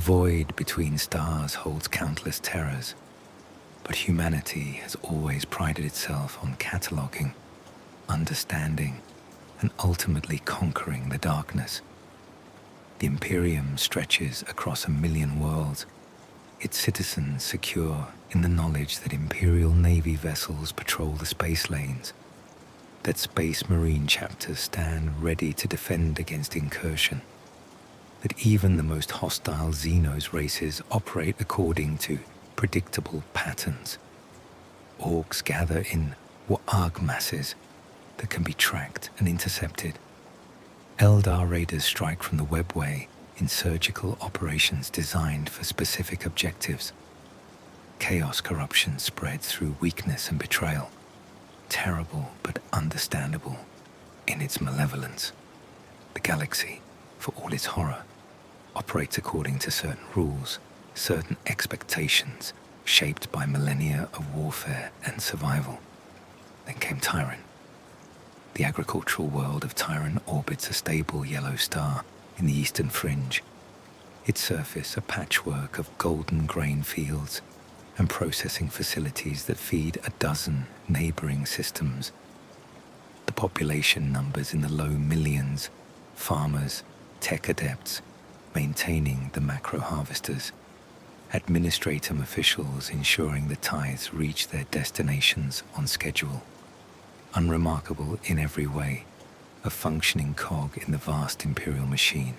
void between stars holds countless terrors, but humanity has always prided itself on cataloging, understanding, and ultimately conquering the darkness. The Imperium stretches across 1,000,000 worlds, its citizens secure in the knowledge that Imperial Navy vessels patrol the space lanes, that Space Marine chapters stand ready to defend against incursion, that even the most hostile Xenos races operate according to predictable patterns. Orcs gather in Warg masses that can be tracked and intercepted. Eldar raiders strike from the webway in surgical operations designed for specific objectives. Chaos corruption spreads through weakness and betrayal, terrible but understandable in its malevolence. The galaxy, for all its horror, operates according to certain rules, certain expectations shaped by millennia of warfare and survival. Then came Tyran. The agricultural world of Tyran orbits a stable yellow star in the Eastern Fringe, its surface a patchwork of golden grain fields and processing facilities that feed a dozen neighboring systems. The population numbers in the low millions, farmers, tech adepts, maintaining the macro harvesters, administratum officials ensuring the tithes reach their destinations on schedule. Unremarkable in every way, a functioning cog in the vast imperial machine,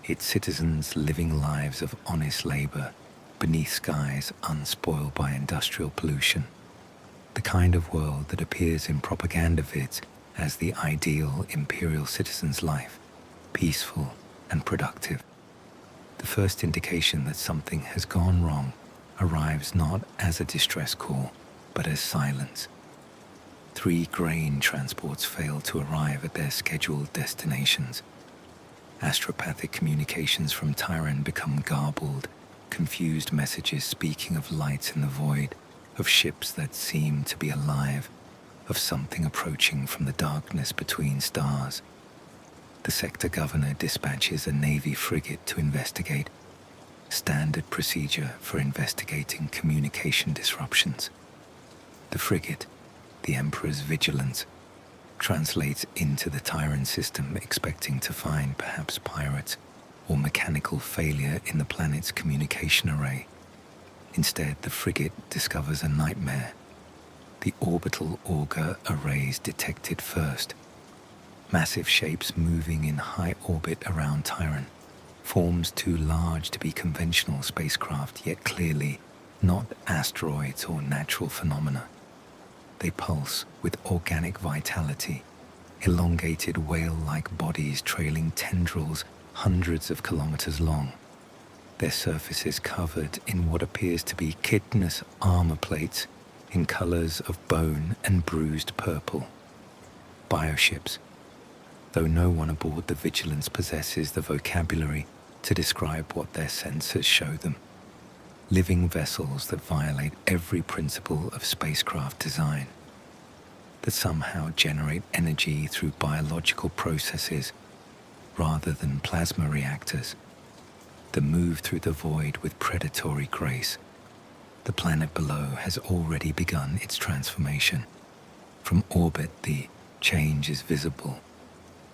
its citizens living lives of honest labor beneath skies unspoiled by industrial pollution, the kind of world that appears in propaganda vids as the ideal imperial citizen's life, peaceful and productive. The first indication that something has gone wrong arrives not as a distress call, but as silence. 3 grain transports fail to arrive at their scheduled destinations. Astropathic communications from Tyran become garbled, confused messages speaking of lights in the void, of ships that seem to be alive, of something approaching from the darkness between stars. The sector governor dispatches a Navy frigate to investigate, standard procedure for investigating communication disruptions. The frigate, the Emperor's vigilance, translates into the Tyran system expecting to find perhaps pirates or mechanical failure in the planet's communication array. Instead, the frigate discovers a nightmare. The orbital auger arrays detected first. Massive shapes moving in high orbit around Tyran, forms too large to be conventional spacecraft, yet clearly not asteroids or natural phenomena. They pulse with organic vitality, elongated whale-like bodies trailing tendrils hundreds of kilometers long. Their surfaces covered in what appears to be chitinous armor plates in colors of bone and bruised purple. Bioships, though no one aboard the Vigilance possesses the vocabulary to describe what their sensors show them. Living vessels that violate every principle of spacecraft design, that somehow generate energy through biological processes rather than plasma reactors, that move through the void with predatory grace. The planet below has already begun its transformation. From orbit, the change is visible,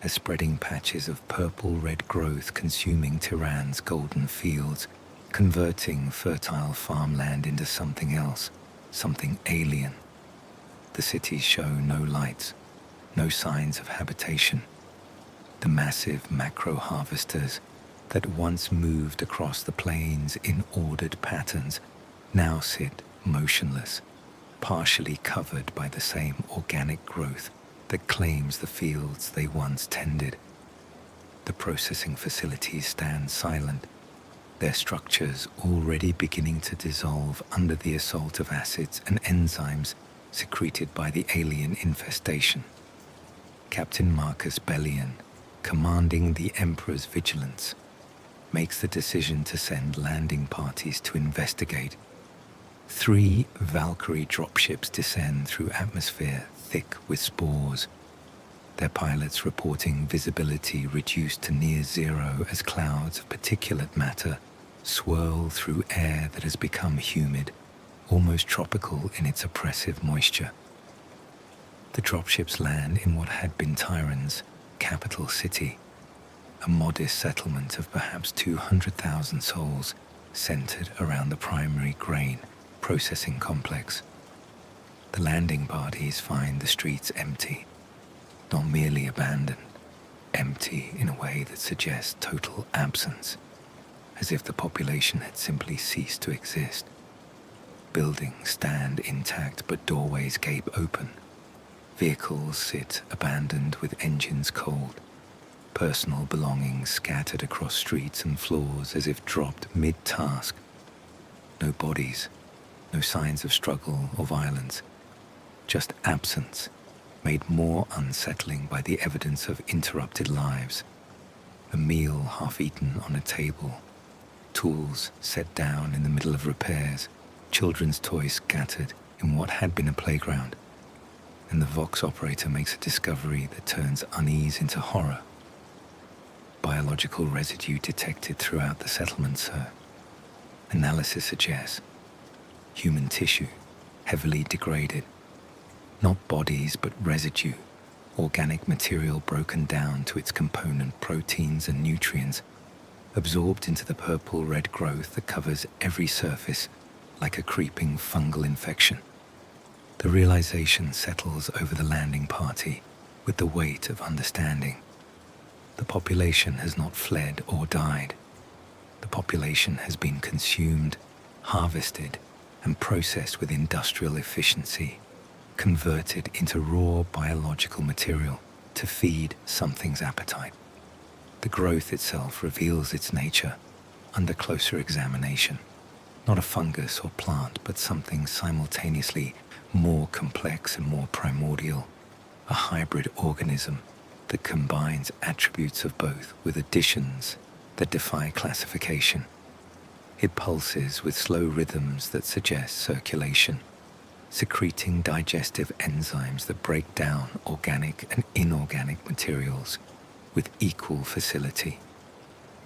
as spreading patches of purple-red growth consuming Tyran's golden fields, converting fertile farmland into something else, something alien. The cities show no lights, no signs of habitation. The massive macro harvesters that once moved across the plains in ordered patterns now sit motionless, partially covered by the same organic growth that claims the fields they once tended. The processing facilities stand silent, their structures already beginning to dissolve under the assault of acids and enzymes secreted by the alien infestation. Captain Marcus Bellion, commanding the Emperor's vigilance, makes the decision to send landing parties to investigate. 3 Valkyrie dropships descend through atmosphere thick with spores, their pilots reporting visibility reduced to near zero as clouds of particulate matter swirl through air that has become humid, almost tropical in its oppressive moisture. The dropships land in what had been Tyran's capital city, a modest settlement of perhaps 200,000 souls centered around the primary grain processing complex. The landing parties find the streets empty, not merely abandoned, empty in a way that suggests total absence, as if the population had simply ceased to exist. Buildings stand intact, but doorways gape open. Vehicles sit abandoned with engines cold. Personal belongings scattered across streets and floors as if dropped mid-task. No bodies, no signs of struggle or violence, just absence, made more unsettling by the evidence of interrupted lives. A meal half-eaten on a table, tools set down in the middle of repairs, children's toys scattered in what had been a playground, and the Vox operator makes a discovery that turns unease into horror. Biological residue detected throughout the settlement, sir. Analysis suggests human tissue, heavily degraded. Not bodies, but residue, organic material broken down to its component proteins and nutrients, absorbed into the purple-red growth that covers every surface like a creeping fungal infection. The realization settles over the landing party with the weight of understanding. The population has not fled or died. The population has been consumed, harvested, and processed with industrial efficiency, converted into raw biological material to feed something's appetite. The growth itself reveals its nature under closer examination. Not a fungus or plant, but something simultaneously more complex and more primordial, a hybrid organism that combines attributes of both with additions that defy classification. It pulses with slow rhythms that suggest circulation, secreting digestive enzymes that break down organic and inorganic materials with equal facility.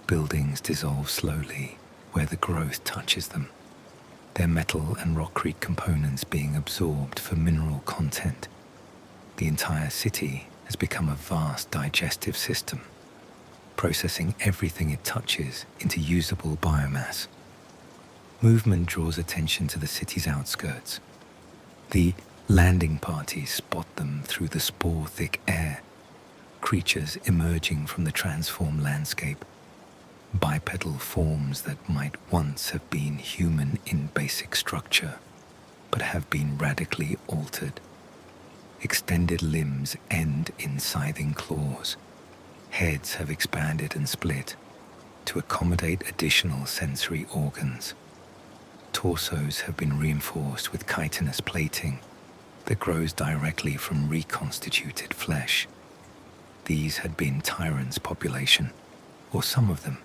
Buildings dissolve slowly where the growth touches them, their metal and rockcrete components being absorbed for mineral content. The entire city has become a vast digestive system, processing everything it touches into usable biomass. Movement draws attention to the city's outskirts. The landing parties spot them through the spore-thick air, creatures emerging from the transformed landscape, bipedal forms that might once have been human in basic structure, but have been radically altered. Extended limbs end in scything claws. Heads have expanded and split to accommodate additional sensory organs. Torsos have been reinforced with chitinous plating that grows directly from reconstituted flesh. These had been Tyran's population, or some of them,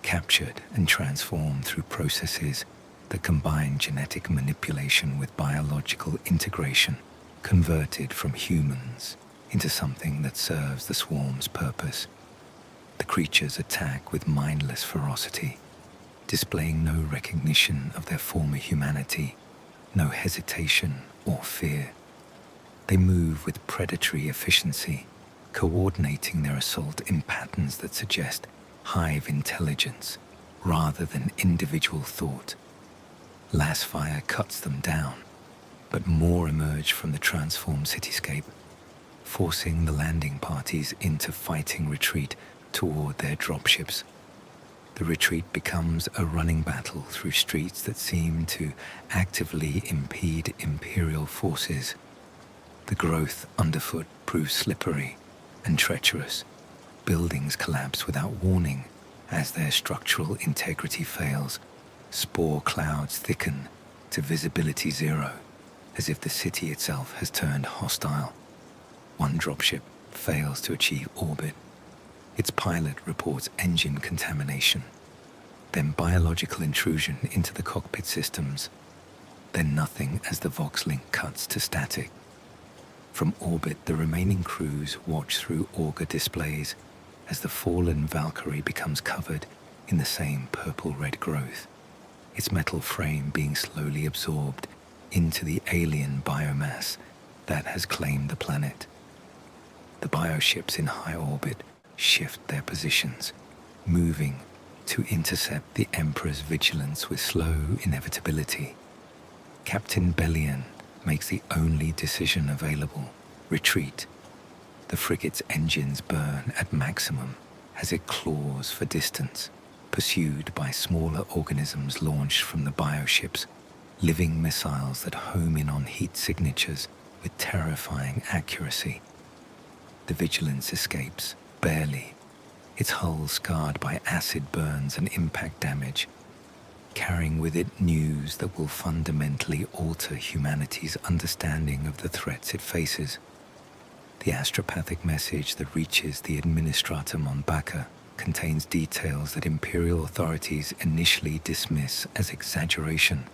captured and transformed through processes that combine genetic manipulation with biological integration, converted from humans into something that serves the swarm's purpose. The creatures attack with mindless ferocity, displaying no recognition of their former humanity, no hesitation or fear. They move with predatory efficiency, coordinating their assault in patterns that suggest hive intelligence rather than individual thought. Las fire cuts them down, but more emerge from the transformed cityscape, forcing the landing parties into fighting retreat toward their dropships. The retreat becomes a running battle through streets that seem to actively impede Imperial forces. The growth underfoot proves slippery and treacherous. Buildings collapse without warning as their structural integrity fails. Spore clouds thicken to visibility zero, as if the city itself has turned hostile. One dropship fails to achieve orbit. Its pilot reports engine contamination, then biological intrusion into the cockpit systems, then nothing as the Vox link cuts to static. From orbit, the remaining crews watch through auger displays as the fallen Valkyrie becomes covered in the same purple-red growth, its metal frame being slowly absorbed into the alien biomass that has claimed the planet. The bioships in high orbit shift their positions, moving to intercept the Emperor's vigilance with slow inevitability. Captain Bellion makes the only decision available: retreat. The frigate's engines burn at maximum as it claws for distance, pursued by smaller organisms launched from the bioships, living missiles that home in on heat signatures with terrifying accuracy. The Vigilance escapes, barely, its hull scarred by acid burns and impact damage, carrying with it news that will fundamentally alter humanity's understanding of the threats it faces. The astropathic message that reaches the Administratum on Bacca contains details that Imperial authorities initially dismiss as exaggeration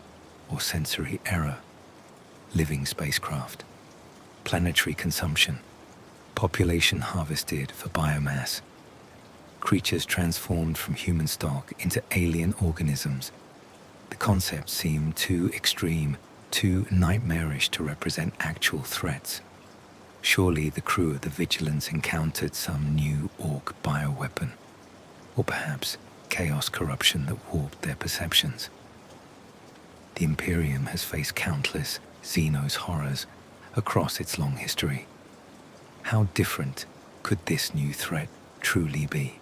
or sensory error. Living spacecraft, planetary consumption, population harvested for biomass, creatures transformed from human stock into alien organisms. The concepts seem too extreme, too nightmarish to represent actual threats. Surely the crew of the Vigilance encountered some new Orc bioweapon, or perhaps chaos corruption that warped their perceptions. The Imperium has faced countless Xenos horrors across its long history. How different could this new threat truly be?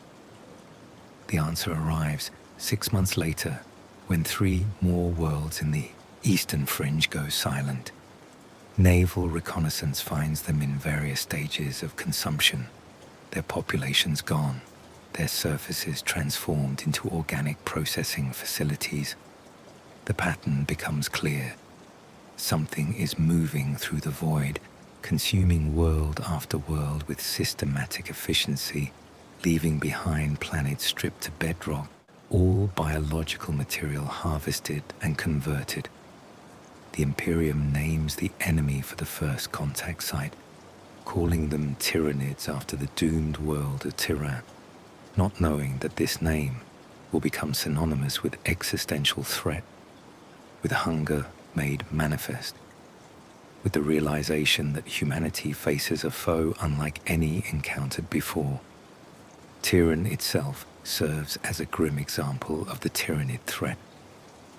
The answer arrives 6 months later, when 3 more worlds in the Eastern Fringe go silent. Naval reconnaissance finds them in various stages of consumption, their populations gone, their surfaces transformed into organic processing facilities. The pattern becomes clear. Something is moving through the void, consuming world after world with systematic efficiency, leaving behind planets stripped to bedrock, all biological material harvested and converted. The Imperium names the enemy for the first contact site, calling them Tyranids after the doomed world of Tyran, not knowing that this name will become synonymous with existential threat, with hunger made manifest, with the realization that humanity faces a foe unlike any encountered before. Tyran itself serves as a grim example of the Tyranid threat.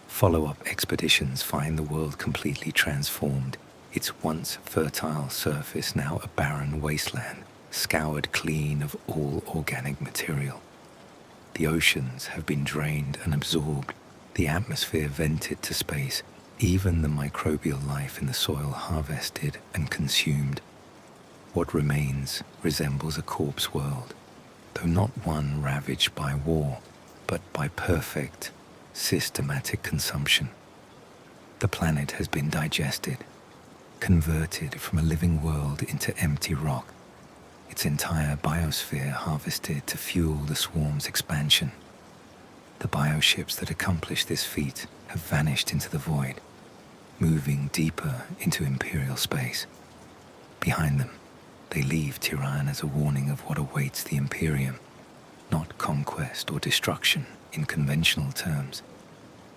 Follow-up expeditions find the world completely transformed, its once fertile surface now a barren wasteland, scoured clean of all organic material. The oceans have been drained and absorbed, the atmosphere vented to space, even the microbial life in the soil harvested and consumed. What remains resembles a corpse world, though not one ravaged by war, but by perfect, systematic consumption. The planet has been digested, converted from a living world into empty rock, its entire biosphere harvested to fuel the swarm's expansion. The bioships that accomplish this feat have vanished into the void, moving deeper into Imperial space. Behind them, they leave Tyran as a warning of what awaits the Imperium, not conquest or destruction in conventional terms,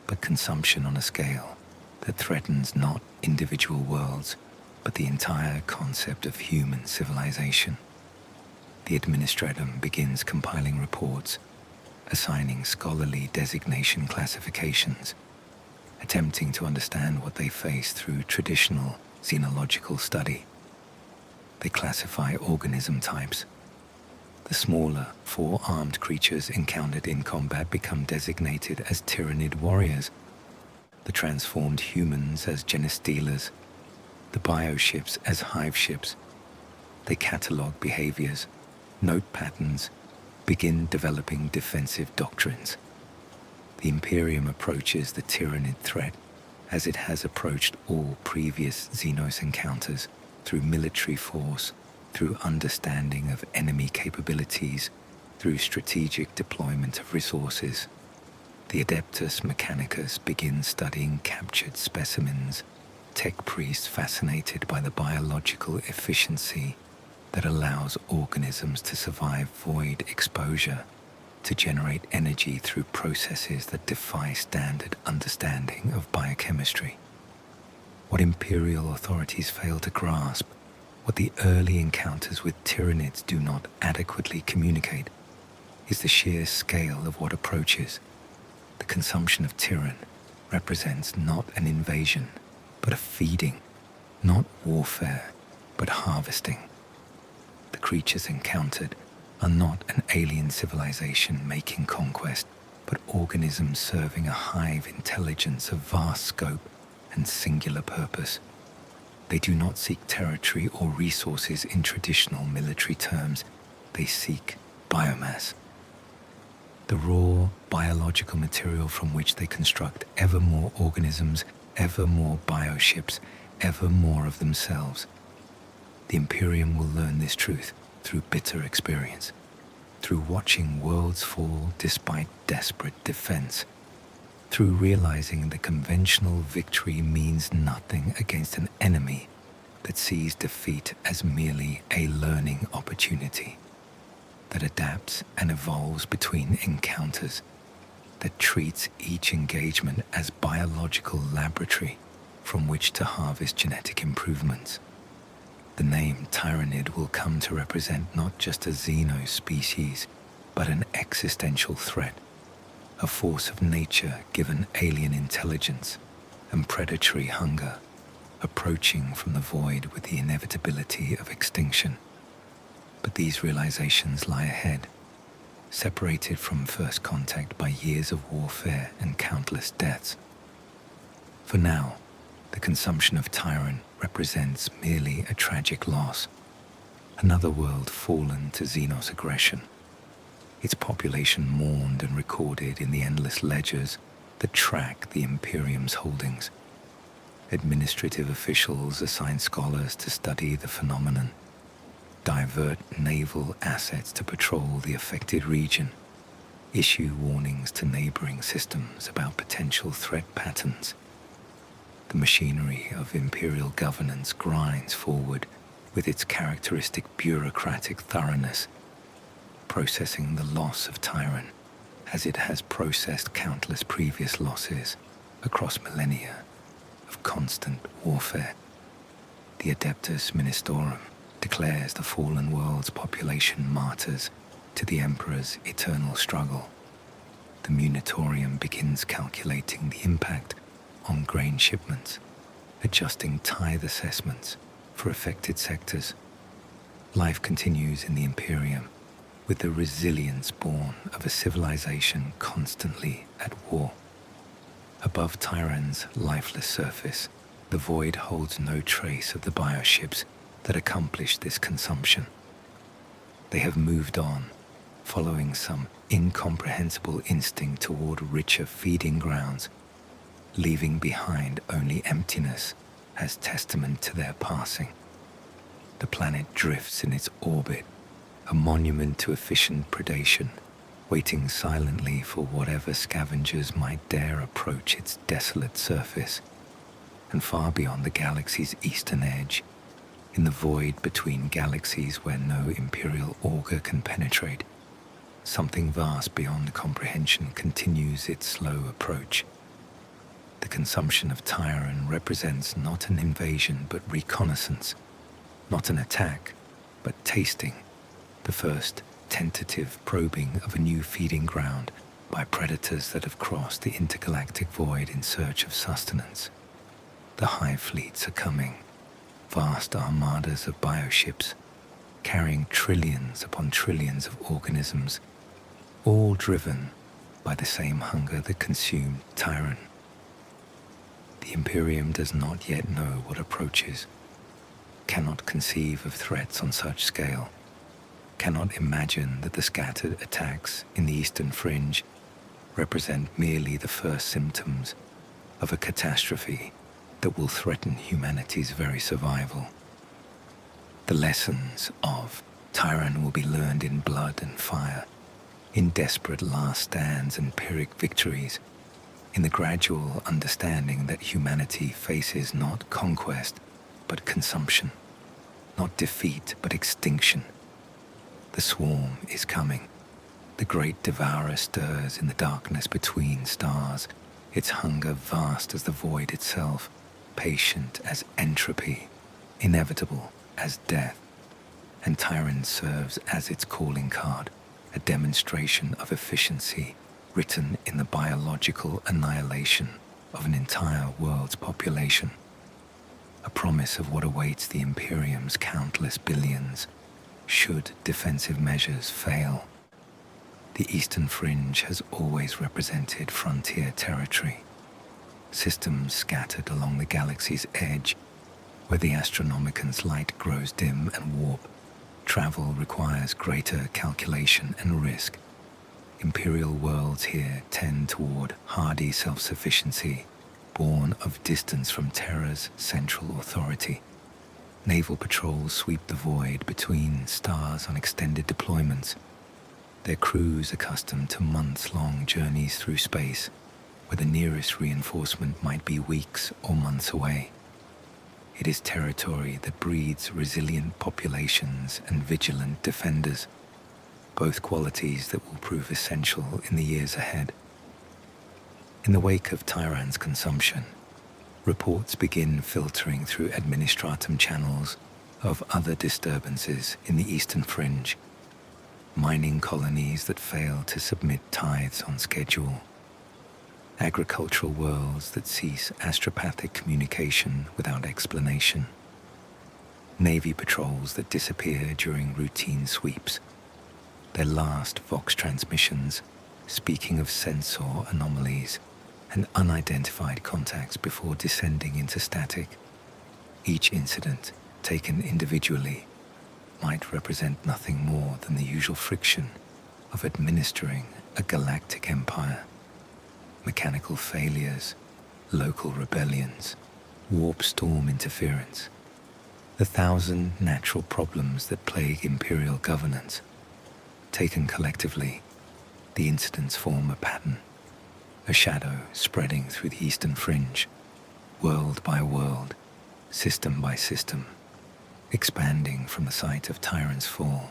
but consumption on a scale that threatens not individual worlds, but the entire concept of human civilization. The Administratum begins compiling reports, assigning scholarly designation classifications, attempting to understand what they face through traditional xenological study. They classify organism types. The smaller, 4-armed creatures encountered in combat become designated as Tyranid warriors, the transformed humans as genestealers, the bioships as hive ships. They catalog behaviors, note patterns, begin developing defensive doctrines. The Imperium approaches the Tyranid threat as it has approached all previous Xenos encounters, through military force, through understanding of enemy capabilities, through strategic deployment of resources. The Adeptus Mechanicus begins studying captured specimens, tech priests fascinated by the biological efficiency that allows organisms to survive void exposure, to generate energy through processes that defy standard understanding of biochemistry. What Imperial authorities fail to grasp, what the early encounters with Tyranids do not adequately communicate, is the sheer scale of what approaches. The consumption of Tyran represents not an invasion, but a feeding, not warfare, but harvesting. The creatures encountered are not an alien civilization making conquest, but organisms serving a hive intelligence of vast scope and singular purpose. They do not seek territory or resources in traditional military terms. They seek biomass. The raw biological material from which they construct ever more organisms, ever more bioships, ever more of themselves. The Imperium will learn this truth through bitter experience, through watching worlds fall despite desperate defense, through realizing that conventional victory means nothing against an enemy that sees defeat as merely a learning opportunity, that adapts and evolves between encounters, that treats each engagement as biological laboratory from which to harvest genetic improvements. The name Tyranid will come to represent not just a xeno-species, but an existential threat, a force of nature given alien intelligence and predatory hunger, approaching from the void with the inevitability of extinction. But these realizations lie ahead, separated from first contact by years of warfare and countless deaths. For now, the consumption of Tyran represents merely a tragic loss, another world fallen to Xenos aggression, its population mourned and recorded in the endless ledgers that track the Imperium's holdings. Administrative officials assign scholars to study the phenomenon, divert naval assets to patrol the affected region, issue warnings to neighboring systems about potential threat patterns. The machinery of imperial governance grinds forward with its characteristic bureaucratic thoroughness, processing the loss of Tyran as it has processed countless previous losses across millennia of constant warfare. The Adeptus Ministorum declares the fallen world's population martyrs to the Emperor's eternal struggle. The Munitorium begins calculating the impact on grain shipments, adjusting tithe assessments for affected sectors. Life continues in the Imperium with the resilience born of a civilization constantly at war. Above Tyran's lifeless surface, the void holds no trace of the bioships that accomplished this consumption. They have moved on, following some incomprehensible instinct toward richer feeding grounds, leaving behind only emptiness as testament to their passing. The planet drifts in its orbit, a monument to efficient predation, waiting silently for whatever scavengers might dare approach its desolate surface. And far beyond the galaxy's eastern edge, in the void between galaxies where no imperial auger can penetrate, something vast beyond comprehension continues its slow approach. The consumption of Tyran represents not an invasion but reconnaissance, not an attack but tasting, the first tentative probing of a new feeding ground by predators that have crossed the intergalactic void in search of sustenance. The Hive Fleets are coming, vast armadas of bioships, carrying trillions upon trillions of organisms, all driven by the same hunger that consumed Tyran. The Imperium does not yet know what approaches, cannot conceive of threats on such scale, cannot imagine that the scattered attacks in the Eastern Fringe represent merely the first symptoms of a catastrophe that will threaten humanity's very survival. The lessons of Tyran will be learned in blood and fire, in desperate last stands and Pyrrhic victories, in the gradual understanding that humanity faces not conquest, but consumption, not defeat, but extinction. The swarm is coming, The great Devourer stirs in the darkness between stars, its hunger vast as the void itself, patient as entropy, inevitable as death. And Tyran serves as its calling card, a demonstration of efficiency written in the biological annihilation of an entire world's population. A promise of what awaits the Imperium's countless billions, should defensive measures fail. The Eastern Fringe has always represented frontier territory, systems scattered along the galaxy's edge, where the Astronomican's light grows dim and warp. Travel requires greater calculation and risk. Imperial worlds here tend toward hardy self-sufficiency, born of distance from Terra's central authority. Naval patrols sweep the void between stars on extended deployments, their crews accustomed to months-long journeys through space, where the nearest reinforcement might be weeks or months away. It is territory that breeds resilient populations and vigilant defenders, both qualities that will prove essential in the years ahead. In the wake of Tyran's consumption, reports begin filtering through administratum channels of other disturbances in the Eastern Fringe, mining colonies that fail to submit tithes on schedule, agricultural worlds that cease astropathic communication without explanation, Navy patrols that disappear during routine sweeps, their last Vox transmissions speaking of sensor anomalies and unidentified contacts before descending into static. Each incident, taken individually, might represent nothing more than the usual friction of administering a galactic empire. Mechanical failures, local rebellions, warp storm interference, the 1,000 natural problems that plague imperial governance. Taken collectively, the incidents form a pattern, a shadow spreading through the Eastern Fringe, world by world, system by system, expanding from the site of Tyran's fall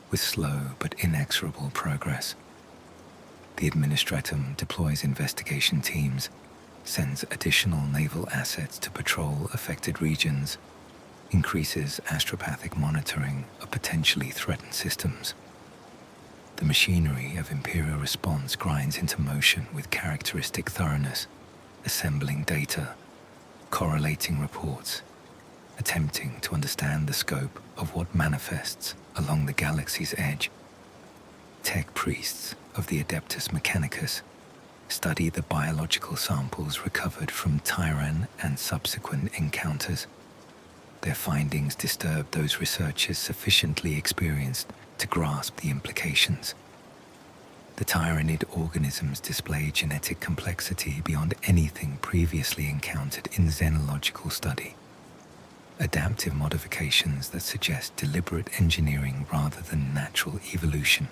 with slow but inexorable progress. The Administratum deploys investigation teams, sends additional naval assets to patrol affected regions, increases astropathic monitoring of potentially threatened systems. The machinery of Imperial response grinds into motion with characteristic thoroughness, assembling data, correlating reports, attempting to understand the scope of what manifests along the galaxy's edge. Tech priests of the Adeptus Mechanicus study the biological samples recovered from Tyran and subsequent encounters. Their findings disturb those researchers sufficiently experienced to grasp the implications. The Tyranid organisms display genetic complexity beyond anything previously encountered in xenological study. Adaptive modifications that suggest deliberate engineering rather than natural evolution.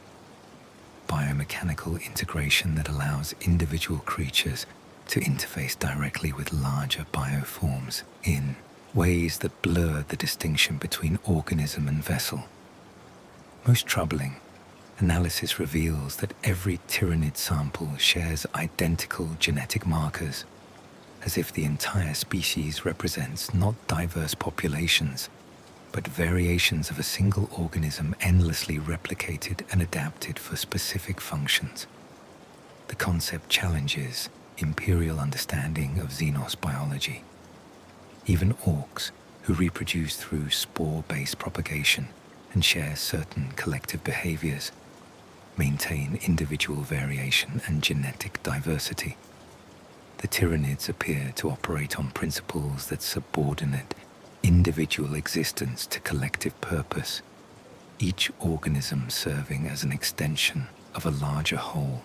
Biomechanical integration that allows individual creatures to interface directly with larger bioforms in ways that blur the distinction between organism and vessel. Most troubling, analysis reveals that every Tyranid sample shares identical genetic markers, as if the entire species represents not diverse populations, but variations of a single organism endlessly replicated and adapted for specific functions. The concept challenges imperial understanding of Xenos biology. Even orcs, who reproduce through spore-based propagation and share certain collective behaviors, maintain individual variation and genetic diversity. The Tyranids appear to operate on principles that subordinate individual existence to collective purpose, each organism serving as an extension of a larger whole,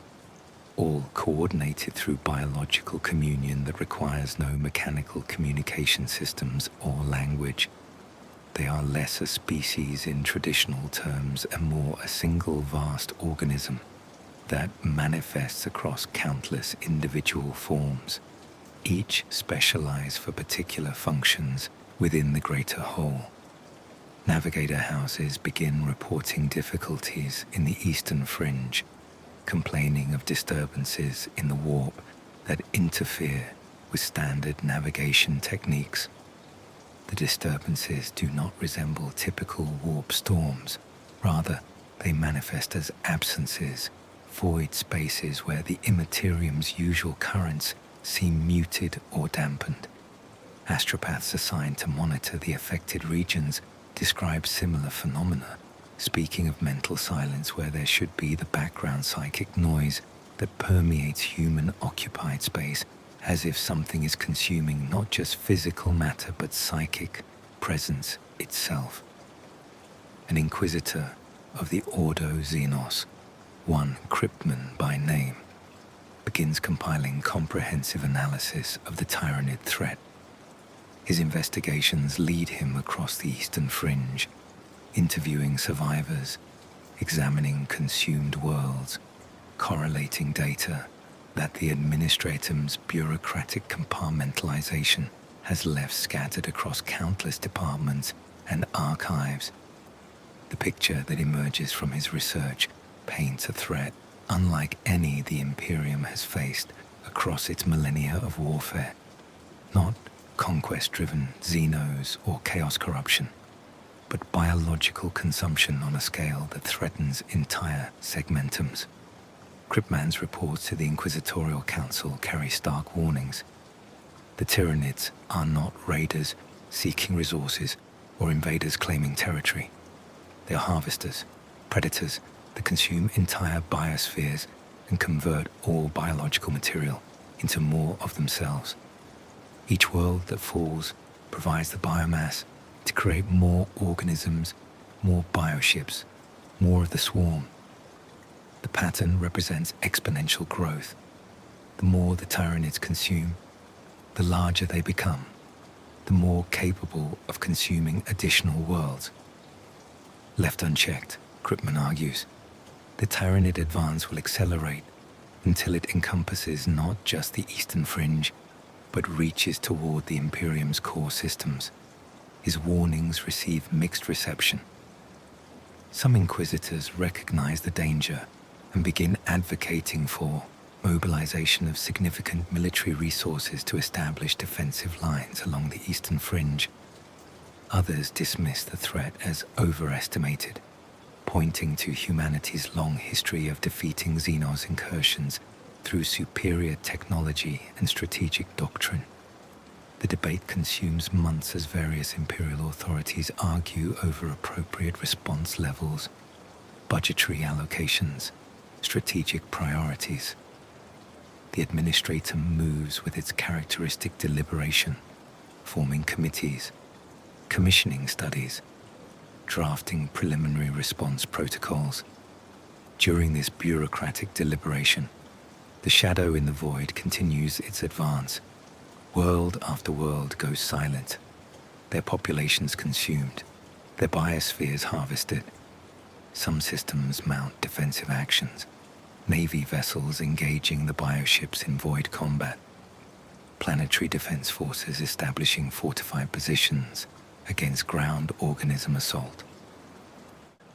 all coordinated through biological communion that requires no mechanical communication systems or language. They are less a species in traditional terms and more a single vast organism that manifests across countless individual forms, each specialized for particular functions within the greater whole. Navigator houses begin reporting difficulties in the Eastern Fringe, complaining of disturbances in the warp that interfere with standard navigation techniques. The disturbances do not resemble typical warp storms. Rather, they manifest as absences, void spaces where the immaterium's usual currents seem muted or dampened. Astropaths assigned to monitor the affected regions describe similar phenomena, speaking of mental silence where there should be the background psychic noise that permeates human-occupied space, as if something is consuming not just physical matter but psychic presence itself. An inquisitor of the Ordo Xenos, one Cryptman by name, begins compiling comprehensive analysis of the Tyranid threat. His investigations lead him across the Eastern Fringe, interviewing survivors, examining consumed worlds, correlating data that the administratum's bureaucratic compartmentalization has left scattered across countless departments and archives. The picture that emerges from his research paints a threat unlike any the Imperium has faced across its millennia of warfare. Not conquest-driven xenos or chaos corruption, but biological consumption on a scale that threatens entire segmentums. Cryptman's reports to the Inquisitorial Council carry stark warnings. The Tyranids are not raiders seeking resources or invaders claiming territory. They are harvesters, predators that consume entire biospheres and convert all biological material into more of themselves. Each world that falls provides the biomass to create more organisms, more bioships, more of the swarm. The pattern represents exponential growth. The more the Tyranids consume, the larger they become, the more capable of consuming additional worlds. Left unchecked, Cryptman argues, the Tyranid advance will accelerate until it encompasses not just the Eastern Fringe, but reaches toward the Imperium's core systems. His warnings receive mixed reception. Some Inquisitors recognize the danger and begin advocating for mobilization of significant military resources to establish defensive lines along the Eastern Fringe. Others dismiss the threat as overestimated, pointing to humanity's long history of defeating Xenos incursions through superior technology and strategic doctrine. The debate consumes months as various imperial authorities argue over appropriate response levels, budgetary allocations, strategic priorities. The administratum moves with its characteristic deliberation, forming committees, commissioning studies, drafting preliminary response protocols. During this bureaucratic deliberation, the shadow in the void continues its advance. World after world goes silent, their populations consumed, their biospheres harvested. Some systems mount defensive actions, Navy vessels engaging the bioships in void combat, planetary defense forces establishing fortified positions against ground organism assault.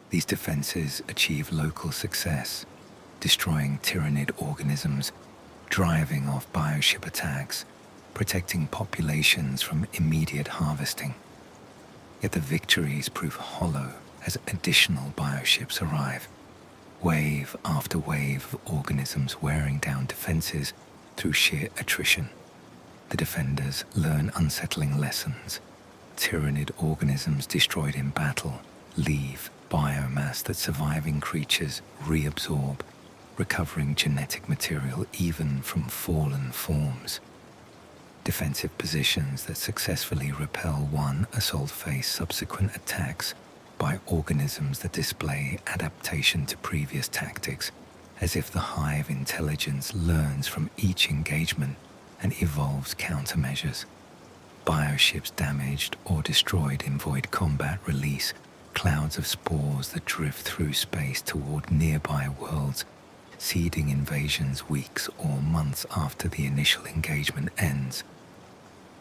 These defenses achieve local success, destroying Tyranid organisms, driving off bioship attacks, protecting populations from immediate harvesting. Yet the victories prove hollow as additional bioships arrive, wave after wave of organisms wearing down defenses through sheer attrition. The defenders learn unsettling lessons. Tyranid organisms destroyed in battle leave biomass that surviving creatures reabsorb, recovering genetic material even from fallen forms. Defensive positions that successfully repel one assault face subsequent attacks by organisms that display adaptation to previous tactics, as if the Hive intelligence learns from each engagement and evolves countermeasures. Bioships damaged or destroyed in void combat release clouds of spores that drift through space toward nearby worlds, seeding invasions weeks or months after the initial engagement ends.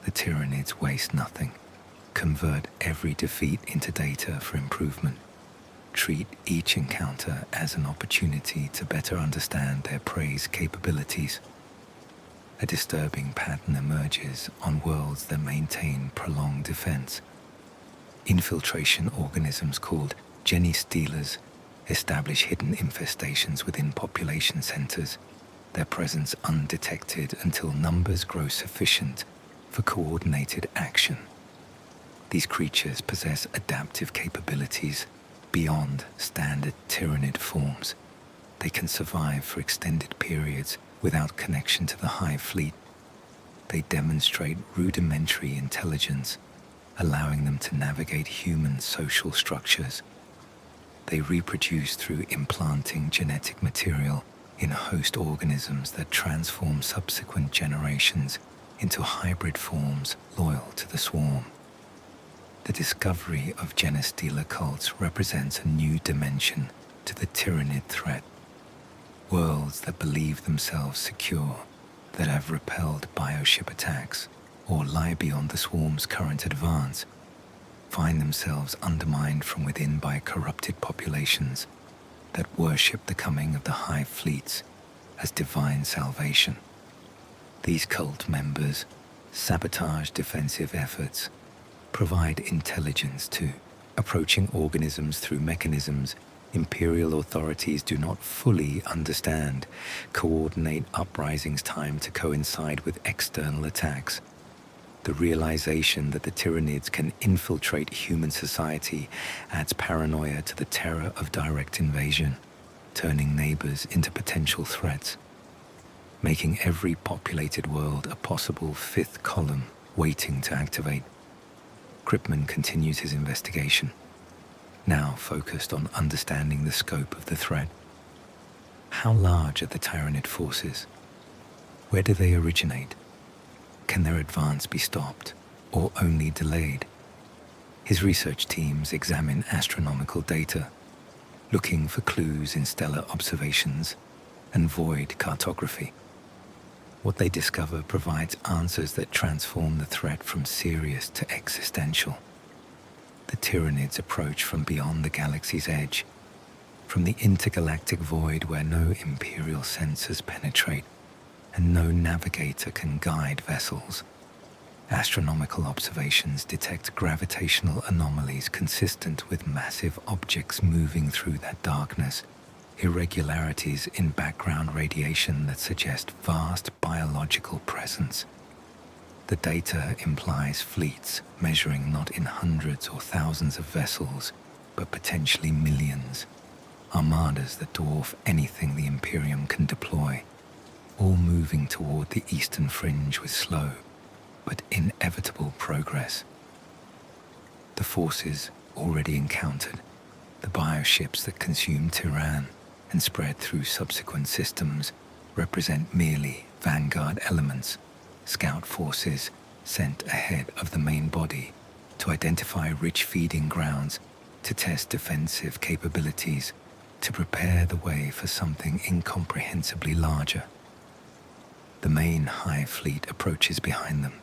The Tyranids waste nothing, convert every defeat into data for improvement. treat each encounter as an opportunity to better understand their prey's capabilities. A disturbing pattern emerges on worlds that maintain prolonged defense. Infiltration organisms called geni-stealers establish hidden infestations within population centers, their presence undetected until numbers grow sufficient for coordinated action. These creatures possess adaptive capabilities beyond standard Tyranid forms. They can survive for extended periods without connection to the Hive Fleet. They demonstrate rudimentary intelligence, allowing them to navigate human social structures. They reproduce through implanting genetic material in host organisms that transform subsequent generations into hybrid forms loyal to the swarm. The discovery of geni-stealer cults represents a new dimension to the Tyranid threat. Worlds that believe themselves secure, that have repelled bioship attacks, or lie beyond the swarm's current advance, find themselves undermined from within by corrupted populations that worship the coming of the Hive Fleets as divine salvation. These cult members sabotage defensive efforts, provide intelligence to approaching organisms through mechanisms imperial authorities do not fully understand, coordinate uprisings timed to coincide with external attacks. The realization that the Tyranids can infiltrate human society adds paranoia to the terror of direct invasion, turning neighbors into potential threats, making every populated world a possible fifth column waiting to activate. Kripman continues his investigation, now focused on understanding the scope of the threat. How large are the Tyranid forces? Where do they originate? Can their advance be stopped, or only delayed? His research teams examine astronomical data, looking for clues in stellar observations and void cartography. What they discover provides answers that transform the threat from serious to existential. The Tyranids approach from beyond the galaxy's edge, from the intergalactic void where no imperial sensors penetrate and no navigator can guide vessels. Astronomical observations detect gravitational anomalies consistent with massive objects moving through that darkness, irregularities in background radiation that suggest vast biological presence. The data implies fleets measuring not in hundreds or thousands of vessels, but potentially millions, armadas that dwarf anything the Imperium can deploy, all moving toward the Eastern Fringe with slow but inevitable progress. The forces already encountered, the bioships that consume Tyran and spread through subsequent systems, represent merely vanguard elements, scout forces sent ahead of the main body to identify rich feeding grounds, to test defensive capabilities, to prepare the way for something incomprehensibly larger. The main Hive Fleet approaches behind them,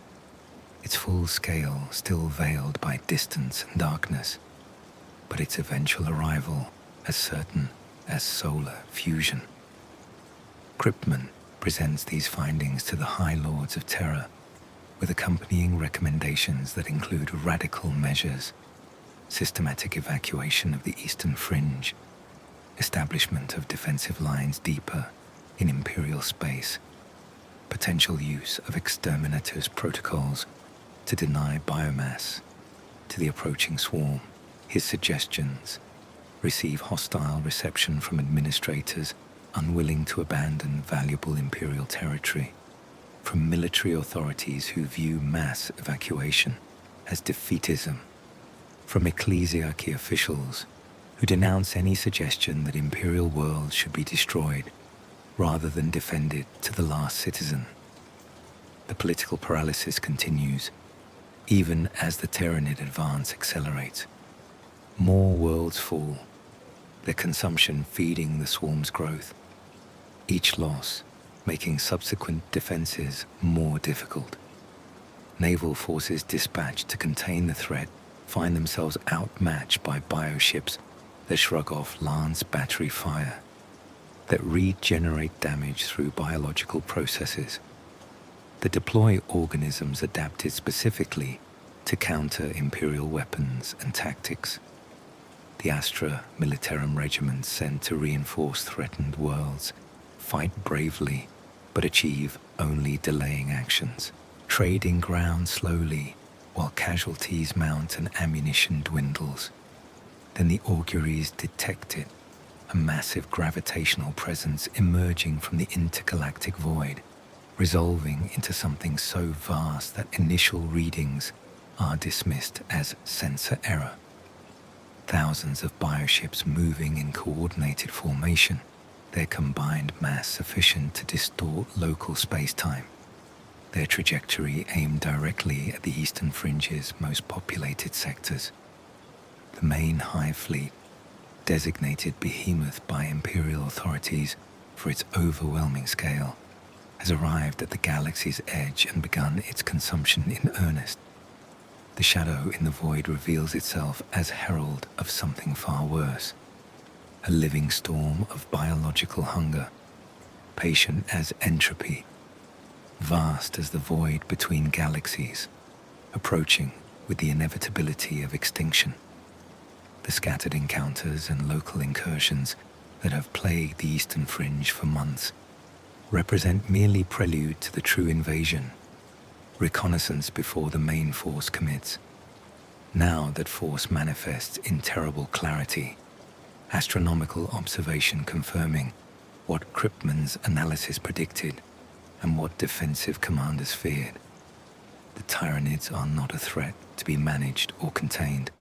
its full scale still veiled by distance and darkness, but its eventual arrival as certain as solar fusion. Kripman presents these findings to the High Lords of Terror, with accompanying recommendations that include radical measures, systematic evacuation of the Eastern Fringe, establishment of defensive lines deeper in Imperial space, potential use of exterminators' protocols to deny biomass to the approaching swarm. His suggestions receive hostile reception from administrators unwilling to abandon valuable Imperial territory, from military authorities who view mass evacuation as defeatism, from ecclesiarchy officials who denounce any suggestion that Imperial worlds should be destroyed rather than defended to the last citizen. The political paralysis continues, even as the Tyranid advance accelerates. More worlds fall, their consumption feeding the swarm's growth, each loss making subsequent defenses more difficult. Naval forces dispatched to contain the threat find themselves outmatched by bioships that shrug off lance battery fire, that regenerate damage through biological processes, that deploy organisms adapted specifically to counter Imperial weapons and tactics. The Astra Militarum regiments sent to reinforce threatened worlds fight bravely but achieve only delaying actions, trading ground slowly while casualties mount and ammunition dwindles. Then the auguries detected a massive gravitational presence emerging from the intergalactic void, resolving into something so vast that initial readings are dismissed as sensor error. Thousands of bioships moving in coordinated formation, their combined mass sufficient to distort local space-time, their trajectory aimed directly at the Eastern Fringe's most populated sectors. The main Hive Fleet, designated Behemoth by Imperial authorities for its overwhelming scale, has arrived at the galaxy's edge and begun its consumption in earnest. The shadow in the void reveals itself as herald of something far worse, a living storm of biological hunger, patient as entropy, vast as the void between galaxies, approaching with the inevitability of extinction. The scattered encounters and local incursions that have plagued the Eastern Fringe for months represent merely prelude to the true invasion, reconnaissance before the main force commits. Now that force manifests in terrible clarity, astronomical observation confirming what Kryptman's analysis predicted and what defensive commanders feared. The Tyranids are not a threat to be managed or contained,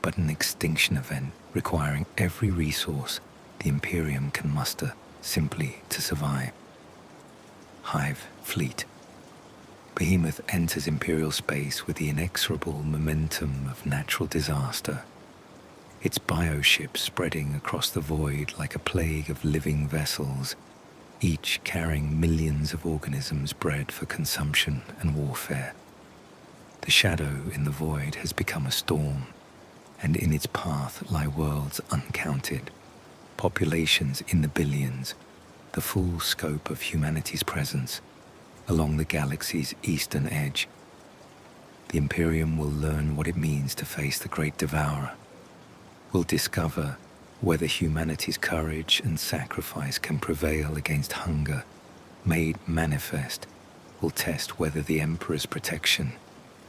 but an extinction event requiring every resource the Imperium can muster simply to survive. Hive Fleet. Behemoth enters Imperial space with the inexorable momentum of natural disaster, its bioships spreading across the void like a plague of living vessels, each carrying millions of organisms bred for consumption and warfare. The shadow in the void has become a storm, and in its path lie worlds uncounted, populations in the billions, the full scope of humanity's presence along the galaxy's eastern edge. The Imperium will learn what it means to face the great Devourer, will discover whether humanity's courage and sacrifice can prevail against hunger made manifest, will test whether the Emperor's protection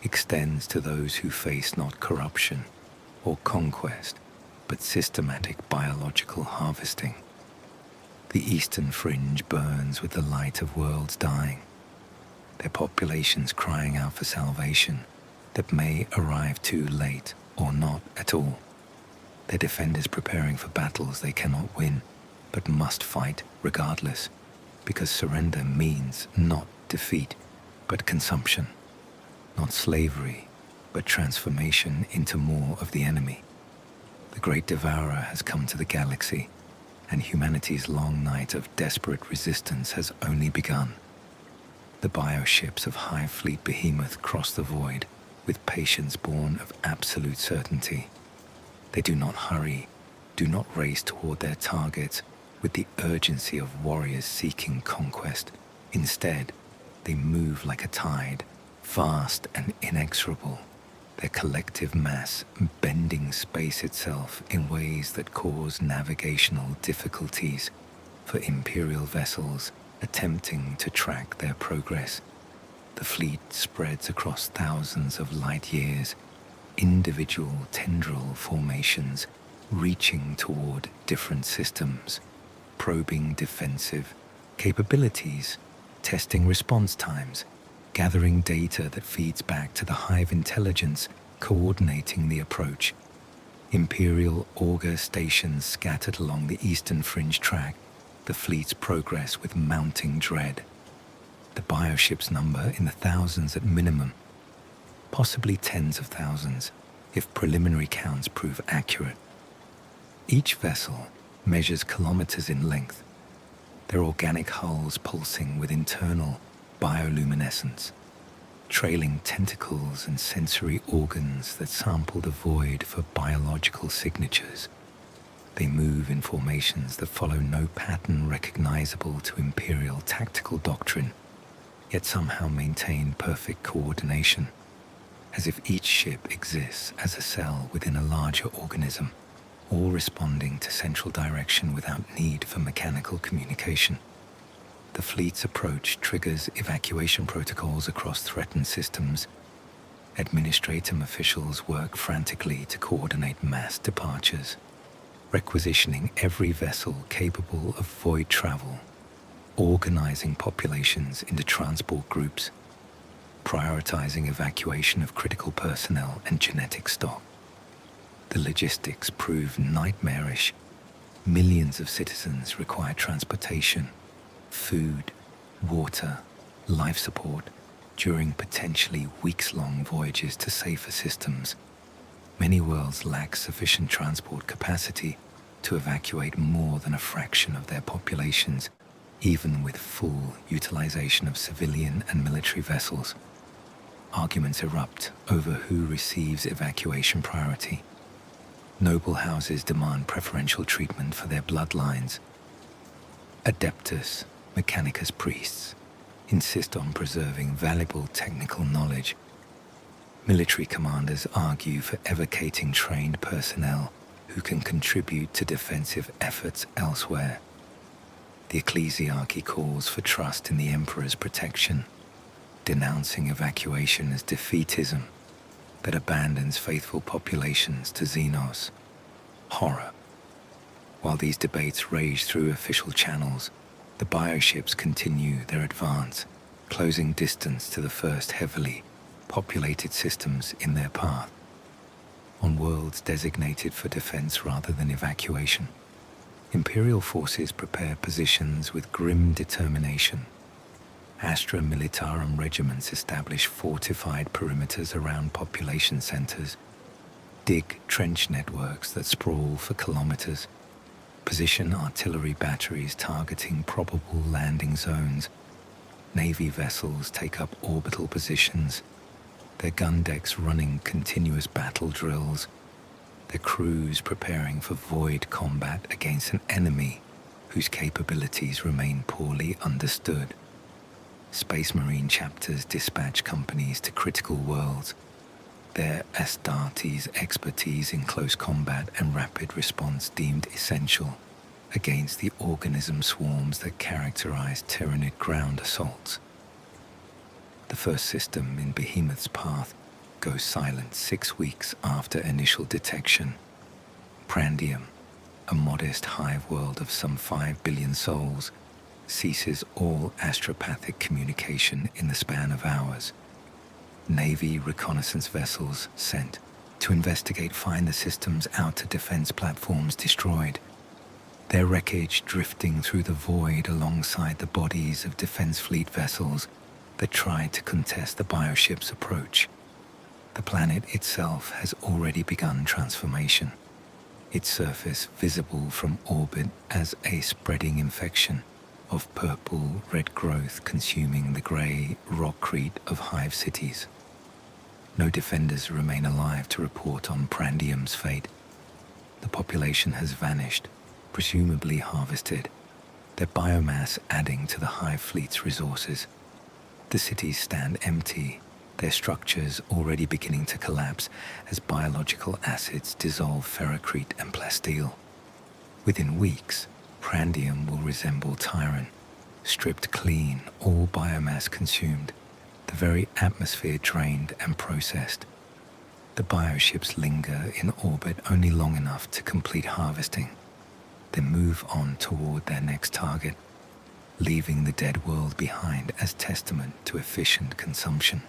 extends to those who face not corruption or conquest, but systematic biological harvesting. The Eastern Fringe burns with the light of worlds dying, their populations crying out for salvation that may arrive too late or not at all. Their defenders preparing for battles they cannot win, but must fight regardless, because surrender means not defeat, but consumption, not slavery, but transformation into more of the enemy. The great Devourer has come to the galaxy, and humanity's long night of desperate resistance has only begun. The bioships of Hive Fleet Behemoth cross the void with patience born of absolute certainty. They do not hurry, do not race toward their targets with the urgency of warriors seeking conquest. Instead, they move like a tide, vast and inexorable, their collective mass bending space itself in ways that cause navigational difficulties for Imperial vessels attempting to track their progress. The fleet spreads across thousands of light years, individual tendril formations reaching toward different systems, probing defensive capabilities, testing response times, gathering data that feeds back to the Hive intelligence, coordinating the approach. Imperial auger stations scattered along the Eastern Fringe track, the fleet's progress with mounting dread. The bioships number in the thousands at minimum, possibly tens of thousands, if preliminary counts prove accurate. Each vessel measures kilometers in length, their organic hulls pulsing with internal bioluminescence, trailing tentacles and sensory organs that sample the void for biological signatures. They move in formations that follow no pattern recognizable to Imperial tactical doctrine, yet somehow maintain perfect coordination, as if each ship exists as a cell within a larger organism, all responding to central direction without need for mechanical communication. The fleet's approach triggers evacuation protocols across threatened systems. Administratum officials work frantically to coordinate mass departures, requisitioning every vessel capable of void travel, organizing populations into transport groups, prioritizing evacuation of critical personnel and genetic stock. The logistics prove nightmarish. Millions of citizens require transportation, food, water, life support during potentially weeks-long voyages to safer systems. Many worlds lack sufficient transport capacity to evacuate more than a fraction of their populations, even with full utilization of civilian and military vessels. Arguments erupt over who receives evacuation priority. Noble houses demand preferential treatment for their bloodlines. Adeptus Mechanicus priests insist on preserving valuable technical knowledge. Military commanders argue for evacuating trained personnel who can contribute to defensive efforts elsewhere. The ecclesiarchy calls for trust in the emperor's protection, denouncing evacuation as defeatism that abandons faithful populations to Xenos. Horror. While these debates rage through official channels, the bioships continue their advance, closing distance to the first heavily populated systems in their path. On worlds designated for defense rather than evacuation, Imperial forces prepare positions with grim determination. Astra Militarum regiments establish fortified perimeters around population centers, dig trench networks that sprawl for kilometers, position artillery batteries targeting probable landing zones. Navy vessels take up orbital positions, their gun decks running continuous battle drills, their crews preparing for void combat against an enemy whose capabilities remain poorly understood. Space Marine chapters dispatch companies to critical worlds, their Astartes expertise in close combat and rapid response deemed essential against the organism swarms that characterize Tyranid ground assaults. The first system in Behemoth's path goes silent 6 weeks after initial detection. Prandium, a modest hive world of some 5 billion souls, ceases all astropathic communication in the span of hours. Navy reconnaissance vessels sent to investigate find the system's outer defense platforms destroyed, their wreckage drifting through the void alongside the bodies of defense fleet vessels that tried to contest the bioship's approach. The planet itself has already begun transformation, its surface visible from orbit as a spreading infection of purple-red growth consuming the grey rockcrete of hive cities. No defenders remain alive to report on Prandium's fate. The population has vanished, presumably harvested, their biomass adding to the Hive Fleet's resources. The cities stand empty, their structures already beginning to collapse as biological acids dissolve ferrocrete and plasteel. Within weeks, Prandium will resemble Tyran, stripped clean, all biomass consumed, the very atmosphere drained and processed. The bioships linger in orbit only long enough to complete harvesting, then move on toward their next target, leaving the dead world behind as testament to efficient consumption.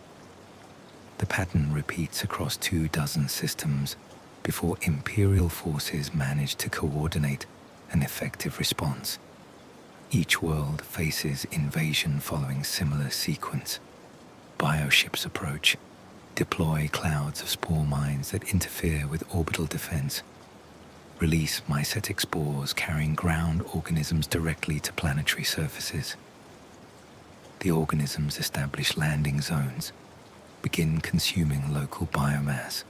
The pattern repeats across 24 systems before Imperial forces manage to coordinate an effective response. Each world faces invasion following similar sequence. Bioships approach, deploy clouds of spore mines that interfere with orbital defense, release mycetic spores carrying ground organisms directly to planetary surfaces. The organisms establish landing zones, begin consuming local biomass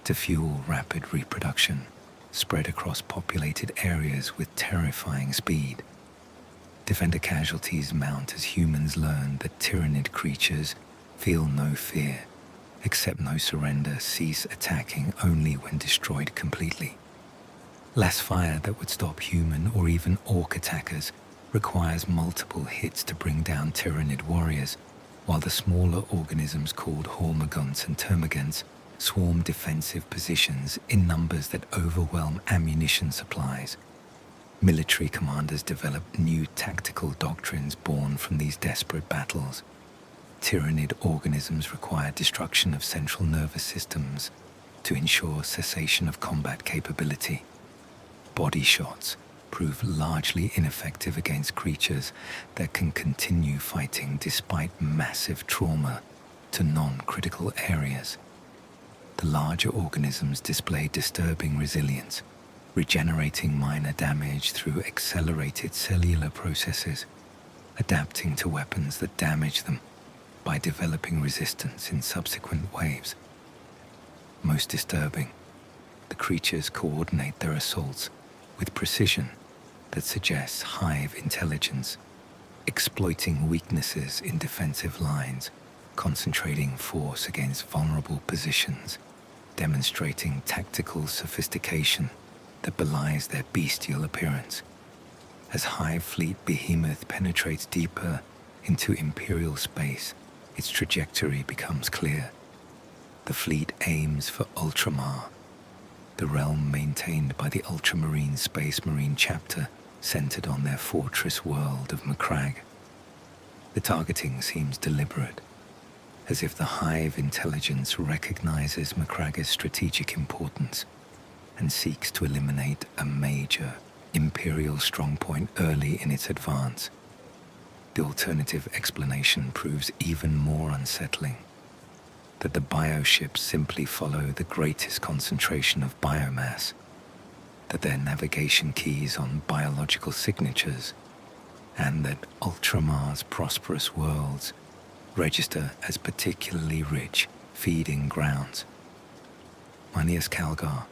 to fuel rapid reproduction, spread across populated areas with terrifying speed. Defender casualties mount as humans learn that Tyranid creatures feel no fear, accept no surrender, cease attacking only when destroyed completely. Less fire that would stop human or even orc attackers requires multiple hits to bring down Tyranid warriors, while the smaller organisms called hormagaunts and termagants swarm defensive positions in numbers that overwhelm ammunition supplies. Military commanders develop new tactical doctrines born from these desperate battles. Tyranid organisms require destruction of central nervous systems to ensure cessation of combat capability. Body shots prove largely ineffective against creatures that can continue fighting despite massive trauma to non-critical areas. The larger organisms display disturbing resilience, regenerating minor damage through accelerated cellular processes, adapting to weapons that damage them by developing resistance in subsequent waves. Most disturbing, the creatures coordinate their assaults with precision that suggests hive intelligence, exploiting weaknesses in defensive lines, concentrating force against vulnerable positions, demonstrating tactical sophistication that belies their bestial appearance. As Hive Fleet Behemoth penetrates deeper into Imperial space, its trajectory becomes clear. The fleet aims for Ultramar, the realm maintained by the Ultramarine Space Marine chapter centered on their fortress world of Macragge. The targeting seems deliberate, as if the Hive intelligence recognizes Macragge's strategic importance and seeks to eliminate a major Imperial strongpoint early in its advance. The alternative explanation proves even more unsettling, that the bioships simply follow the greatest concentration of biomass, that their navigation keys on biological signatures, and that Ultramar's prosperous worlds register as particularly rich feeding grounds. Manius Calgar,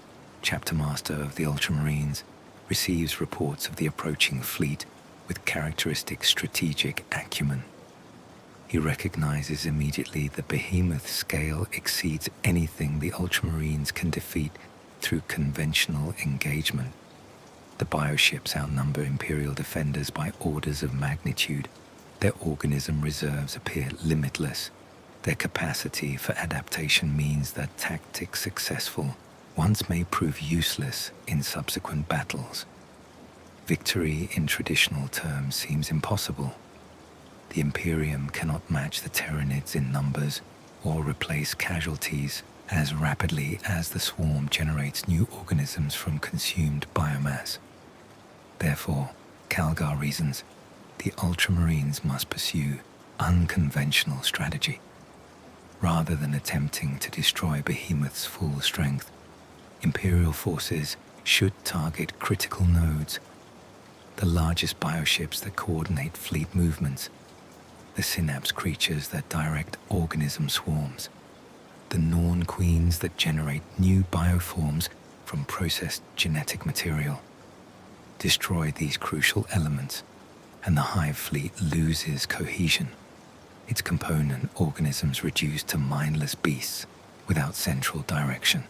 chapter master of the Ultramarines, receives reports of the approaching fleet with characteristic strategic acumen. He recognizes immediately the behemoth scale exceeds anything the Ultramarines can defeat through conventional engagement. The bioships outnumber Imperial defenders by orders of magnitude. Their organism reserves appear limitless. Their capacity for adaptation means that tactics successful once may prove useless in subsequent battles. Victory in traditional terms seems impossible. The Imperium cannot match the Tyranids in numbers or replace casualties as rapidly as the swarm generates new organisms from consumed biomass. Therefore, Calgar reasons, the Ultramarines must pursue unconventional strategy. Rather than attempting to destroy Behemoth's full strength, Imperial forces should target critical nodes, the largest bioships that coordinate fleet movements, the synapse creatures that direct organism swarms, the Norn queens that generate new bioforms from processed genetic material. Destroy these crucial elements, and the Hive fleet loses cohesion, its component organisms reduced to mindless beasts without central direction.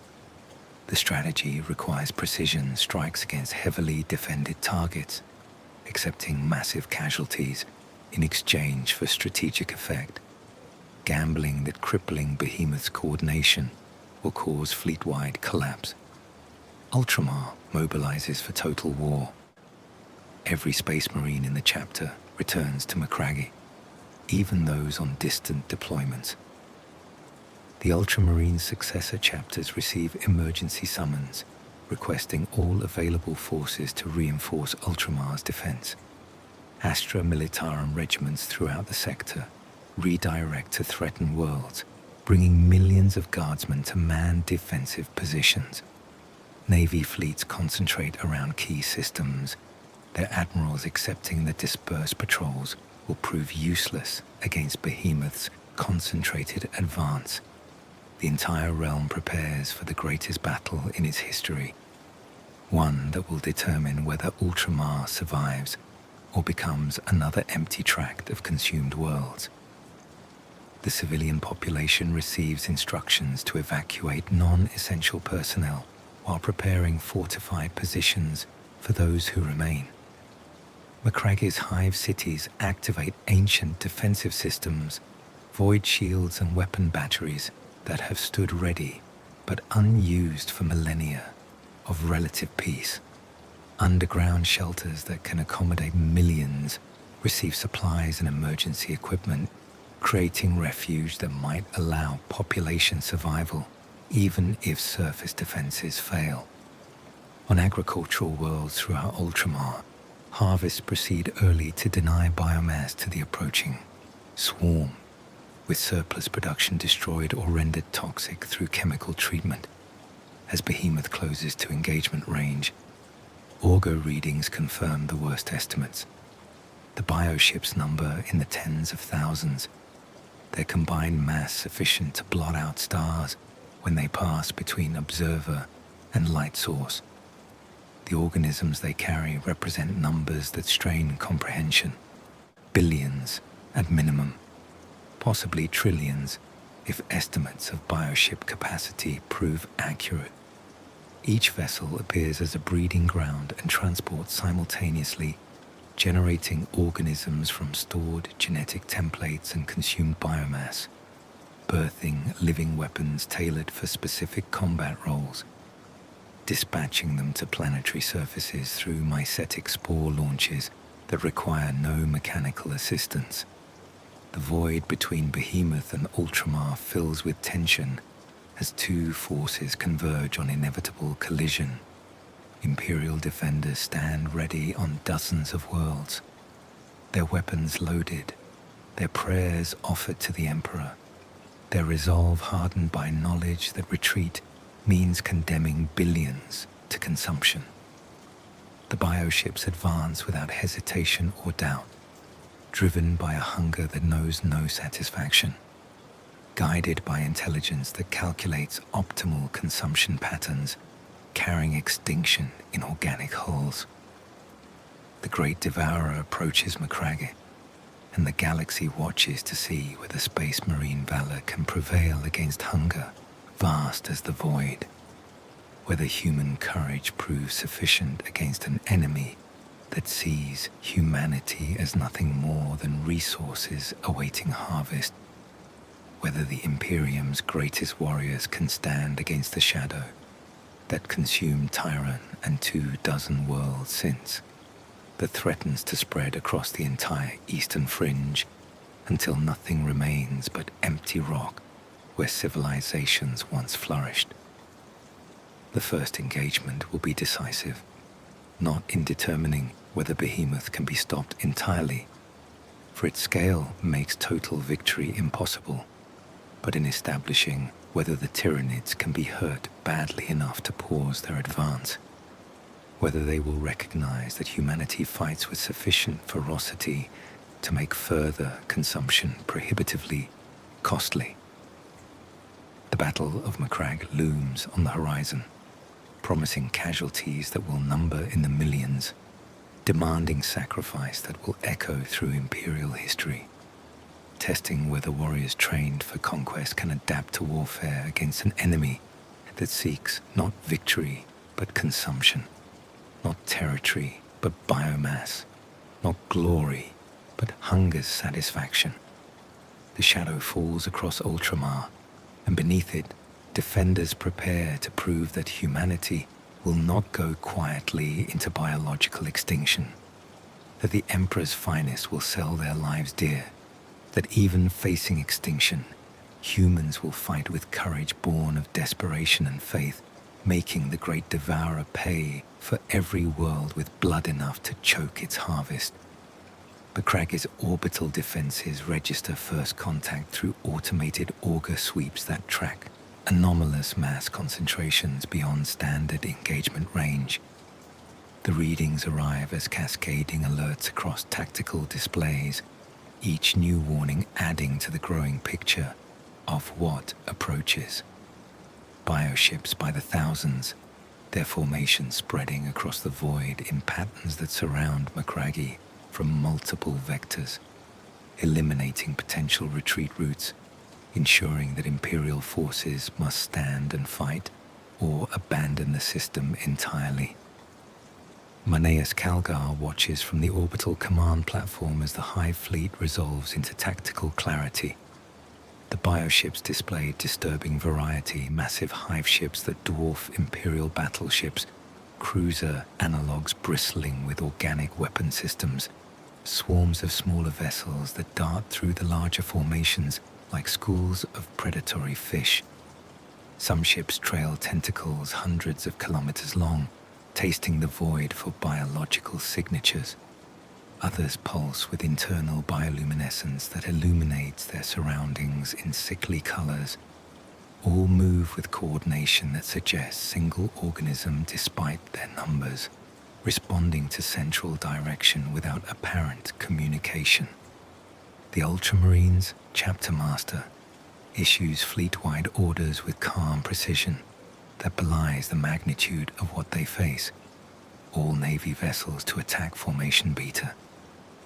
The strategy requires precision strikes against heavily defended targets, accepting massive casualties in exchange for strategic effect, gambling that crippling Behemoth's coordination will cause fleet-wide collapse. Ultramar mobilizes for total war. Every Space Marine in the chapter returns to Macragge, even those on distant deployments. The Ultramarine successor chapters receive emergency summons requesting all available forces to reinforce Ultramar's defense. Astra Militarum regiments throughout the sector redirect to threatened worlds, bringing millions of guardsmen to man defensive positions. Navy fleets concentrate around key systems, their admirals accepting that dispersed patrols will prove useless against Behemoth's concentrated advance. The entire realm prepares for the greatest battle in its history. one that will determine whether Ultramar survives or becomes another empty tract of consumed worlds. The civilian population receives instructions to evacuate non-essential personnel while preparing fortified positions for those who remain. Macragge's hive cities activate ancient defensive systems, void shields and weapon batteries that have stood ready but unused for millennia of relative peace. Underground shelters that can accommodate millions receive supplies and emergency equipment, creating refuge that might allow population survival even if surface defenses fail. On agricultural worlds throughout Ultramar, harvests proceed early to deny biomass to the approaching swarm, with surplus production destroyed or rendered toxic through chemical treatment. As Behemoth closes to engagement range, auger readings confirm the worst estimates. The bioships number in the tens of thousands, their combined mass sufficient to blot out stars when they pass between observer and light source. The organisms they carry represent numbers that strain comprehension. Billions at minimum, possibly trillions if estimates of bioship capacity prove accurate. Each vessel appears as a breeding ground and transports simultaneously, generating organisms from stored genetic templates and consumed biomass, birthing living weapons tailored for specific combat roles, dispatching them to planetary surfaces through mycetic spore launches that require no mechanical assistance. The void between Behemoth and Ultramar fills with tension as two forces converge on inevitable collision. Imperial defenders stand ready on dozens of worlds, their weapons loaded, their prayers offered to the Emperor, their resolve hardened by knowledge that retreat means condemning billions to consumption. The bioships advance without hesitation or doubt, driven by a hunger that knows no satisfaction, guided by intelligence that calculates optimal consumption patterns, carrying extinction in organic hulls. The great Devourer approaches Macragge, and the galaxy watches to see whether space marine valor can prevail against hunger vast as the void, whether human courage proves sufficient against an enemy that sees humanity as nothing more than resources awaiting harvest, whether the Imperium's greatest warriors can stand against the shadow that consumed Tyran and 24 worlds since, that threatens to spread across the entire Eastern Fringe until nothing remains but empty rock where civilizations once flourished. The first engagement will be decisive, not in determining whether Behemoth can be stopped entirely, for its scale makes total victory impossible, but in establishing whether the Tyranids can be hurt badly enough to pause their advance, whether they will recognize that humanity fights with sufficient ferocity to make further consumption prohibitively costly. The Battle of Macragge looms on the horizon, promising casualties that will number in the millions, demanding sacrifice that will echo through Imperial history, testing whether warriors trained for conquest can adapt to warfare against an enemy that seeks not victory but consumption, not territory but biomass, not glory but hunger's satisfaction. The shadow falls across Ultramar, and beneath it, defenders prepare to prove that humanity will not go quietly into biological extinction, that the Emperor's finest will sell their lives dear, that even facing extinction, humans will fight with courage born of desperation and faith, making the great Devourer pay for every world with blood enough to choke its harvest. Macragge's orbital defenses register first contact through automated auger sweeps that track anomalous mass concentrations beyond standard engagement range. The readings arrive as cascading alerts across tactical displays, each new warning adding to the growing picture of what approaches. Bioships by the thousands, their formation spreading across the void in patterns that surround Macragge from multiple vectors, eliminating potential retreat routes, ensuring that Imperial forces must stand and fight or abandon the system entirely. Maneus Calgar watches from the orbital command platform as the Hive Fleet resolves into tactical clarity. The bioships displayed disturbing variety, massive hive ships that dwarf Imperial battleships, cruiser analogues bristling with organic weapon systems, swarms of smaller vessels that dart through the larger formations like schools of predatory fish. Some ships trail tentacles hundreds of kilometers long, tasting the void for biological signatures. Others pulse with internal bioluminescence that illuminates their surroundings in sickly colors. All move with coordination that suggests single organism despite their numbers, responding to central direction without apparent communication. The Ultramarines Chapter Master issues fleet-wide orders with calm precision that belies the magnitude of what they face. All Navy vessels to attack Formation Beta.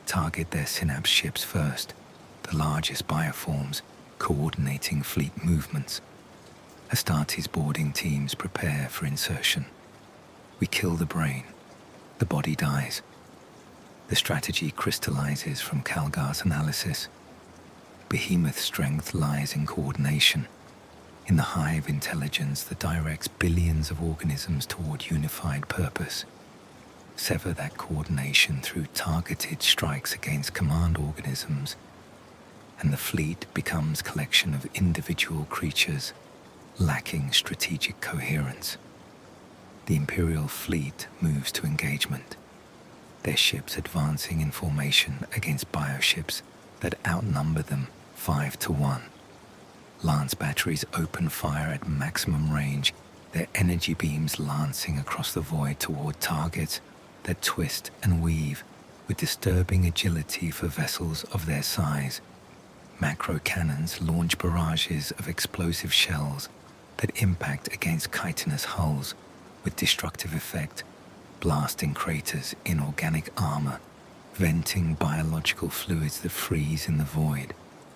Target their synapse ships first, the largest bioforms, coordinating fleet movements. Astartes boarding teams prepare for insertion. We kill the brain. The body dies. The strategy crystallizes from Calgar's analysis. Behemoth strength lies in coordination, in the hive intelligence that directs billions of organisms toward unified purpose. Sever that coordination through targeted strikes against command organisms, and the fleet becomes a collection of individual creatures lacking strategic coherence. The Imperial fleet moves to engagement, their ships advancing in formation against bioships that outnumber them 5-1. Lance batteries open fire at maximum range, their energy beams lancing across the void toward targets that twist and weave with disturbing agility for vessels of their size. Macro cannons launch barrages of explosive shells that impact against chitinous hulls with destructive effect, blasting craters in organic armor, venting biological fluids that freeze in the void.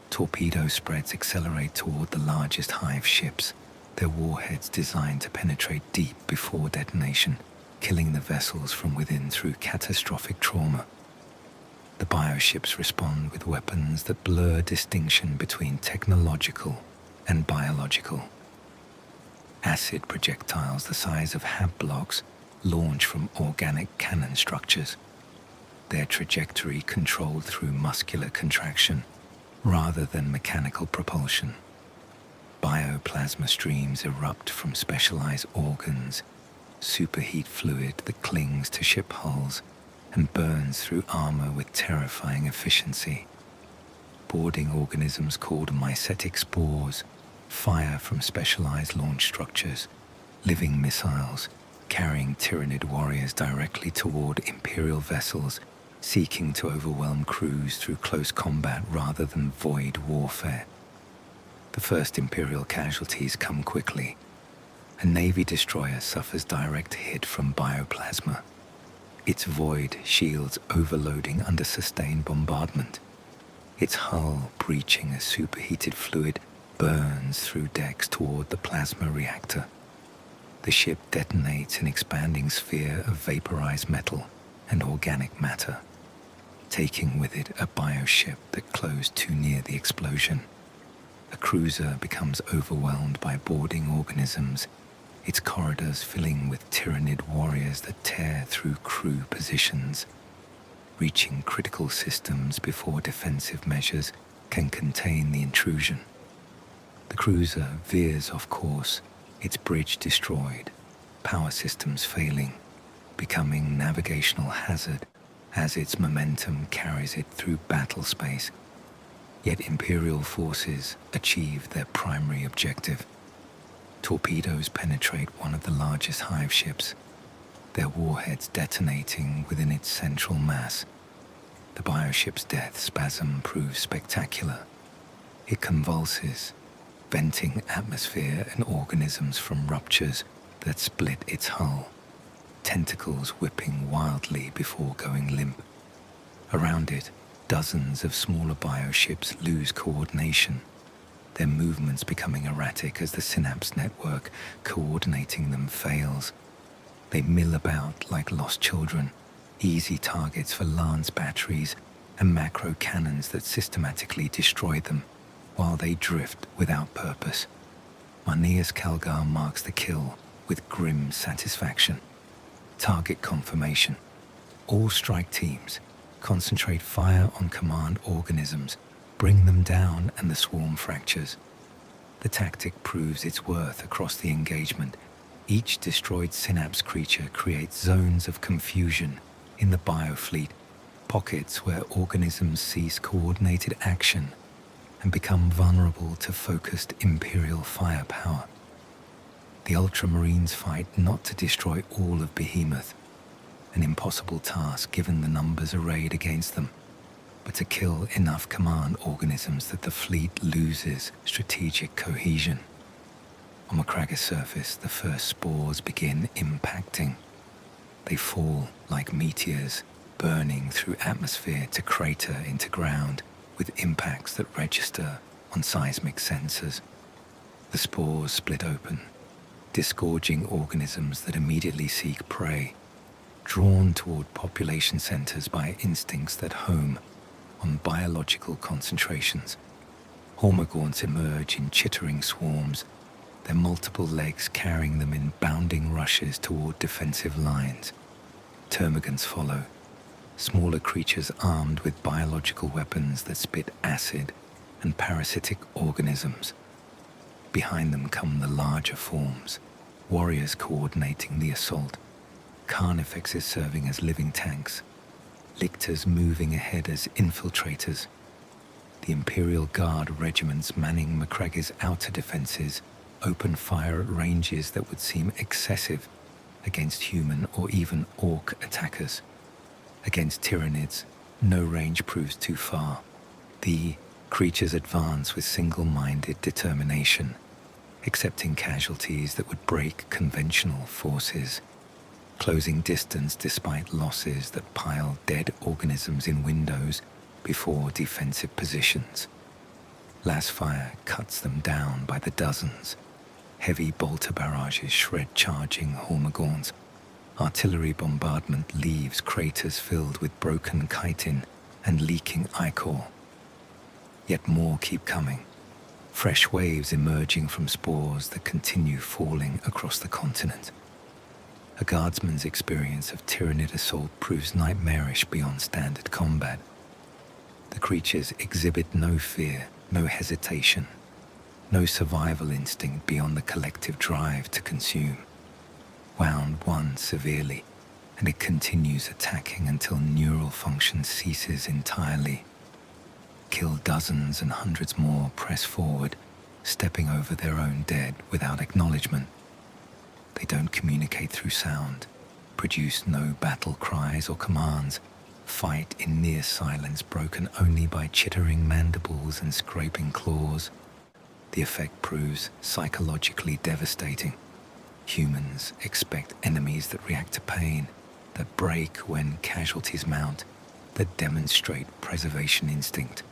Torpedo spreads accelerate toward the largest hive ships, their warheads designed to penetrate deep before detonation, killing the vessels from within through catastrophic trauma. The bioships respond with weapons that blur distinction between technological and biological. Acid projectiles the size of hab blocks launch from organic cannon structures, their trajectory controlled through muscular contraction rather than mechanical propulsion. Bioplasma streams erupt from specialized organs, superheat fluid that clings to ship hulls and burns through armor with terrifying efficiency. Boarding organisms called mycetic spores fire from specialized launch structures, living missiles carrying Tyranid warriors directly toward Imperial vessels seeking to overwhelm crews through close combat rather than void warfare. The first Imperial casualties come quickly. A Navy destroyer suffers direct hit from bioplasma, its void shields overloading under sustained bombardment. Its hull, breaching a superheated fluid, burns through decks toward the plasma reactor. The ship detonates an expanding sphere of vaporized metal and organic matter, taking with it a bioship that closed too near the explosion. A cruiser becomes overwhelmed by boarding organisms, its corridors filling with Tyranid warriors that tear through crew positions, reaching critical systems before defensive measures can contain the intrusion. The cruiser veers off course, its bridge destroyed, power systems failing, becoming navigational hazard as its momentum carries it through battle space. Yet Imperial forces achieve their primary objective. Torpedoes penetrate one of the largest hive ships, their warheads detonating within its central mass. The bioship's death spasm proves spectacular. It convulses, venting atmosphere and organisms from ruptures that split its hull, tentacles whipping wildly before going limp. Around it, dozens of smaller bioships lose coordination, their movements becoming erratic as the synapse network coordinating them fails. They mill about like lost children, easy targets for lance batteries and macro cannons that systematically destroy them while they drift without purpose. Marneus Calgar marks the kill with grim satisfaction. Target confirmation. All strike teams concentrate fire on command organisms, bring them down, and the swarm fractures. The tactic proves its worth across the engagement. Each destroyed synapse creature creates zones of confusion in the biofleet, pockets where organisms cease coordinated action and become vulnerable to focused Imperial firepower. The Ultramarines fight not to destroy all of Behemoth, an impossible task given the numbers arrayed against them, but to kill enough command organisms that the fleet loses strategic cohesion. On Macragge's surface, the first spores begin impacting. They fall like meteors, burning through atmosphere to crater into ground with impacts that register on seismic sensors. The spores split open, disgorging organisms that immediately seek prey, drawn toward population centers by instincts that home on biological concentrations. Hormagaunts emerge in chittering swarms, their multiple legs carrying them in bounding rushes toward defensive lines. Termagants follow, smaller creatures armed with biological weapons that spit acid and parasitic organisms. Behind them come the larger forms, warriors coordinating the assault, carnifexes serving as living tanks, lictors moving ahead as infiltrators. The Imperial Guard regiments manning Macragge's outer defenses open fire at ranges that would seem excessive against human or even orc attackers. Against Tyranids, no range proves too far. The creatures advance with single-minded determination, accepting casualties that would break conventional forces, closing distance despite losses that pile dead organisms in windows before defensive positions. Last fire cuts them down by the dozens. Heavy bolter barrages shred charging Hormagaunts. Artillery bombardment leaves craters filled with broken chitin and leaking ichor. Yet more keep coming, fresh waves emerging from spores that continue falling across the continent. A guardsman's experience of Tyranid assault proves nightmarish beyond standard combat. The creatures exhibit no fear, no hesitation, no survival instinct beyond the collective drive to consume. Wound one severely, and it continues attacking until neural function ceases entirely. Kill dozens and hundreds more press forward, stepping over their own dead without acknowledgement. They don't communicate through sound, produce no battle cries or commands, fight in near silence broken only by chittering mandibles and scraping claws. The effect proves psychologically devastating. Humans expect enemies that react to pain, that break when casualties mount, that demonstrate preservation instinct.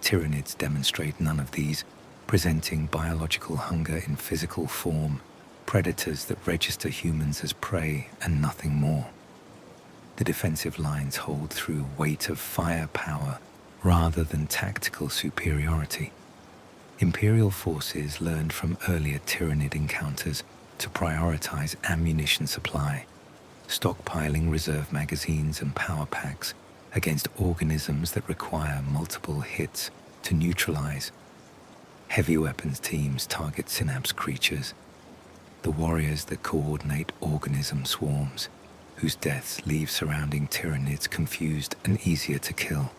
Tyranids demonstrate none of these, presenting biological hunger in physical form, predators that register humans as prey and nothing more. The defensive lines hold through weight of firepower rather than tactical superiority. Imperial forces learned from earlier Tyranid encounters to prioritize ammunition supply, stockpiling reserve magazines and power packs against organisms that require multiple hits to neutralize. Heavy weapons teams target synapse creatures, the warriors that coordinate organism swarms, whose deaths leave surrounding Tyranids confused and easier to kill.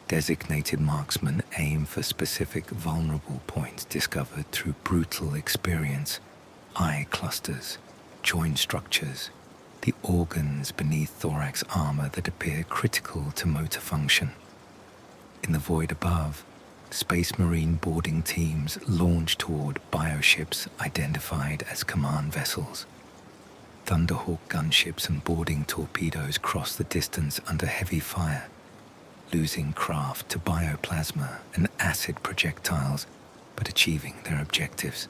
Designated marksmen aim for specific vulnerable points discovered through brutal experience, eye clusters, joint structures, the organs beneath thorax armor that appear critical to motor function. In the void above, Space Marine boarding teams launch toward bioships identified as command vessels. Thunderhawk gunships and boarding torpedoes cross the distance under heavy fire, losing craft to bioplasma and acid projectiles, but achieving their objectives.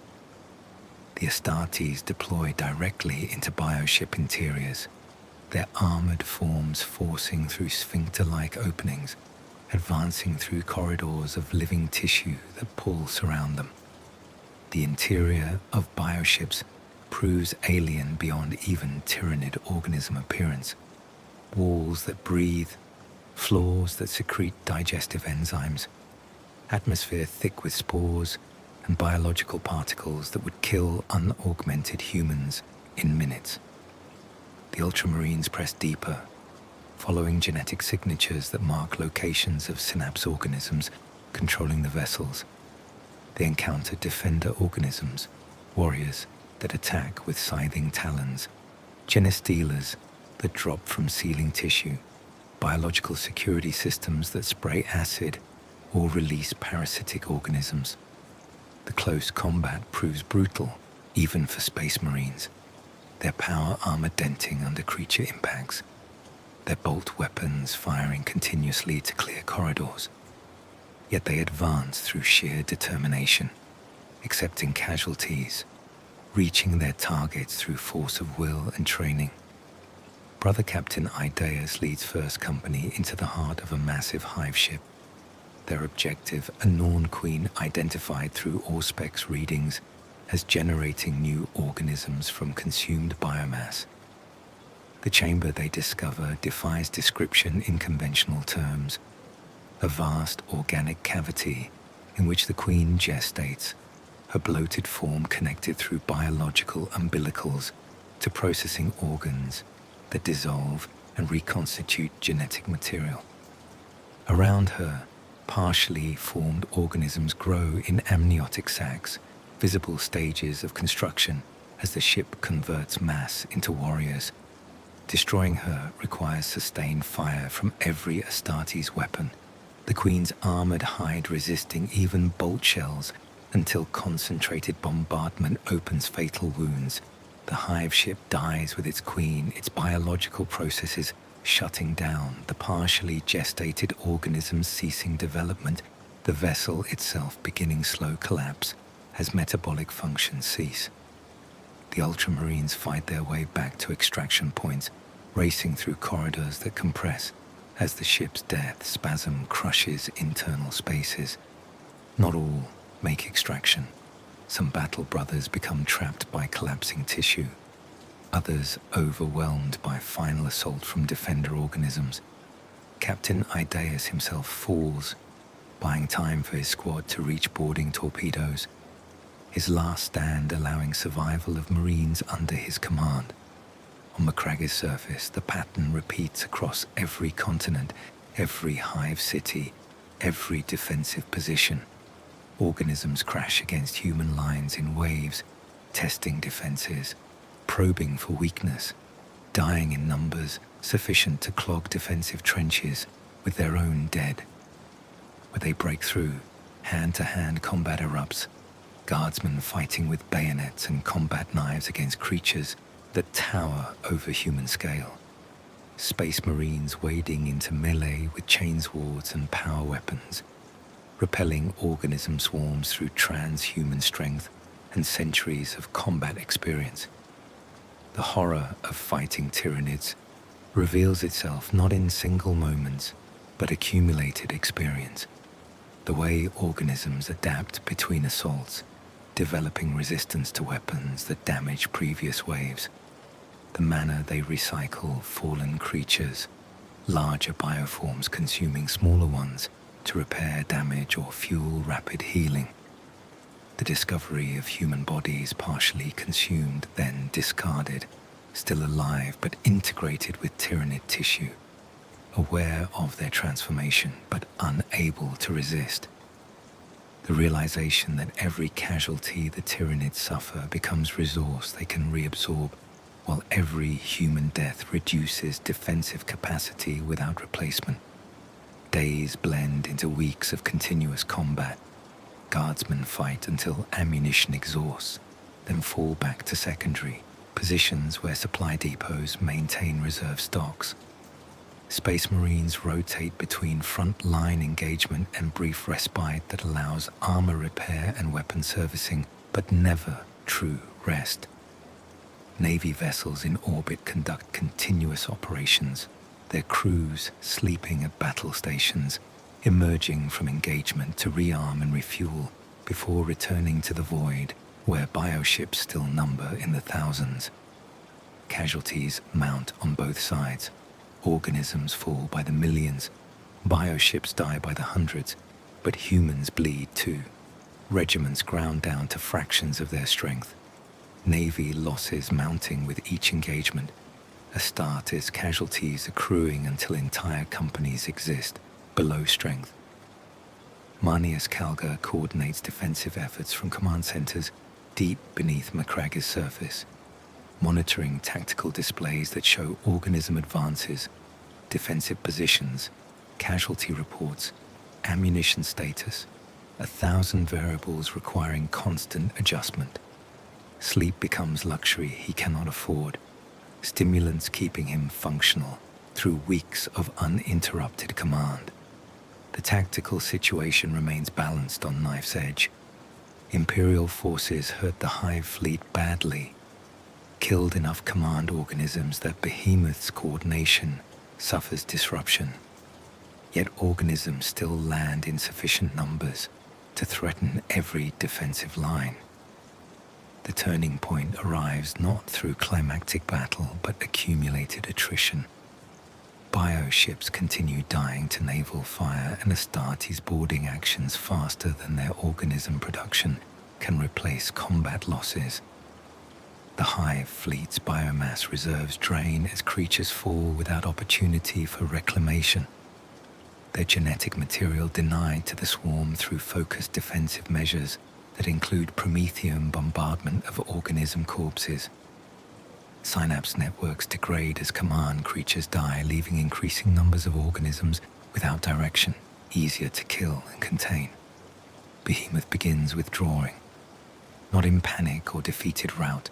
The Astartes deploy directly into bioship interiors, their armored forms forcing through sphincter-like openings, advancing through corridors of living tissue that pulse around them. The interior of bioships proves alien beyond even Tyranid organism appearance. Walls that breathe, floors that secrete digestive enzymes, atmosphere thick with spores and biological particles that would kill unaugmented humans in minutes. The Ultramarines press deeper, following genetic signatures that mark locations of synapse organisms controlling the vessels. They encounter defender organisms, warriors that attack with scything talons, genestealers that drop from sealing tissue, biological security systems that spray acid or release parasitic organisms. The close combat proves brutal, even for Space Marines, their power armor denting under creature impacts, their bolt weapons firing continuously to clear corridors. Yet they advance through sheer determination, accepting casualties, reaching their targets through force of will and training. Brother Captain Idaeus leads First Company into the heart of a massive hive ship. Their objective, a Norn Queen identified through Auspex readings as generating new organisms from consumed biomass. The chamber they discover defies description in conventional terms, a vast organic cavity in which the Queen gestates, her bloated form connected through biological umbilicals to processing organs that dissolve and reconstitute genetic material. Around her, partially formed organisms grow in amniotic sacs, visible stages of construction as the ship converts mass into warriors. Destroying her requires sustained fire from every Astartes weapon, the Queen's armored hide resisting even bolt shells until concentrated bombardment opens fatal wounds. The hive ship dies with its Queen, its biological processes shutting down, the partially gestated organisms ceasing development, the vessel itself beginning slow collapse as metabolic functions cease. The Ultramarines fight their way back to extraction points, racing through corridors that compress as the ship's death spasm crushes internal spaces. Not all make extraction. Some battle brothers become trapped by collapsing tissue, others overwhelmed by final assault from defender organisms. Captain Idaeus himself falls, buying time for his squad to reach boarding torpedoes, his last stand allowing survival of Marines under his command. On Macragge's surface, the pattern repeats across every continent, every hive city, every defensive position. Organisms crash against human lines in waves, testing defenses, probing for weakness, dying in numbers sufficient to clog defensive trenches with their own dead. Where they break through, hand-to-hand combat erupts, guardsmen fighting with bayonets and combat knives against creatures that tower over human scale. Space Marines wading into melee with chainswords and power weapons, repelling organism swarms through transhuman strength and centuries of combat experience. The horror of fighting Tyranids reveals itself not in single moments, but accumulated experience. The way organisms adapt between assaults, developing resistance to weapons that damage previous waves. The manner they recycle fallen creatures, larger bioforms consuming smaller ones to repair damage or fuel rapid healing. The discovery of human bodies partially consumed, then discarded, still alive but integrated with Tyranid tissue, aware of their transformation but unable to resist. The realization that every casualty the Tyranids suffer becomes resource they can reabsorb, while every human death reduces defensive capacity without replacement. Days blend into weeks of continuous combat. Guardsmen fight until ammunition exhausts, then fall back to secondary positions where supply depots maintain reserve stocks. Space Marines rotate between front-line engagement and brief respite that allows armor repair and weapon servicing, but never true rest. Navy vessels in orbit conduct continuous operations, their crews sleeping at battle stations, emerging from engagement to rearm and refuel before returning to the void, where bioships still number in the thousands. Casualties mount on both sides. Organisms fall by the millions. Bioships die by the hundreds, but humans bleed too. Regiments ground down to fractions of their strength. Navy losses mounting with each engagement. Astartes casualties accruing until entire companies exist below strength. Marneus Calgar coordinates defensive efforts from command centers deep beneath Macragge's surface, monitoring tactical displays that show organism advances, defensive positions, casualty reports, ammunition status, 1,000 variables requiring constant adjustment. Sleep becomes luxury he cannot afford, stimulants keeping him functional through weeks of uninterrupted command. The tactical situation remains balanced on knife's edge. Imperial forces hurt the Hive fleet badly, killed enough command organisms that Behemoth's coordination suffers disruption. Yet organisms still land in sufficient numbers to threaten every defensive line. The turning point arrives not through climactic battle, but accumulated attrition. Bioships continue dying to naval fire, and Astartes' boarding actions faster than their organism production can replace combat losses. The Hive Fleet's biomass reserves drain as creatures fall without opportunity for reclamation. Their genetic material denied to the swarm through focused defensive measures that include Promethean bombardment of organism corpses. Synapse networks degrade as command creatures die, leaving increasing numbers of organisms without direction, easier to kill and contain. Behemoth begins withdrawing, not in panic or defeated rout,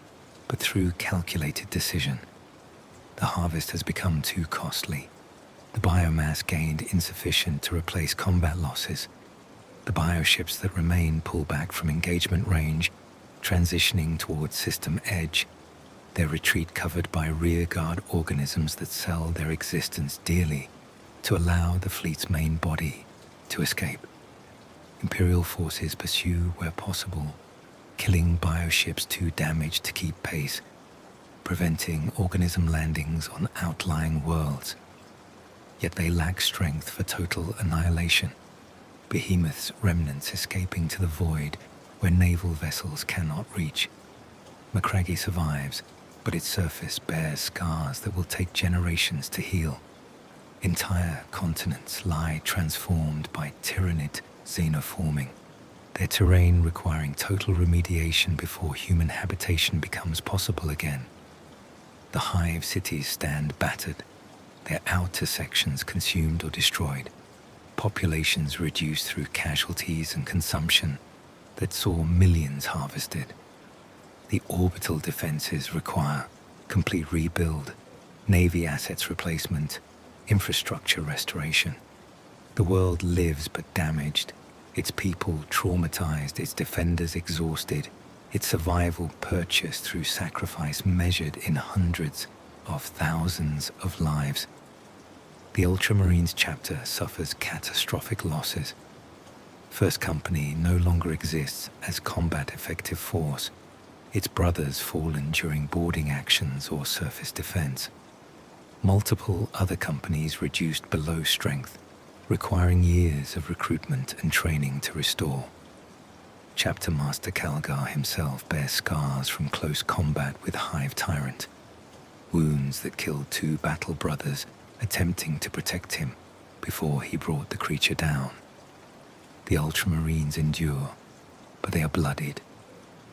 but through calculated decision. The harvest has become too costly. The biomass gained insufficient to replace combat losses. The bioships that remain pull back from engagement range, transitioning towards system edge, their retreat covered by rearguard organisms that sell their existence dearly to allow the fleet's main body to escape. Imperial forces pursue where possible, killing bioships too damaged to keep pace, preventing organism landings on outlying worlds. Yet they lack strength for total annihilation. Behemoth's remnants escaping to the void where naval vessels cannot reach. Macragge survives, but its surface bears scars that will take generations to heal. Entire continents lie transformed by Tyranid xenoforming, their terrain requiring total remediation before human habitation becomes possible again. The Hive cities stand battered, their outer sections consumed or destroyed, populations reduced through casualties and consumption that saw millions harvested. The orbital defenses require complete rebuild, navy assets replacement, infrastructure restoration. The world lives but damaged, its people traumatized, its defenders exhausted, its survival purchased through sacrifice measured in hundreds of thousands of lives. The Ultramarines chapter suffers catastrophic losses. First Company no longer exists as combat-effective force, its brothers fallen during boarding actions or surface defense. Multiple other companies reduced below strength, requiring years of recruitment and training to restore. Chapter Master Calgar himself bears scars from close combat with Hive Tyrant, wounds that killed 2 battle brothers attempting to protect him before he brought the creature down. The Ultramarines endure, but they are bloodied,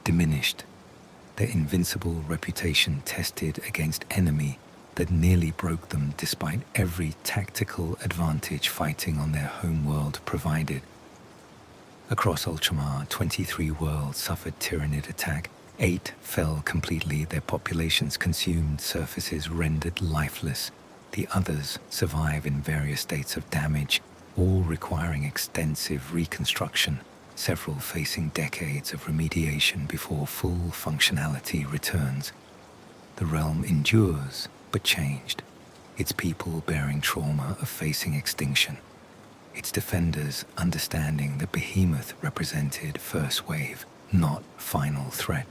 diminished, their invincible reputation tested against enemy that nearly broke them despite every tactical advantage fighting on their home world provided. Across Ultramar, 23 worlds suffered Tyranid attack. 8 fell completely, their populations consumed, surfaces rendered lifeless. The others survive in various states of damage, all requiring extensive reconstruction, several facing decades of remediation before full functionality returns. The realm endures, but changed, its people bearing trauma of facing extinction, its defenders understanding that Behemoth represented first wave, not final threat.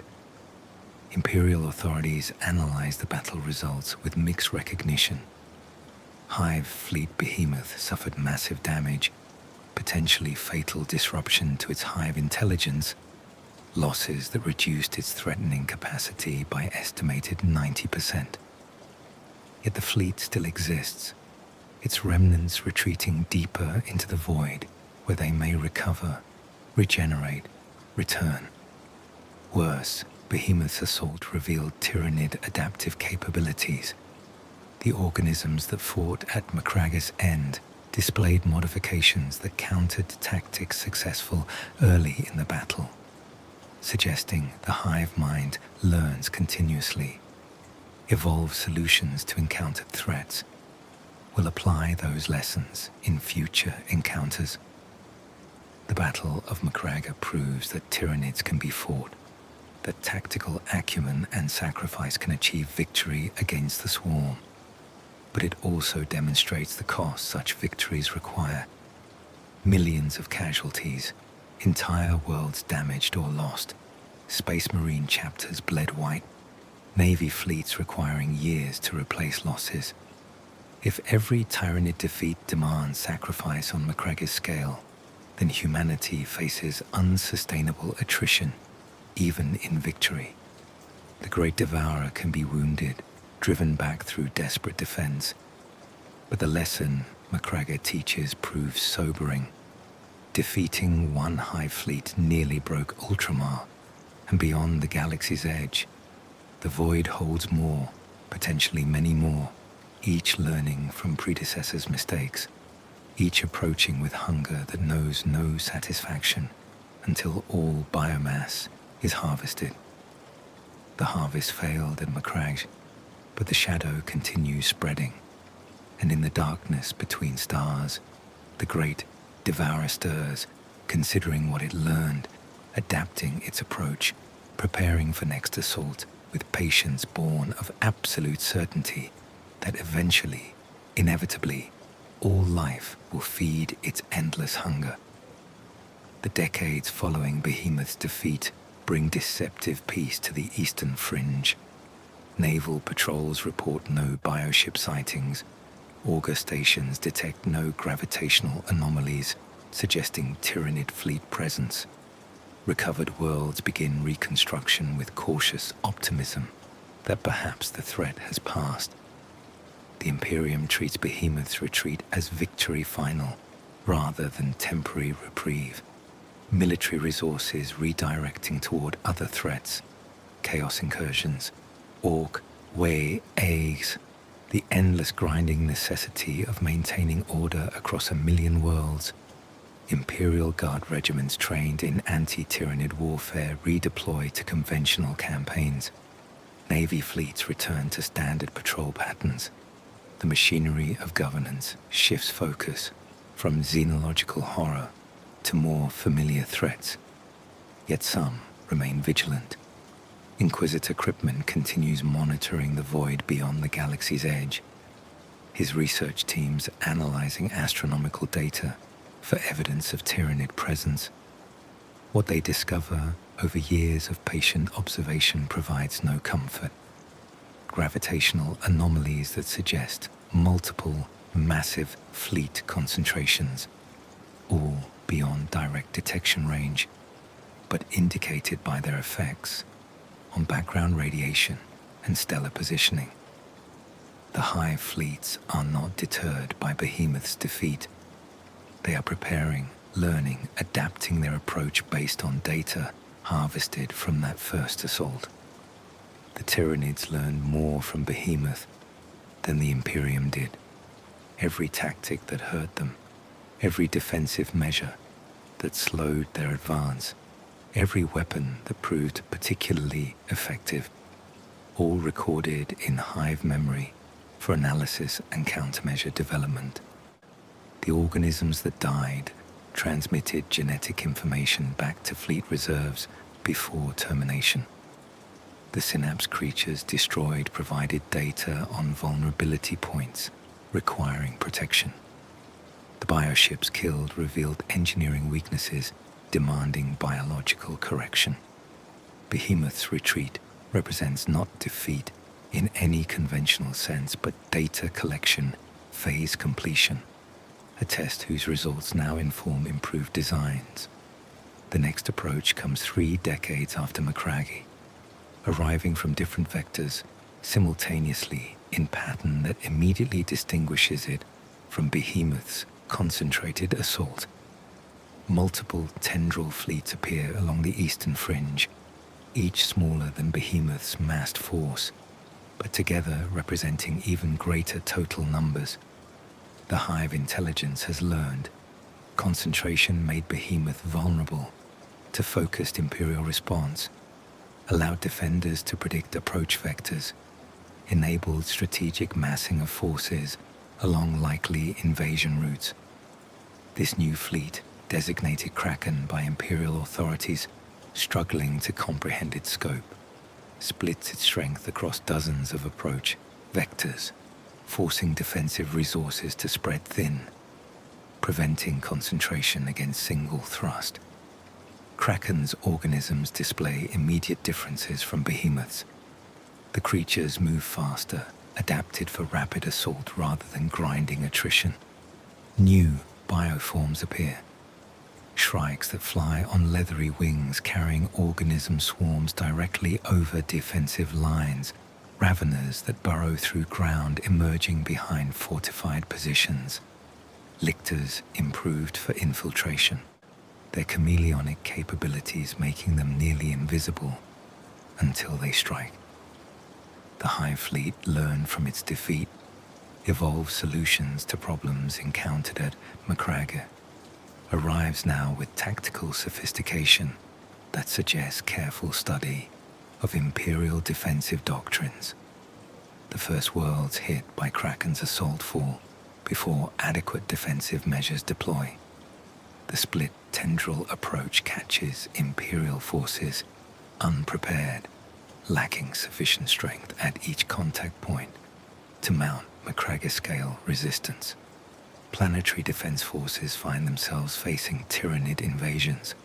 Imperial authorities analyzed the battle results with mixed recognition. Hive Fleet Behemoth suffered massive damage, potentially fatal disruption to its hive intelligence, losses that reduced its threatening capacity by estimated 90%. Yet the fleet still exists, its remnants retreating deeper into the void where they may recover, regenerate, return. Worse, Behemoth's assault revealed Tyranid adaptive capabilities. The organisms that fought at Macragge's end displayed modifications that countered tactics successful early in the battle, suggesting the hive mind learns continuously, evolves solutions to encountered threats, will apply those lessons in future encounters. The Battle of Macragge proves that Tyranids can be fought, that tactical acumen and sacrifice can achieve victory against the swarm. But it also demonstrates the cost such victories require. Millions of casualties, entire worlds damaged or lost, Space Marine chapters bled white, Navy fleets requiring years to replace losses. If every Tyranid defeat demands sacrifice on Macragge's scale, then humanity faces unsustainable attrition, even in victory. The great Devourer can be wounded, driven back through desperate defense. But the lesson Macragge teaches proves sobering. Defeating one Hive fleet nearly broke Ultramar, and beyond the galaxy's edge, the void holds more, potentially many more, each learning from predecessors' mistakes, each approaching with hunger that knows no satisfaction until all biomass is harvested. The harvest failed at Macragge, but the shadow continues spreading, and in the darkness between stars, the great Devourer stirs, considering what it learned, adapting its approach, preparing for next assault with patience born of absolute certainty that eventually, inevitably, all life will feed its endless hunger. The decades following Behemoth's defeat bring deceptive peace to the Eastern Fringe. Naval patrols report no bioship sightings. Augur stations detect no gravitational anomalies, suggesting Tyranid fleet presence. Recovered worlds begin reconstruction with cautious optimism that perhaps the threat has passed. The Imperium treats Behemoth's retreat as victory final, rather than temporary reprieve. Military resources redirecting toward other threats, chaos incursions, orc, way, eggs, the endless grinding necessity of maintaining order across 1 million worlds. Imperial Guard regiments trained in anti-Tyranid warfare redeploy to conventional campaigns. Navy fleets return to standard patrol patterns. The machinery of governance shifts focus from xenological horror to more familiar threats. Yet some remain vigilant. Inquisitor Kripman continues monitoring the void beyond the galaxy's edge, his research teams analyzing astronomical data for evidence of Tyranid presence. What they discover over years of patient observation provides no comfort. Gravitational anomalies that suggest multiple massive fleet concentrations, all beyond direct detection range, but indicated by their effects on background radiation and stellar positioning. The Hive fleets are not deterred by Behemoth's defeat. They are preparing, learning, adapting their approach based on data harvested from that first assault. The Tyranids learned more from Behemoth than the Imperium did. Every tactic that hurt them, every defensive measure that slowed their advance, every weapon that proved particularly effective, all recorded in Hive memory for analysis and countermeasure development. The organisms that died transmitted genetic information back to fleet reserves before termination. The synapse creatures destroyed provided data on vulnerability points requiring protection. The bioships killed revealed engineering weaknesses demanding biological correction. Behemoth's retreat represents not defeat in any conventional sense, but data collection, phase completion, a test whose results now inform improved designs. The next approach comes 3 decades after Macragge, arriving from different vectors simultaneously in pattern that immediately distinguishes it from Behemoth's concentrated assault. Multiple tendril fleets appear along the Eastern Fringe, each smaller than Behemoth's massed force, but together representing even greater total numbers. The Hive intelligence has learned. Concentration made Behemoth vulnerable to focused Imperial response, allowed defenders to predict approach vectors, enabled strategic massing of forces along likely invasion routes. This new fleet, designated Kraken by Imperial authorities struggling to comprehend its scope, splits its strength across dozens of approach vectors, forcing defensive resources to spread thin, preventing concentration against single thrust. Kraken's organisms display immediate differences from Behemoth's. The creatures move faster, adapted for rapid assault rather than grinding attrition. New bioforms appear, shrikes that fly on leathery wings carrying organism swarms directly over defensive lines, raveners that burrow through ground emerging behind fortified positions, lictors improved for infiltration, their chameleonic capabilities making them nearly invisible until they strike. The Hive Fleet learned from its defeat, evolved solutions to problems encountered at Macragge, arrives now with tactical sophistication that suggests careful study of Imperial defensive doctrines. The first worlds hit by Kraken's assault fall before adequate defensive measures deploy. The split tendril approach catches Imperial forces unprepared, lacking sufficient strength at each contact point to mount Macragge-scale resistance. Planetary defense forces find themselves facing Tyranid invasions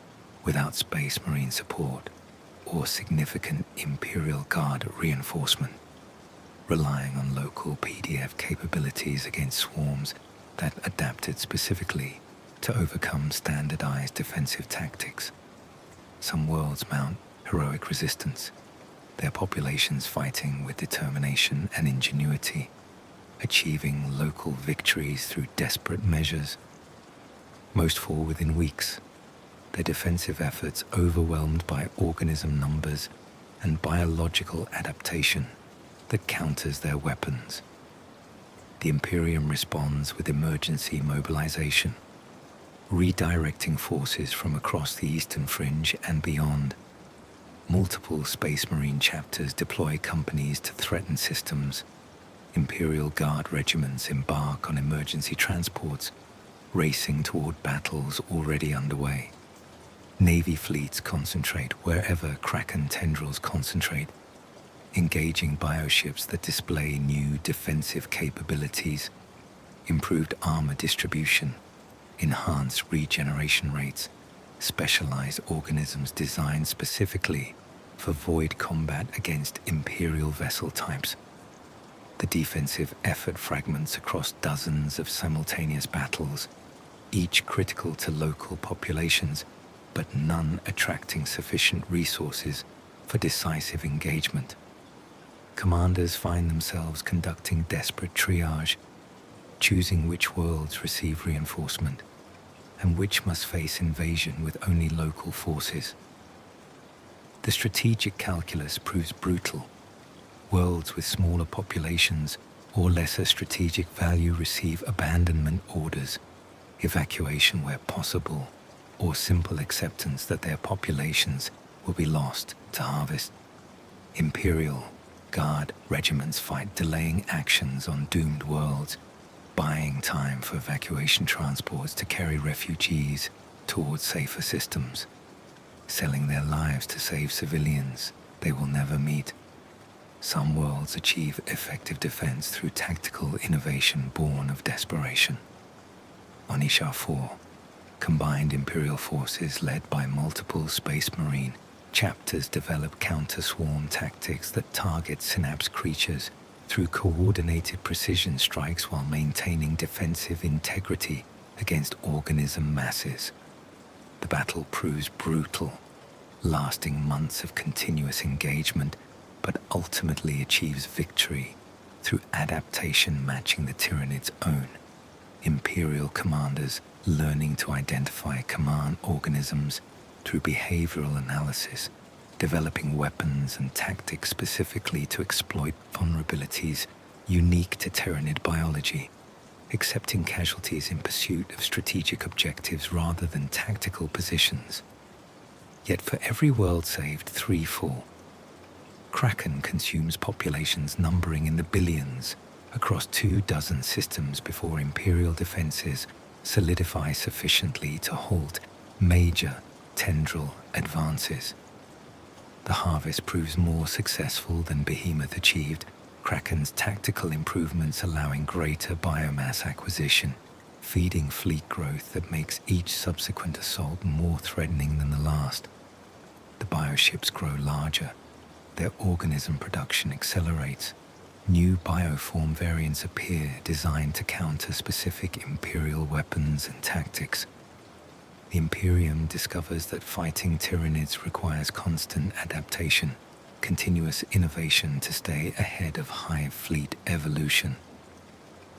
without space marine support or significant Imperial Guard reinforcement, relying on local PDF capabilities against swarms that adapted specifically to overcome standardized defensive tactics. Some worlds mount heroic resistance, their populations fighting with determination and ingenuity, achieving local victories through desperate measures. Most fall within weeks, their defensive efforts overwhelmed by organism numbers and biological adaptation that counters their weapons. The Imperium responds with emergency mobilization, redirecting forces from across the Eastern Fringe and beyond. Multiple Space Marine chapters deploy companies to threaten systems. Imperial Guard regiments embark on emergency transports, racing toward battles already underway. Navy fleets concentrate wherever Kraken tendrils concentrate, engaging bioships that display new defensive capabilities, improved armor distribution, enhanced regeneration rates, specialized organisms designed specifically for void combat against Imperial vessel types. The defensive effort fragments across dozens of simultaneous battles, each critical to local populations, but none attracting sufficient resources for decisive engagement. Commanders find themselves conducting desperate triage, choosing which worlds receive reinforcement and which must face invasion with only local forces. The strategic calculus proves brutal. Worlds with smaller populations or lesser strategic value receive abandonment orders, evacuation where possible, or simple acceptance that their populations will be lost to harvest. Imperial Guard regiments fight delaying actions on doomed worlds, buying time for evacuation transports to carry refugees towards safer systems, selling their lives to save civilians they will never meet. Some worlds achieve effective defense through tactical innovation born of desperation. On Ishar 4, combined Imperial forces led by multiple Space Marine chapters develop counter-swarm tactics that target synapse creatures through coordinated precision strikes while maintaining defensive integrity against organism masses. The battle proves brutal, lasting months of continuous engagement, but ultimately achieves victory through adaptation matching the Tyranid's own. Imperial commanders learning to identify command organisms through behavioral analysis, developing weapons and tactics specifically to exploit vulnerabilities unique to Tyranid biology, accepting casualties in pursuit of strategic objectives rather than tactical positions. Yet for every world saved, 3 fall. Kraken consumes populations numbering in the billions across 24 systems before Imperial defenses solidify sufficiently to halt major tendril advances. The harvest proves more successful than Behemoth achieved, Kraken's tactical improvements allowing greater biomass acquisition, feeding fleet growth that makes each subsequent assault more threatening than the last. The bioships grow larger, their organism production accelerates, new bioform variants appear designed to counter specific Imperial weapons and tactics. The Imperium discovers that fighting Tyranids requires constant adaptation, continuous innovation to stay ahead of Hive Fleet evolution.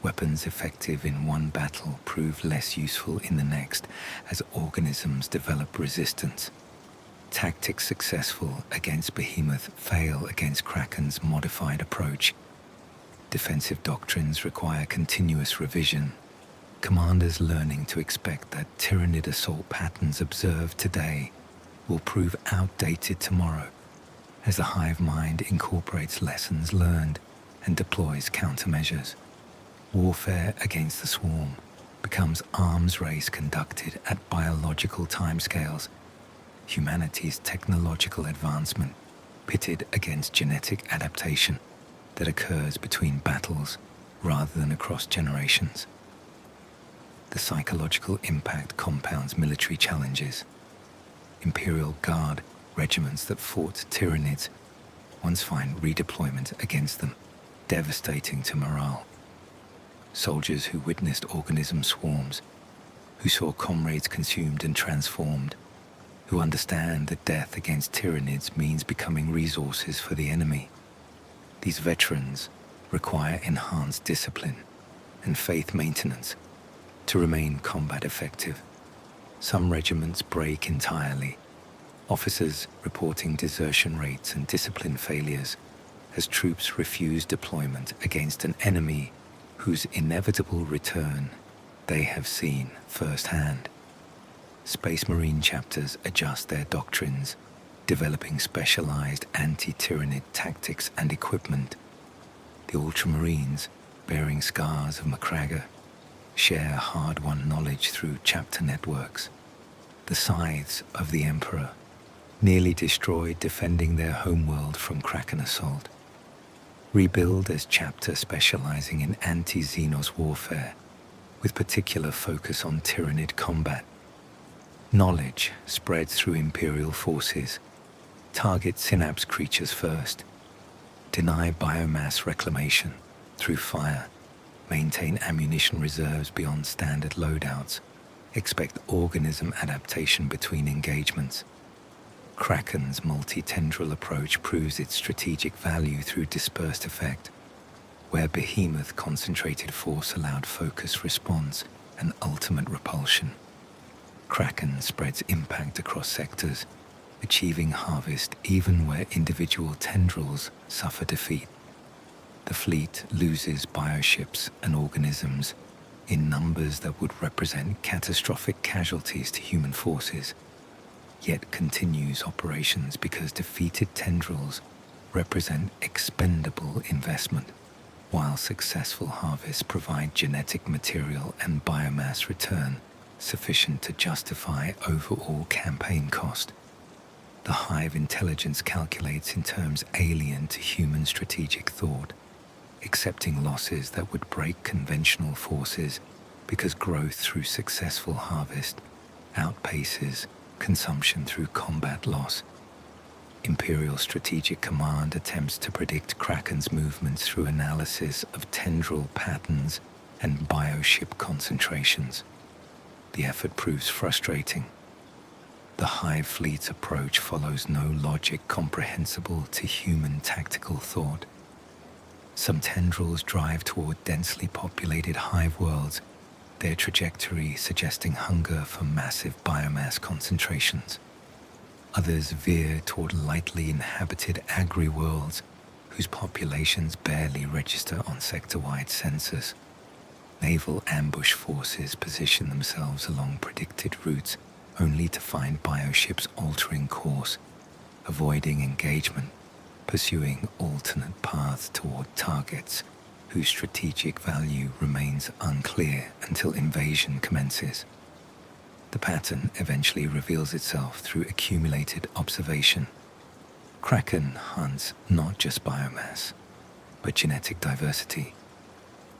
Weapons effective in one battle prove less useful in the next as organisms develop resistance. Tactics successful against Behemoth fail against Kraken's modified approach. Defensive doctrines require continuous revision, commanders learning to expect that Tyranid assault patterns observed today will prove outdated tomorrow, as the hive mind incorporates lessons learned and deploys countermeasures. Warfare against the swarm becomes arms race conducted at biological timescales, humanity's technological advancement pitted against genetic adaptation that occurs between battles rather than across generations. The psychological impact compounds military challenges. Imperial Guard regiments that fought Tyranids once find redeployment against them, devastating to morale. Soldiers who witnessed organism swarms, who saw comrades consumed and transformed, who understand that death against Tyranids means becoming resources for the enemy. These veterans require enhanced discipline and faith maintenance to remain combat effective. Some regiments break entirely, officers reporting desertion rates and discipline failures as troops refuse deployment against an enemy whose inevitable return they have seen firsthand. Space Marine chapters adjust their doctrines, developing specialized anti-Tyranid tactics and equipment. The Ultramarines, bearing scars of Macragge, share hard-won knowledge through chapter networks. The Scythes of the Emperor, nearly destroyed defending their homeworld from Kraken assault, rebuild as chapter specializing in anti-Xenos warfare, with particular focus on Tyranid combat. Knowledge spreads through Imperial forces, target synapse creatures first, deny biomass reclamation through fire, maintain ammunition reserves beyond standard loadouts, expect organism adaptation between engagements. Kraken's multi-tendril approach proves its strategic value through dispersed effect, where Behemoth concentrated force allowed focus response and ultimate repulsion. Kraken spreads impact across sectors, achieving harvest even where individual tendrils suffer defeat. The fleet loses bioships and organisms in numbers that would represent catastrophic casualties to human forces, yet continues operations because defeated tendrils represent expendable investment, while successful harvests provide genetic material and biomass return sufficient to justify overall campaign cost. The Hive intelligence calculates in terms alien to human strategic thought, accepting losses that would break conventional forces because growth through successful harvest outpaces consumption through combat loss. Imperial Strategic Command attempts to predict Kraken's movements through analysis of tendril patterns and bioship concentrations. The effort proves frustrating. The Hive Fleet's approach follows no logic comprehensible to human tactical thought. Some tendrils drive toward densely populated hive worlds, their trajectory suggesting hunger for massive biomass concentrations. Others veer toward lightly inhabited agri-worlds whose populations barely register on sector-wide sensors. Naval ambush forces position themselves along predicted routes only to find bioships altering course, avoiding engagement, pursuing alternate paths toward targets whose strategic value remains unclear until invasion commences. The pattern eventually reveals itself through accumulated observation. Kraken hunts not just biomass, but genetic diversity.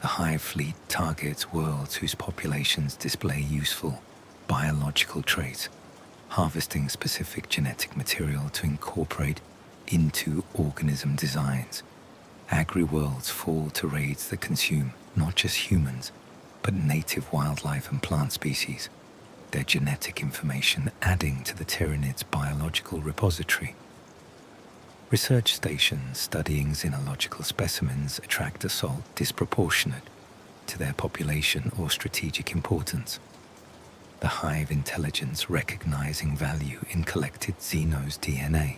The Hive Fleet targets worlds whose populations display useful biological traits, harvesting specific genetic material to incorporate into organism designs. Agri-worlds fall to raids that consume not just humans, but native wildlife and plant species, their genetic information adding to the Tyranid's biological repository. Research stations studying xenological specimens attract assault disproportionate to their population or strategic importance. The Hive intelligence recognizing value in collected xenos DNA.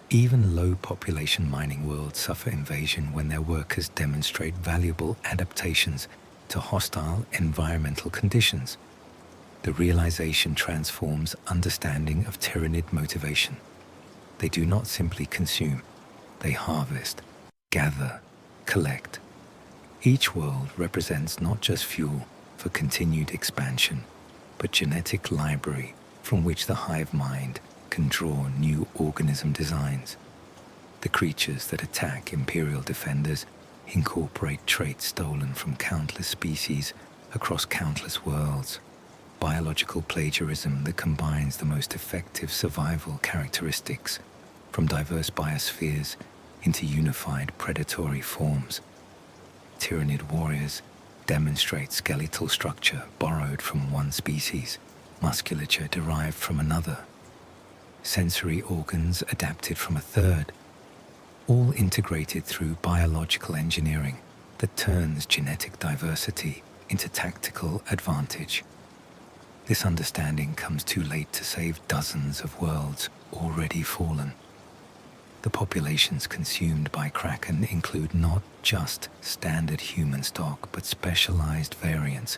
Even low population mining worlds suffer invasion when their workers demonstrate valuable adaptations to hostile environmental conditions. The realization transforms understanding of Tyranid motivation. They do not simply consume, they harvest, gather, collect. Each world represents not just fuel for continued expansion, but genetic library from which the hive mind can draw new organism designs. The creatures that attack Imperial defenders incorporate traits stolen from countless species across countless worlds. Biological plagiarism that combines the most effective survival characteristics from diverse biospheres into unified predatory forms. Tyranid warriors demonstrate skeletal structure borrowed from one species, musculature derived from another, sensory organs adapted from a third, all integrated through biological engineering that turns genetic diversity into tactical advantage. This understanding comes too late to save dozens of worlds already fallen. The populations consumed by Kraken include not just standard human stock, but specialized variants,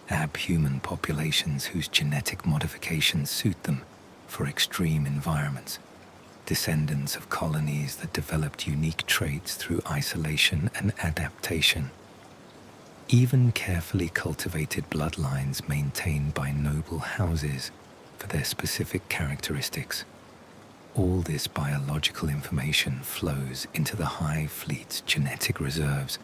abhuman populations whose genetic modifications suit them for extreme environments, descendants of colonies that developed unique traits through isolation and adaptation. Even carefully cultivated bloodlines maintained by noble houses for their specific characteristics. All this biological information flows into the Hive Fleet's genetic reserves,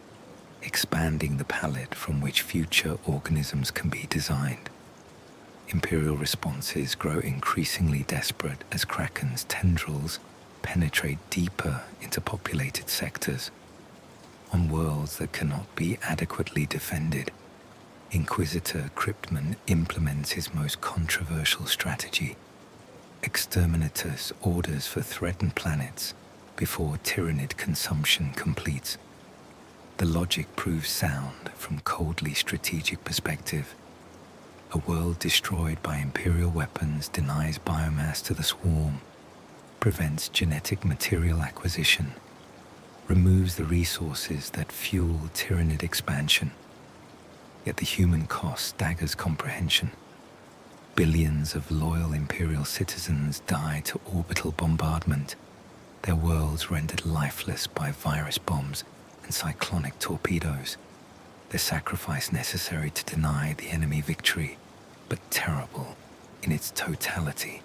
expanding the palette from which future organisms can be designed. Imperial responses grow increasingly desperate as Kraken's tendrils penetrate deeper into populated sectors. On worlds that cannot be adequately defended, Inquisitor Cryptman implements his most controversial strategy. Exterminatus orders for threatened planets before Tyranid consumption completes. The logic proves sound from coldly strategic perspective. A world destroyed by Imperial weapons denies biomass to the swarm, prevents genetic material acquisition, removes the resources that fuel Tyranid expansion. Yet the human cost staggers comprehension. Billions of loyal Imperial citizens die to orbital bombardment, their worlds rendered lifeless by virus bombs and cyclonic torpedoes, their sacrifice necessary to deny the enemy victory, but terrible in its totality.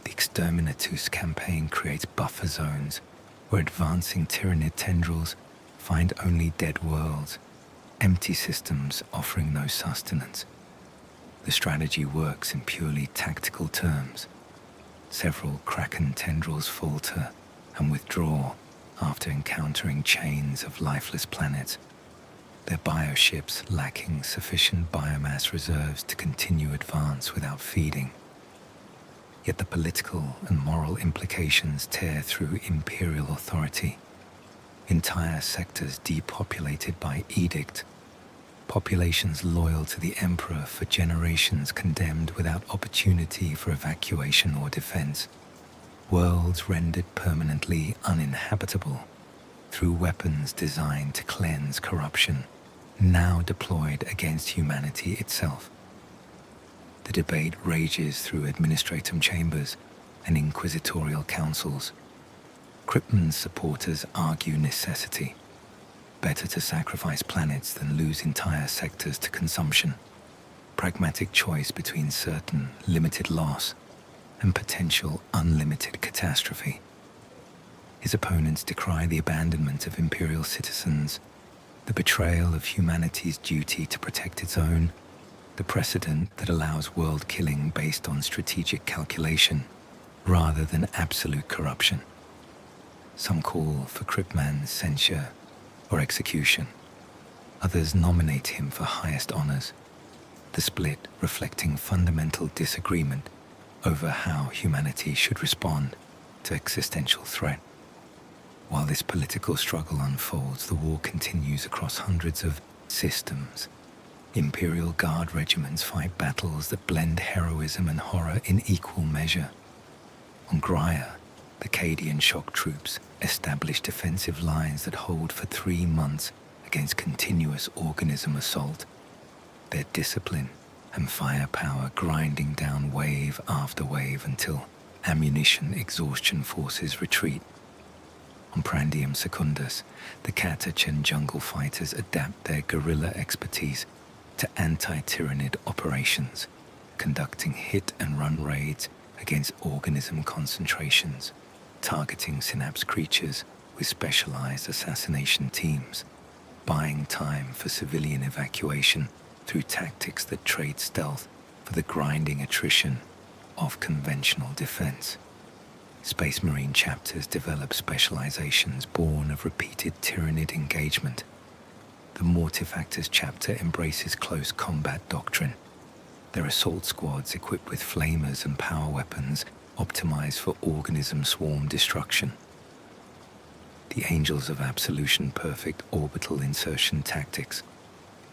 The Exterminatus campaign creates buffer zones where advancing Tyranid tendrils find only dead worlds, empty systems offering no sustenance. The strategy works in purely tactical terms. Several Kraken tendrils falter and withdraw after encountering chains of lifeless planets, their bioships lacking sufficient biomass reserves to continue advance without feeding. Yet the political and moral implications tear through Imperial authority. Entire sectors depopulated by edict, populations loyal to the Emperor for generations condemned without opportunity for evacuation or defense, worlds rendered permanently uninhabitable through weapons designed to cleanse corruption, now deployed against humanity itself. The debate rages through administratum chambers and inquisitorial councils. Cryptman's supporters argue necessity. Better to sacrifice planets than lose entire sectors to consumption. Pragmatic choice between certain limited loss and potential unlimited catastrophe. His opponents decry the abandonment of Imperial citizens, the betrayal of humanity's duty to protect its own, the precedent that allows world killing based on strategic calculation rather than absolute corruption. Some call for Cryptman's censure or execution. Others nominate him for highest honors, the split reflecting fundamental disagreement over how humanity should respond to existential threat. While this political struggle unfolds, the war continues across hundreds of systems. Imperial Guard regiments fight battles that blend heroism and horror in equal measure. On Graia, the Cadian shock troops establish defensive lines that hold for 3 months against continuous organism assault, their discipline and firepower grinding down wave after wave until ammunition exhaustion forces retreat. On Prandium Secundus, the Catachan jungle fighters adapt their guerrilla expertise to anti-Tyranid operations, conducting hit-and-run raids against organism concentrations, targeting synapse creatures with specialized assassination teams, buying time for civilian evacuation through tactics that trade stealth for the grinding attrition of conventional defense. Space Marine chapters develop specializations born of repeated Tyranid engagement. The Mortifactors chapter embraces close combat doctrine. Their assault squads equipped with flamers and power weapons optimized for organism swarm destruction. The Angels of Absolution perfect orbital insertion tactics.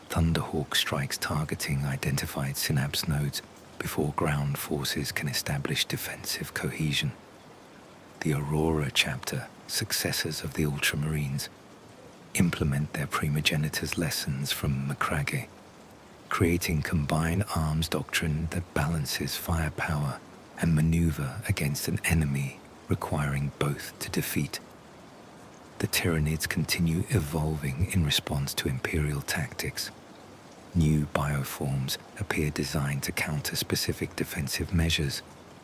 Thunderhawk strikes targeting identified synapse nodes before ground forces can establish defensive cohesion. The Aurora chapter, successors of the Ultramarines, implement their primogenitors' lessons from Macragge, creating combined arms doctrine that balances firepower and maneuver against an enemy requiring both to defeat. The Tyranids continue evolving in response to Imperial tactics. New bioforms appear designed to counter specific defensive measures,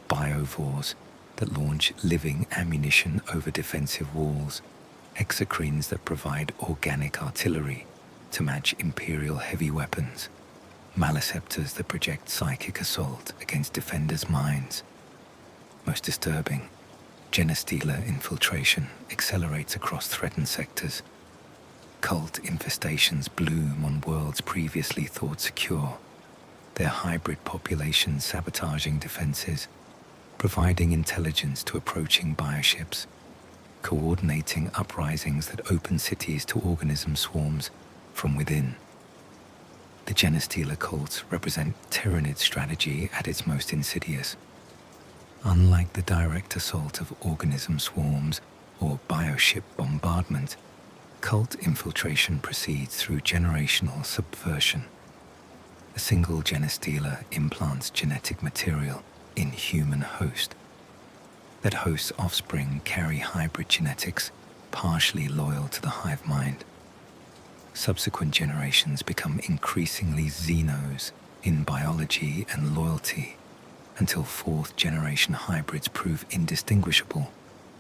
biovores that launch living ammunition over defensive walls, exocrines that provide organic artillery to match Imperial heavy weapons, maleceptors that project psychic assault against defenders' minds. Most disturbing, genestealer infiltration accelerates across threatened sectors. Cult infestations bloom on worlds previously thought secure, their hybrid populations sabotaging defenses, providing intelligence to approaching bioships, coordinating uprisings that open cities to organism swarms from within. The genestealer cults represent Tyranid strategy at its most insidious. Unlike the direct assault of organism swarms or bioship bombardment, cult infiltration proceeds through generational subversion. A single genestealer implants genetic material in human host. That host's offspring carry hybrid genetics, partially loyal to the hive mind. Subsequent generations become increasingly xenos in biology and loyalty, until fourth-generation hybrids prove indistinguishable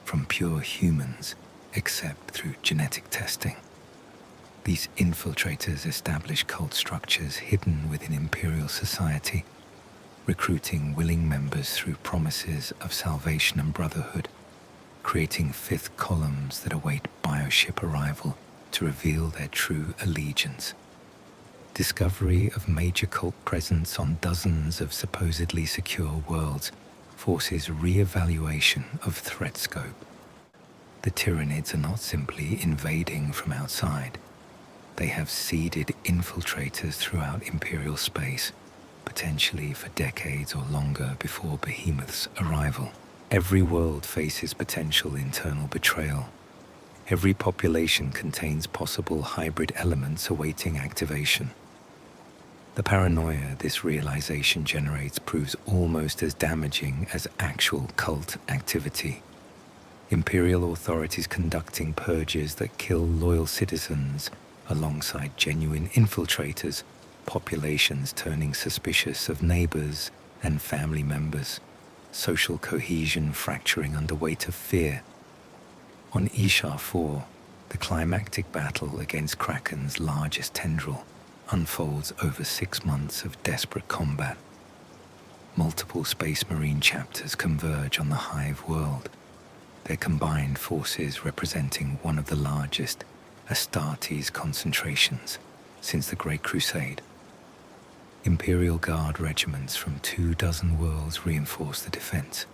from pure humans, except through genetic testing. These infiltrators establish cult structures hidden within imperial society, recruiting willing members through promises of salvation and brotherhood, creating fifth columns that await bioship arrival to reveal their true allegiance. Discovery of major cult presence on dozens of supposedly secure worlds forces re-evaluation of threat scope. The Tyranids are not simply invading from outside. They have seeded infiltrators throughout imperial space, potentially for decades or longer before Behemoth's arrival. Every world faces potential internal betrayal. Every population contains possible hybrid elements awaiting activation. The paranoia this realization generates proves almost as damaging as actual cult activity. Imperial authorities conducting purges that kill loyal citizens alongside genuine infiltrators, populations turning suspicious of neighbors and family members, social cohesion fracturing under weight of fear. On Ishar 4, the climactic battle against Kraken's largest tendril unfolds over 6 months of desperate combat. Multiple Space Marine chapters converge on the Hive world, their combined forces representing one of the largest Astartes concentrations since the Great Crusade. Imperial Guard regiments from 24 worlds reinforce the defense,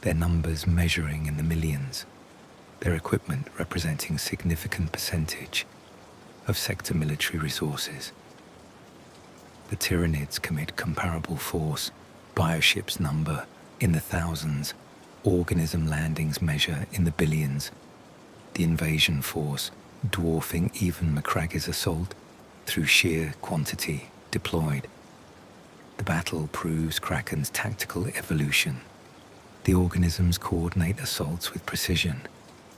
their numbers measuring in the millions, their equipment representing significant percentage of sector military resources. The Tyranids commit comparable force, bioships number in the thousands, organism landings measure in the billions, the invasion force dwarfing even Macragge's assault through sheer quantity deployed. The battle proves Kraken's tactical evolution. The organisms coordinate assaults with precision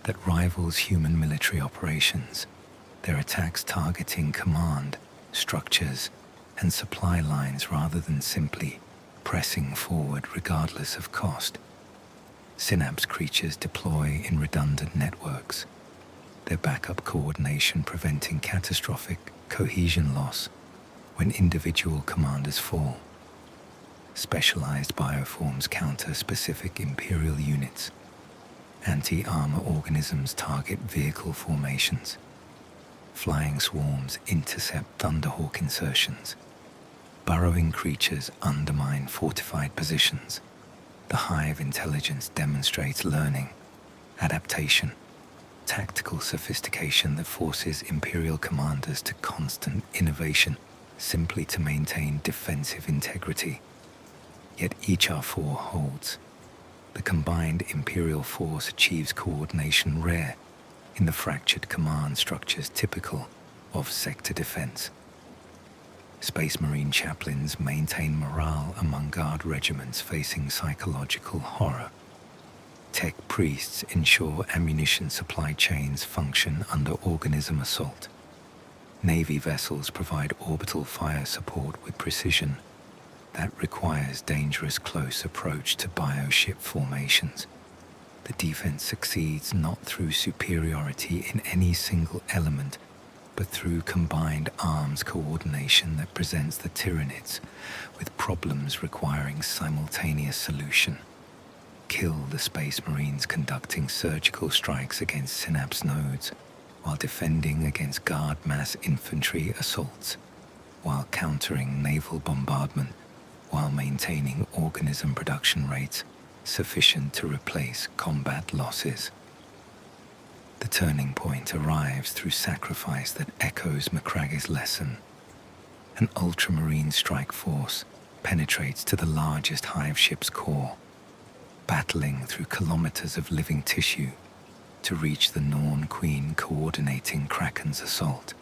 that rivals human military operations, their attacks targeting command, structures, and supply lines rather than simply pressing forward regardless of cost. Synapse creatures deploy in redundant networks, their backup coordination preventing catastrophic cohesion loss when individual commanders fall. Specialized bioforms counter specific Imperial units. Anti-armor organisms target vehicle formations. Flying swarms intercept Thunderhawk insertions. Burrowing creatures undermine fortified positions. The Hive intelligence demonstrates learning, adaptation, tactical sophistication that forces Imperial commanders to constant innovation simply to maintain defensive integrity. Yet each R4 holds. The combined Imperial force achieves coordination rare in the fractured command structures typical of sector defense. Space Marine chaplains maintain morale among guard regiments facing psychological horror. Tech priests ensure ammunition supply chains function under organism assault. Navy vessels provide orbital fire support with precision that requires dangerous close approach to bioship formations. The defense succeeds not through superiority in any single element, but through combined arms coordination that presents the Tyranids with problems requiring simultaneous solution. Kill the Space Marines conducting surgical strikes against synapse nodes, while defending against guard mass infantry assaults, while countering naval bombardment, while maintaining organism production rates sufficient to replace combat losses. The turning point arrives through sacrifice that echoes Macragge's lesson. An ultramarine strike force penetrates to the largest hive ship's core, battling through kilometers of living tissue to reach the Norn Queen coordinating Kraken's assault.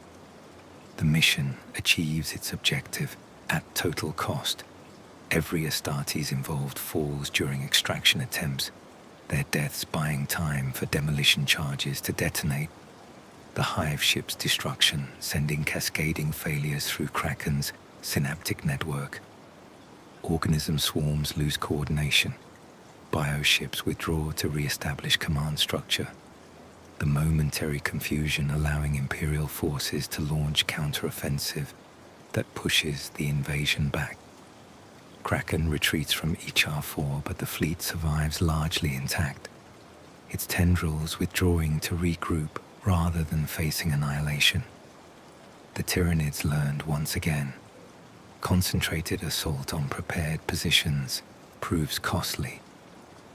The mission achieves its objective at total cost. Every Astartes involved falls during extraction attempts, their deaths buying time for demolition charges to detonate. The Hive ship's destruction sending cascading failures through Kraken's synaptic network. Organism swarms lose coordination. Bioships withdraw to re-establish command structure. The momentary confusion allowing Imperial forces to launch counteroffensive that pushes the invasion back. Kraken retreats from HR-4, but the fleet survives largely intact, its tendrils withdrawing to regroup rather than facing annihilation. The Tyranids learned once again. Concentrated assault on prepared positions proves costly.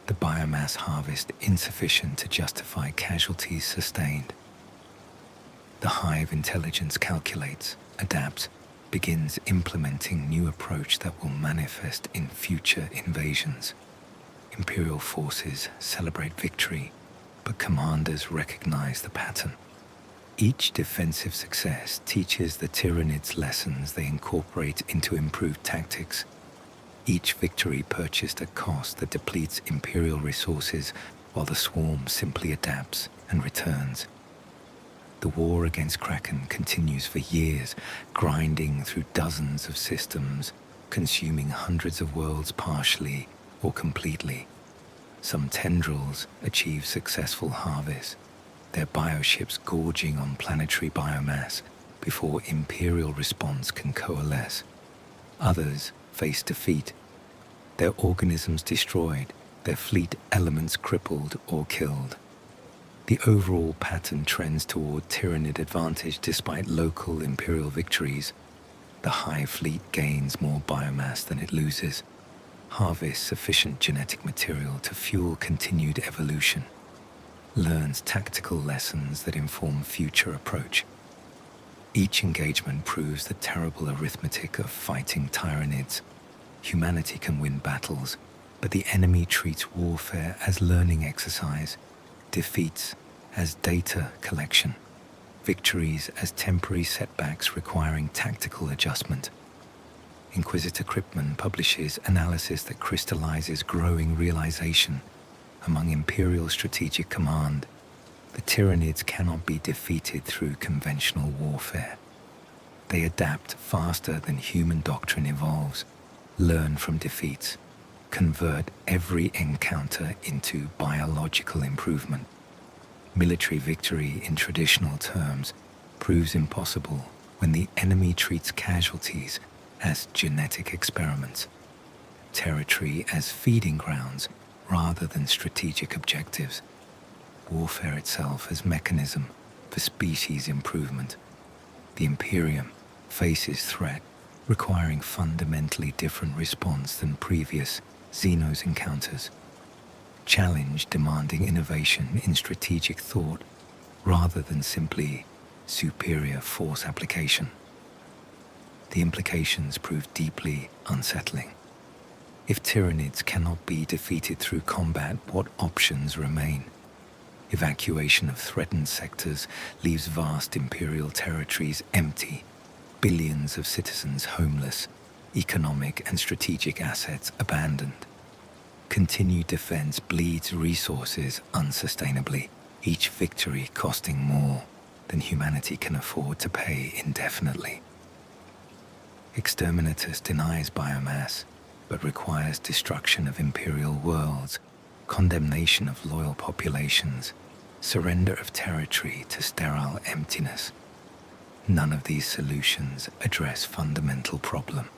The biomass harvest insufficient to justify casualties sustained. The Hive intelligence calculates, adapts, begins implementing new approach that will manifest in future invasions. Imperial forces celebrate victory, but commanders recognize the pattern. Each defensive success teaches the Tyranids lessons they incorporate into improved tactics. Each victory purchased a cost that depletes Imperial resources while the swarm simply adapts and returns. The war against Kraken continues for years, grinding through dozens of systems, consuming hundreds of worlds partially or completely. Some tendrils achieve successful harvest, their bioships gorging on planetary biomass before Imperial response can coalesce. Others face defeat, their organisms destroyed, their fleet elements crippled or killed. The overall pattern trends toward Tyranid advantage despite local Imperial victories. The Hive fleet gains more biomass than it loses, harvests sufficient genetic material to fuel continued evolution, learns tactical lessons that inform future approach. Each engagement proves the terrible arithmetic of fighting Tyranids. Humanity can win battles, but the enemy treats warfare as learning exercise, defeats as data collection, victories as temporary setbacks requiring tactical adjustment. Inquisitor Kripman publishes analysis that crystallizes growing realization among Imperial strategic command. The Tyranids cannot be defeated through conventional warfare. They adapt faster than human doctrine evolves, learn from defeats, convert every encounter into biological improvement. Military victory in traditional terms proves impossible when the enemy treats casualties as genetic experiments, territory as feeding grounds rather than strategic objectives, warfare itself as mechanism for species improvement. The Imperium faces threat requiring fundamentally different response than previous Xenos encounters. Challenge demanding innovation in strategic thought rather than simply superior force application. The implications prove deeply unsettling. If Tyranids cannot be defeated through combat, what options remain? Evacuation of threatened sectors leaves vast Imperial territories empty, billions of citizens homeless, economic and strategic assets abandoned. Continued defense bleeds resources unsustainably, each victory costing more than humanity can afford to pay indefinitely. Exterminatus denies biomass, but requires destruction of Imperial worlds, condemnation of loyal populations, surrender of territory to sterile emptiness. None of these solutions address fundamental problem.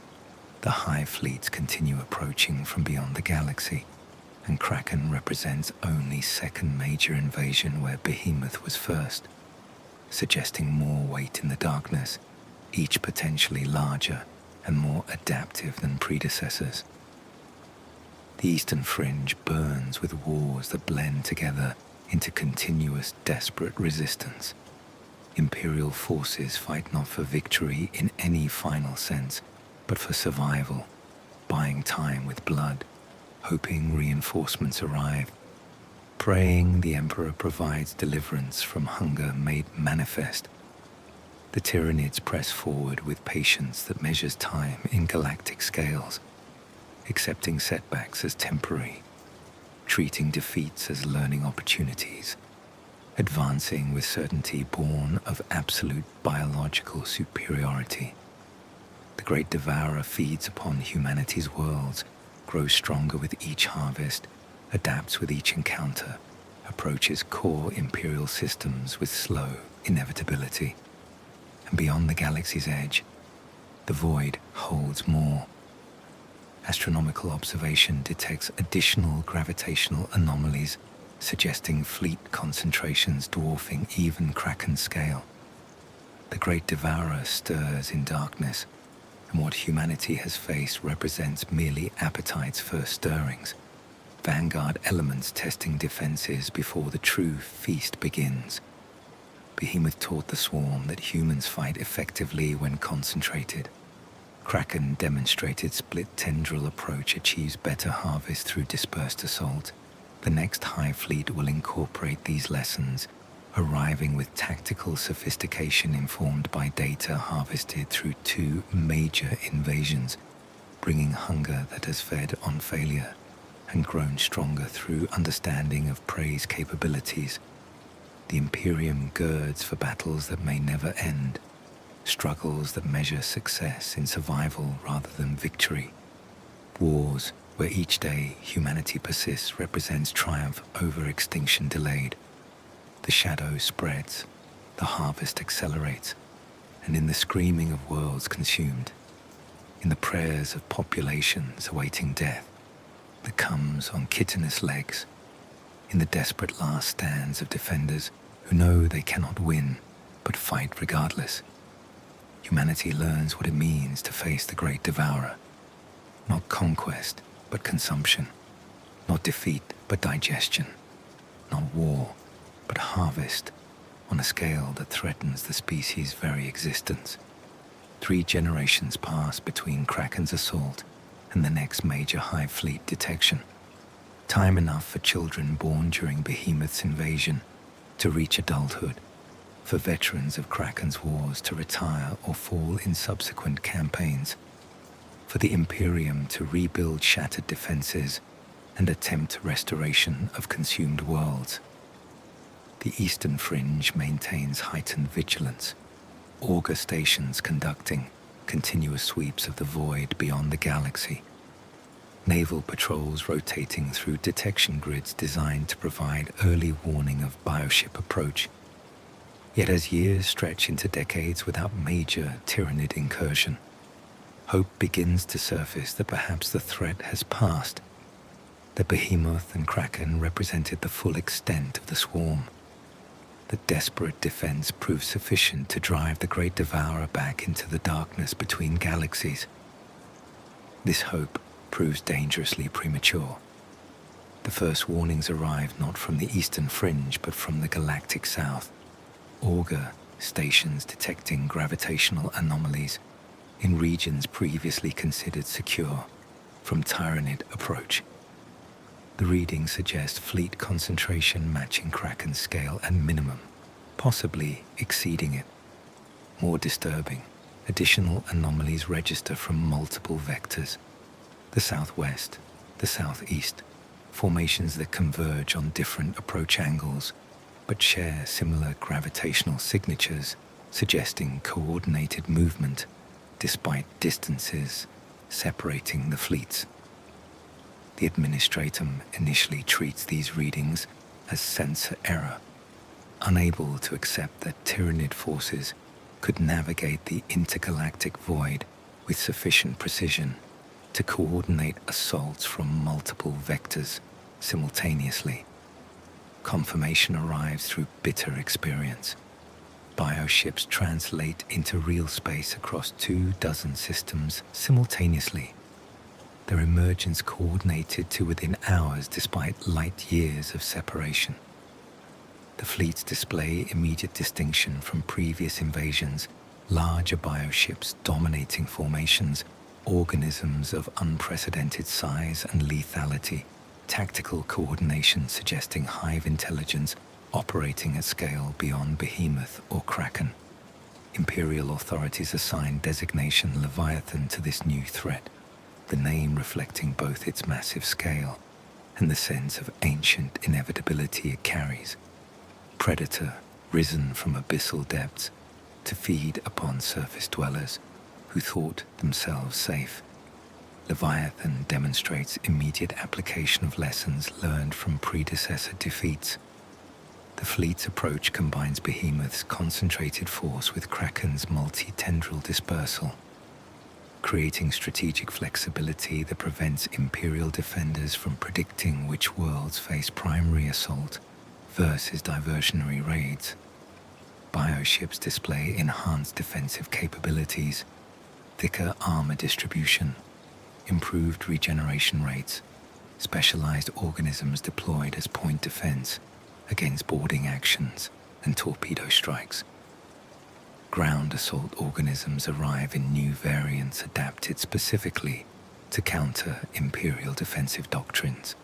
The Hive fleets continue approaching from beyond the galaxy, and Kraken represents only second major invasion where Behemoth was first, suggesting more weight in the darkness, each potentially larger and more adaptive than predecessors. The Eastern Fringe burns with wars that blend together into continuous, desperate resistance. Imperial forces fight not for victory in any final sense, but for survival, buying time with blood, hoping reinforcements arrive. Praying, the Emperor provides deliverance from hunger made manifest. The Tyranids press forward with patience that measures time in galactic scales, accepting setbacks as temporary, treating defeats as learning opportunities, advancing with certainty born of absolute biological superiority. The great Devourer feeds upon humanity's worlds, grows stronger with each harvest, adapts with each encounter, approaches core imperial systems with slow inevitability. And beyond the galaxy's edge, the void holds more. Astronomical observation detects additional gravitational anomalies, suggesting fleet concentrations dwarfing even Kraken scale. The great Devourer stirs in darkness, and what humanity has faced represents merely appetite's first stirrings, vanguard elements testing defenses before the true feast begins. Behemoth taught the swarm that humans fight effectively when concentrated. Kraken demonstrated split tendril approach achieves better harvest through dispersed assault. The next Hive Fleet will incorporate these lessons, arriving with tactical sophistication informed by data harvested through 2 major invasions, bringing hunger that has fed on failure and grown stronger through understanding of prey's capabilities. The Imperium girds for battles that may never end, struggles that measure success in survival rather than victory. Wars where each day humanity persists represents triumph over extinction delayed. The shadow spreads, the harvest accelerates, and in the screaming of worlds consumed, in the prayers of populations awaiting death that comes on chitinous legs, in the desperate last stands of defenders who know they cannot win but fight regardless, humanity learns what it means to face the great Devourer. Not conquest, but consumption. Not defeat, but digestion. Not war, but harvest, on a scale that threatens the species' very existence. 3 generations pass between Kraken's assault and the next major Hive Fleet detection. Time enough for children born during Behemoth's invasion to reach adulthood, for veterans of Kraken's wars to retire or fall in subsequent campaigns, for the Imperium to rebuild shattered defenses and attempt restoration of consumed worlds. The Eastern Fringe maintains heightened vigilance, augur stations conducting continuous sweeps of the void beyond the galaxy, naval patrols rotating through detection grids designed to provide early warning of bioship approach. Yet as years stretch into decades without major Tyranid incursion, hope begins to surface that perhaps the threat has passed, that Behemoth and Kraken represented the full extent of the swarm, that desperate defense proved sufficient to drive the great Devourer back into the darkness between galaxies. This hope proves dangerously premature. The first warnings arrived not from the Eastern Fringe but from the galactic south, augur stations detecting gravitational anomalies in regions previously considered secure from Tyranid approach. The readings suggest fleet concentration matching Kraken's scale and minimum, possibly exceeding it. More disturbing, additional anomalies register from multiple vectors. The southwest, the southeast, formations that converge on different approach angles, but share similar gravitational signatures, suggesting coordinated movement despite distances separating the fleets. The Administratum initially treats these readings as sensor error, unable to accept that Tyranid forces could navigate the intergalactic void with sufficient precision to coordinate assaults from multiple vectors simultaneously. Confirmation arrives through bitter experience. Bioships translate into real space across 24 systems simultaneously, their emergence coordinated to within hours despite light years of separation. The fleets display immediate distinction from previous invasions, larger bioships dominating formations, organisms of unprecedented size and lethality, tactical coordination suggesting Hive intelligence operating at scale beyond Behemoth or Kraken. Imperial authorities assigned designation Leviathan to this new threat, the name reflecting both its massive scale and the sense of ancient inevitability it carries. Predator risen from abyssal depths to feed upon surface dwellers who thought themselves safe. Leviathan demonstrates immediate application of lessons learned from predecessor defeats. The fleet's approach combines Behemoth's concentrated force with Kraken's multi-tendril dispersal, creating strategic flexibility that prevents Imperial defenders from predicting which worlds face primary assault versus diversionary raids. Bioships display enhanced defensive capabilities, thicker armor distribution, improved regeneration rates, specialized organisms deployed as point defense against boarding actions and torpedo strikes. Ground assault organisms arrive in new variants adapted specifically to counter Imperial defensive doctrines,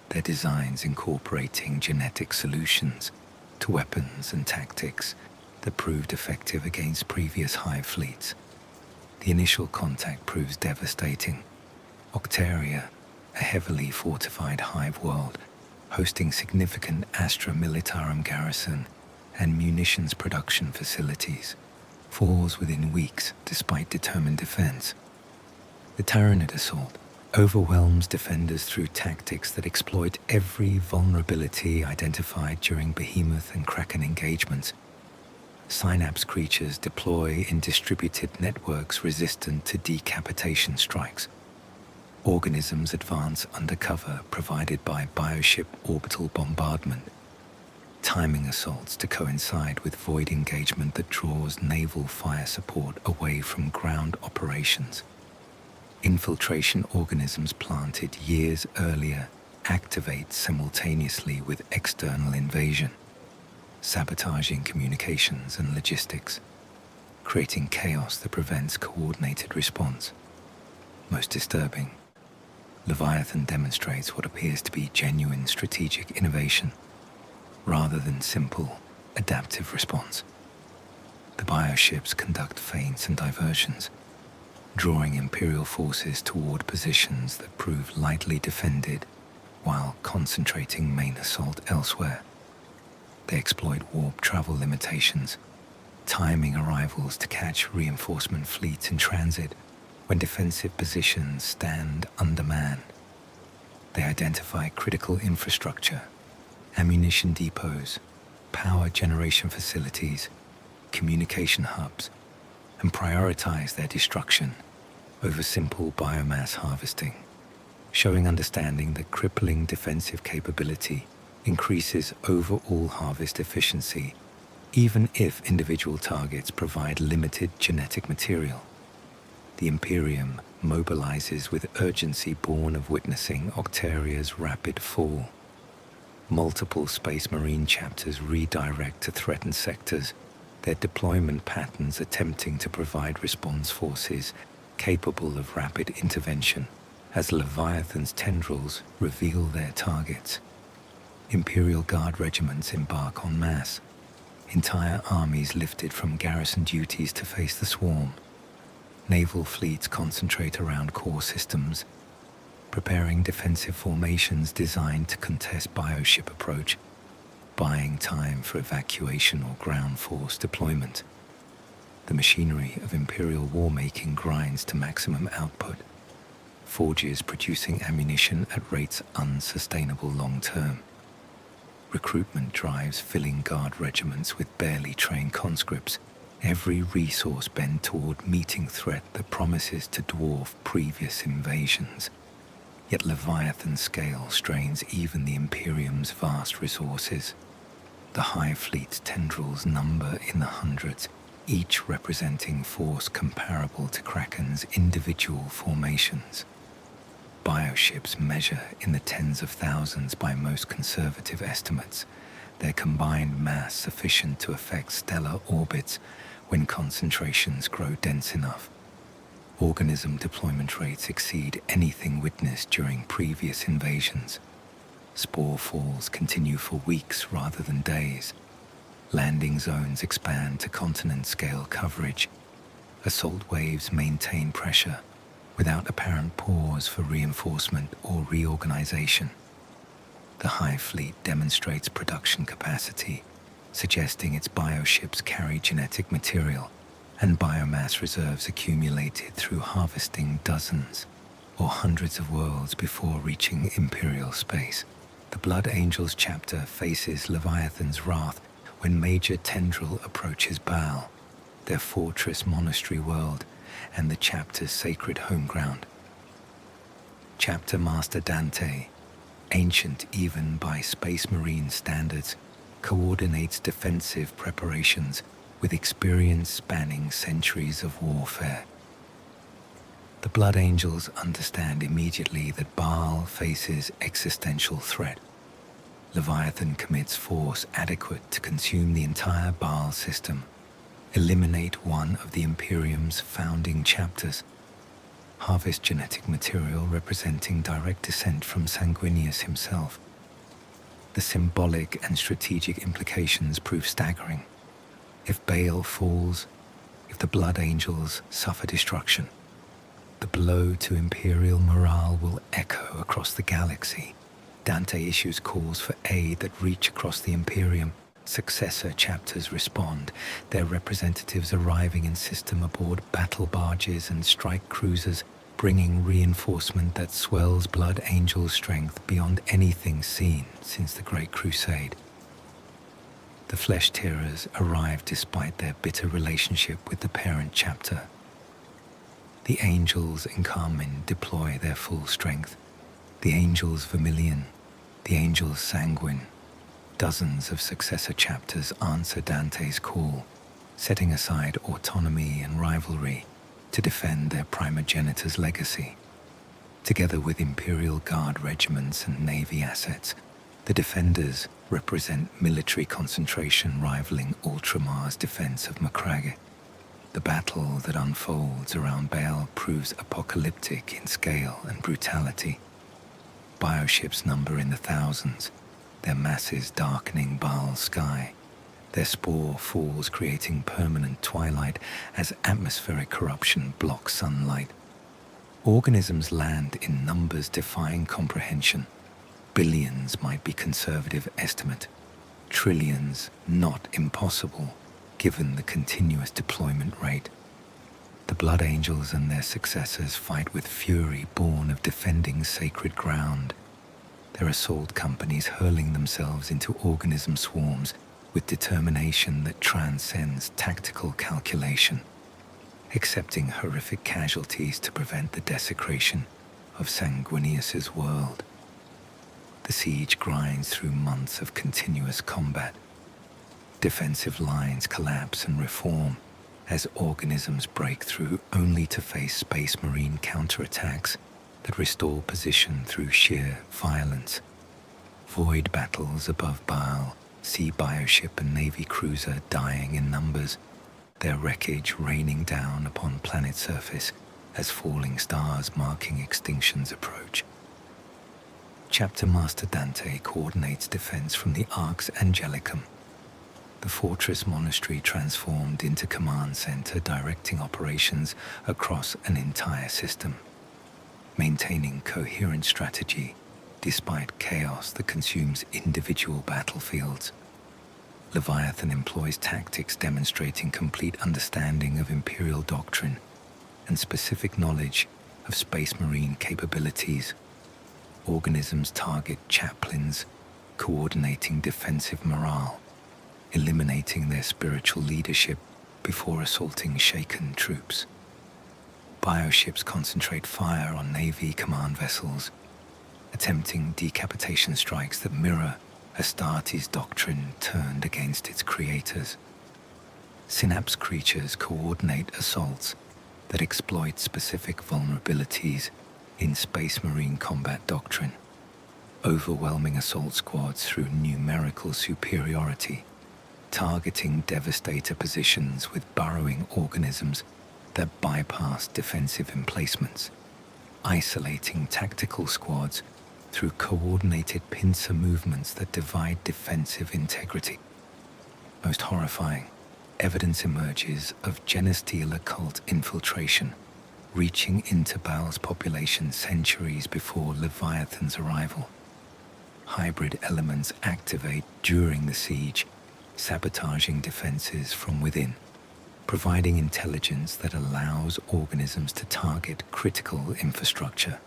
their designs incorporating genetic solutions to weapons and tactics that proved effective against previous Hive fleets. The initial contact proves devastating. Octaria, a heavily fortified Hive world, hosting significant Astra Militarum garrison and munitions production facilities, falls within weeks despite determined defense. The Tyranid assault overwhelms defenders through tactics that exploit every vulnerability identified during Behemoth and Kraken engagements. Synapse creatures deploy in distributed networks resistant to decapitation strikes. Organisms advance undercover provided by bioship orbital bombardment, timing assaults to coincide with void engagement that draws naval fire support away from ground operations. Infiltration organisms planted years earlier activate simultaneously with external invasion, sabotaging communications and logistics, creating chaos that prevents coordinated response. Most disturbing, Leviathan demonstrates what appears to be genuine strategic innovation, rather than simple, adaptive response. The bioships conduct feints and diversions, drawing Imperial forces toward positions that prove lightly defended while concentrating main assault elsewhere. They exploit warp travel limitations, timing arrivals to catch reinforcement fleets in transit when defensive positions stand undermanned. They identify critical infrastructure, ammunition depots, power generation facilities, communication hubs, and prioritize their destruction over simple biomass harvesting, showing understanding that crippling defensive capability increases overall harvest efficiency, even if individual targets provide limited genetic material. The Imperium mobilizes with urgency born of witnessing Octaria's rapid fall. Multiple Space Marine chapters redirect to threatened sectors, their deployment patterns attempting to provide response forces capable of rapid intervention as Leviathan's tendrils reveal their targets. Imperial Guard regiments embark en masse, entire armies lifted from garrison duties to face the swarm. Naval fleets concentrate around core systems, preparing defensive formations designed to contest bioship approach, buying time for evacuation or ground force deployment. The machinery of Imperial war-making grinds to maximum output, forges producing ammunition at rates unsustainable long-term. Recruitment drives filling Guard regiments with barely trained conscripts, every resource bent toward meeting threat that promises to dwarf previous invasions. Yet Leviathan's scale strains even the Imperium's vast resources. The Hive Fleet's tendrils number in the hundreds, each representing force comparable to Kraken's individual formations. Bioships measure in the tens of thousands by most conservative estimates, their combined mass sufficient to affect stellar orbits when concentrations grow dense enough. Organism deployment rates exceed anything witnessed during previous invasions. Spore falls continue for weeks rather than days. Landing zones expand to continent-scale coverage. Assault waves maintain pressure without apparent pause for reinforcement or reorganization. The Hive Fleet demonstrates production capacity, suggesting its bioships carry genetic material and biomass reserves accumulated through harvesting dozens or hundreds of worlds before reaching Imperial space. The Blood Angels chapter faces Leviathan's wrath when Major Tendril approaches Baal, their fortress monastery world, and the chapter's sacred home ground. Chapter Master Dante, ancient even by Space Marine standards, coordinates defensive preparations with experience spanning centuries of warfare. The Blood Angels understand immediately that Baal faces existential threat. Leviathan commits force adequate to consume the entire Baal system, eliminate one of the Imperium's founding chapters, harvest genetic material representing direct descent from Sanguinius himself. The symbolic and strategic implications prove staggering. If Baal falls, if the Blood Angels suffer destruction, the blow to Imperial morale will echo across the galaxy. Dante issues calls for aid that reach across the Imperium. Successor chapters respond, their representatives arriving in system aboard battle barges and strike cruisers, bringing reinforcement that swells Blood Angel strength beyond anything seen since the Great Crusade. The Flesh Tearers arrive despite their bitter relationship with the parent chapter. The Angels in Carmine deploy their full strength. The Angels Vermilion, the Angels Sanguine. Dozens of successor chapters answer Dante's call, setting aside autonomy and rivalry to defend their primogenitor's legacy. Together with Imperial Guard regiments and Navy assets, the Defenders represent military concentration rivaling Ultramar's defense of Macragge. The battle that unfolds around Baal proves apocalyptic in scale and brutality. Bioships number in the thousands, their masses darkening Baal's sky. Their spore falls creating permanent twilight as atmospheric corruption blocks sunlight. Organisms land in numbers defying comprehension. Billions might be conservative estimate. Trillions not impossible, given the continuous deployment rate. The Blood Angels and their successors fight with fury born of defending sacred ground. Their assault companies hurling themselves into organism swarms with determination that transcends tactical calculation, accepting horrific casualties to prevent the desecration of Sanguinius's world. The siege grinds through months of continuous combat. Defensive lines collapse and reform as organisms break through only to face Space Marine counterattacks that restore position through sheer violence. Void battles above Baal see bioship and Navy cruiser dying in numbers, their wreckage raining down upon planet surface as falling stars marking extinction's approach. Chapter Master Dante coordinates defense from the Arx Angelicum, the fortress monastery transformed into command center directing operations across an entire system, maintaining coherent strategy despite chaos that consumes individual battlefields. Leviathan employs tactics demonstrating complete understanding of Imperial doctrine and specific knowledge of Space Marine capabilities. Organisms target chaplains, coordinating defensive morale, eliminating their spiritual leadership before assaulting shaken troops. Bioships concentrate fire on Navy command vessels, attempting decapitation strikes that mirror Astartes' doctrine turned against its creators. Synapse creatures coordinate assaults that exploit specific vulnerabilities in Space Marine combat doctrine, overwhelming assault squads through numerical superiority, targeting devastator positions with burrowing organisms that bypass defensive emplacements, isolating tactical squads through coordinated pincer movements that divide defensive integrity. Most horrifying, evidence emerges of genesteal occult infiltration, reaching into Baal's population centuries before Leviathan's arrival. Hybrid elements activate during the siege, sabotaging defenses from within, providing intelligence that allows organisms to target critical infrastructure.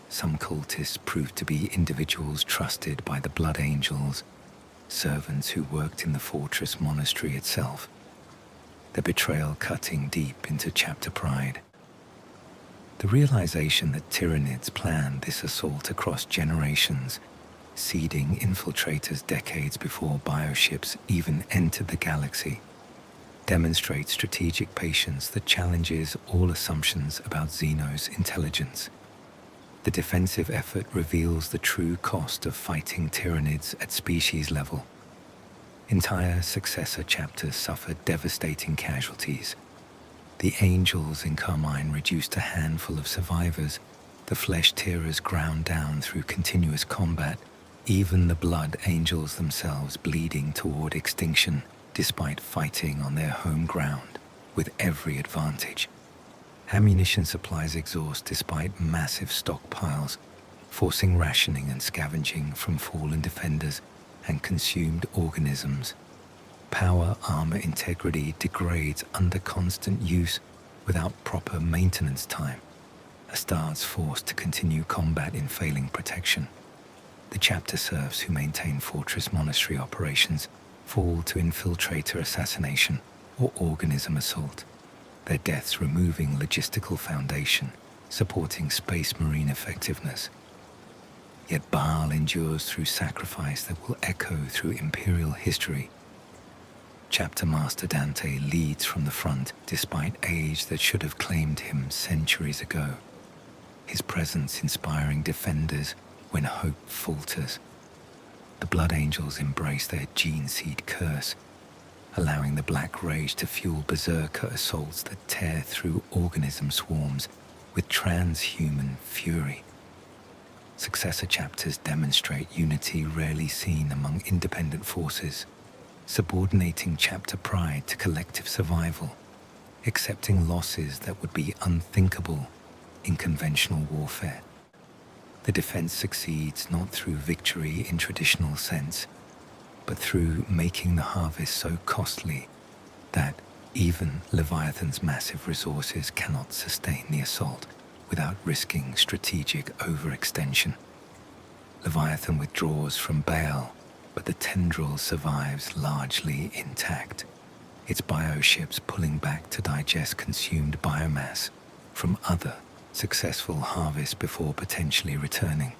Some cultists proved to be individuals trusted by the Blood Angels, servants who worked in the fortress monastery itself, their betrayal cutting deep into chapter pride. The realization that Tyranids planned this assault across generations, seeding infiltrators decades before bioships even entered the galaxy, demonstrates strategic patience that challenges all assumptions about Xeno's intelligence. The defensive effort reveals the true cost of fighting Tyranids at species level. Entire successor chapters suffered devastating casualties. The Angels in Carmine reduced a handful of survivors, the Flesh Tearers ground down through continuous combat, even the Blood Angels themselves bleeding toward extinction despite fighting on their home ground with every advantage. Ammunition supplies exhaust despite massive stockpiles, forcing rationing and scavenging from fallen defenders and consumed organisms. Power armor integrity degrades under constant use without proper maintenance time. Astartes forced to continue combat in failing protection. The chapter serfs who maintain fortress monastery operations fall to infiltrator assassination or organism assault, their deaths removing logistical foundation, supporting space marine effectiveness. Yet Baal endures through sacrifice that will echo through imperial history. Chapter Master Dante leads from the front despite age that should have claimed him centuries ago, his presence inspiring defenders when hope falters. The Blood Angels embrace their gene seed curse, allowing the Black Rage to fuel berserker assaults that tear through organism swarms with transhuman fury. Successor chapters demonstrate unity rarely seen among independent forces, subordinating chapter pride to collective survival, accepting losses that would be unthinkable in conventional warfare. The defense succeeds not through victory in traditional sense, but through making the harvest so costly that even Leviathan's massive resources cannot sustain the assault without risking strategic overextension. Leviathan withdraws from Baal, but the tendril survives largely intact, its bioships pulling back to digest consumed biomass from other successful harvests before potentially returning.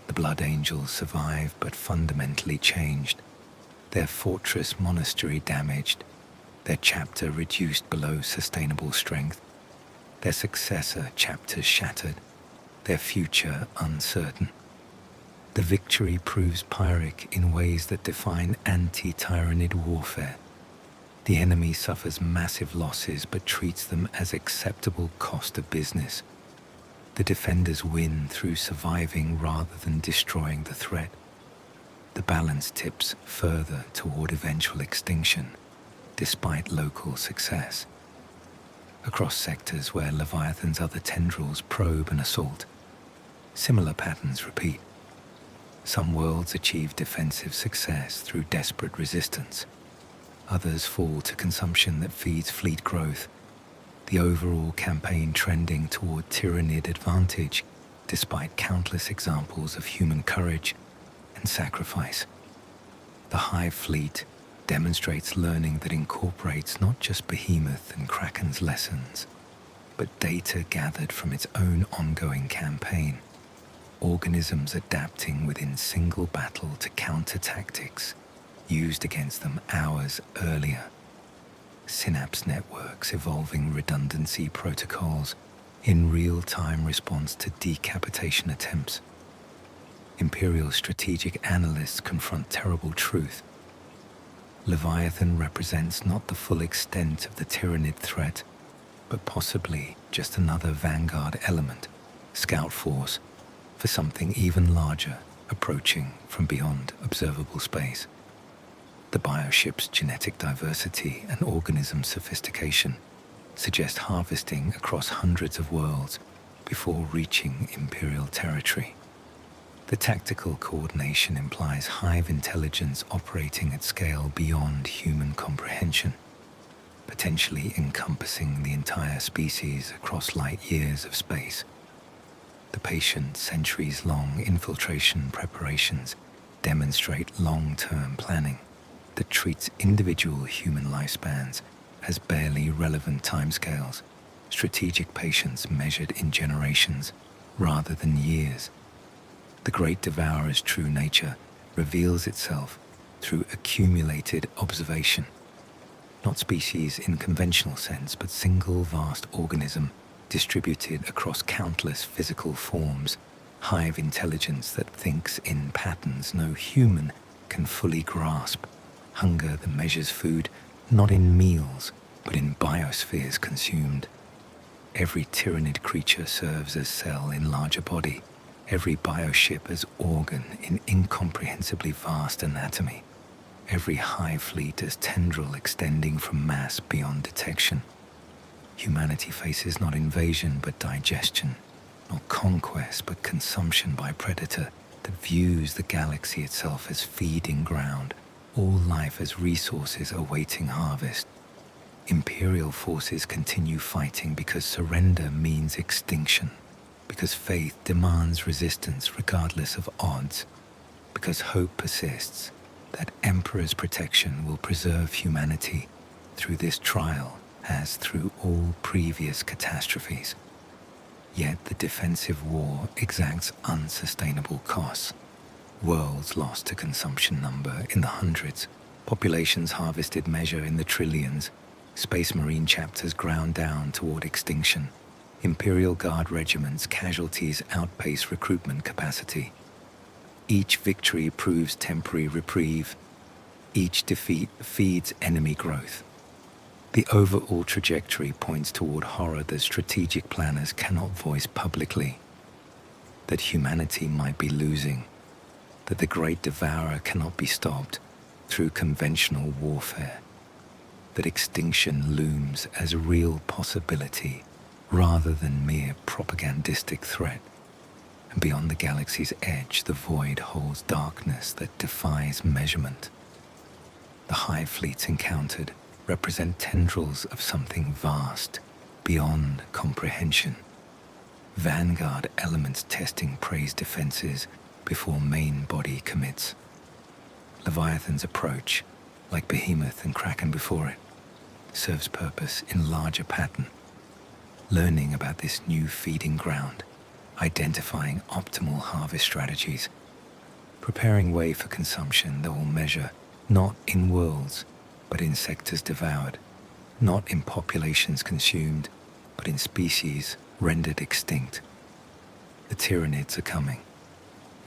The Blood Angels survive but fundamentally changed, their fortress monastery damaged, their chapter reduced below sustainable strength, their successor chapters shattered, their future uncertain. The victory proves Pyrrhic in ways that define anti-Tyranid warfare. The enemy suffers massive losses but treats them as acceptable cost of business. The defenders win through surviving rather than destroying the threat. The balance tips further toward eventual extinction, despite local success. Across sectors where Leviathan's other tendrils probe and assault, similar patterns repeat. Some worlds achieve defensive success through desperate resistance. Others fall to consumption that feeds fleet growth, the overall campaign trending toward Tyranid advantage, despite countless examples of human courage and sacrifice. The Hive Fleet demonstrates learning that incorporates not just Behemoth and Kraken's lessons, but data gathered from its own ongoing campaign, organisms adapting within single battle to counter tactics used against them hours earlier, synapse networks evolving redundancy protocols in real-time response to decapitation attempts. Imperial strategic analysts confront terrible truth. Leviathan represents not the full extent of the Tyranid threat, but possibly just another vanguard element, scout force, for something even larger approaching from beyond observable space. The bioship's genetic diversity and organism sophistication suggest harvesting across hundreds of worlds before reaching Imperial territory. The tactical coordination implies hive intelligence operating at scale beyond human comprehension, potentially encompassing the entire species across light years of space. The patient, centuries-long infiltration preparations demonstrate long-term planning that treats individual human lifespans as barely relevant timescales, strategic patience measured in generations rather than years. The great Devourer's true nature reveals itself through accumulated observation, not species in conventional sense, but single vast organism distributed across countless physical forms, hive intelligence that thinks in patterns no human can fully grasp, hunger that measures food not in meals, but in biospheres consumed. Every Tyranid creature serves as cell in larger body, every bioship as organ in incomprehensibly vast anatomy, every hive fleet as tendril extending from mass beyond detection. Humanity faces not invasion but digestion, not conquest but consumption by predator that views the galaxy itself as feeding ground, all life as resources awaiting harvest. Imperial forces continue fighting because surrender means extinction, because faith demands resistance regardless of odds, because hope persists that Emperor's protection will preserve humanity through this trial as through all previous catastrophes. Yet the defensive war exacts unsustainable costs. Worlds lost to consumption number in the hundreds, populations harvested measure in the trillions, Space Marine chapters ground down toward extinction, Imperial Guard regiments' casualties outpace recruitment capacity. Each victory proves temporary reprieve. Each defeat feeds enemy growth. The overall trajectory points toward horror that strategic planners cannot voice publicly. That humanity might be losing. That the great Devourer cannot be stopped through conventional warfare. That extinction looms as a real possibility rather than mere propagandistic threat. And beyond the galaxy's edge, the void holds darkness that defies measurement. The hive fleets encountered represent tendrils of something vast, beyond comprehension. Vanguard elements testing prey's defenses before main body commits. Leviathan's approach, like Behemoth and Kraken before it, serves purpose in larger pattern. Learning about this new feeding ground, identifying optimal harvest strategies, preparing way for consumption that will measure not in worlds, but in sectors devoured, not in populations consumed, but in species rendered extinct. The Tyranids are coming.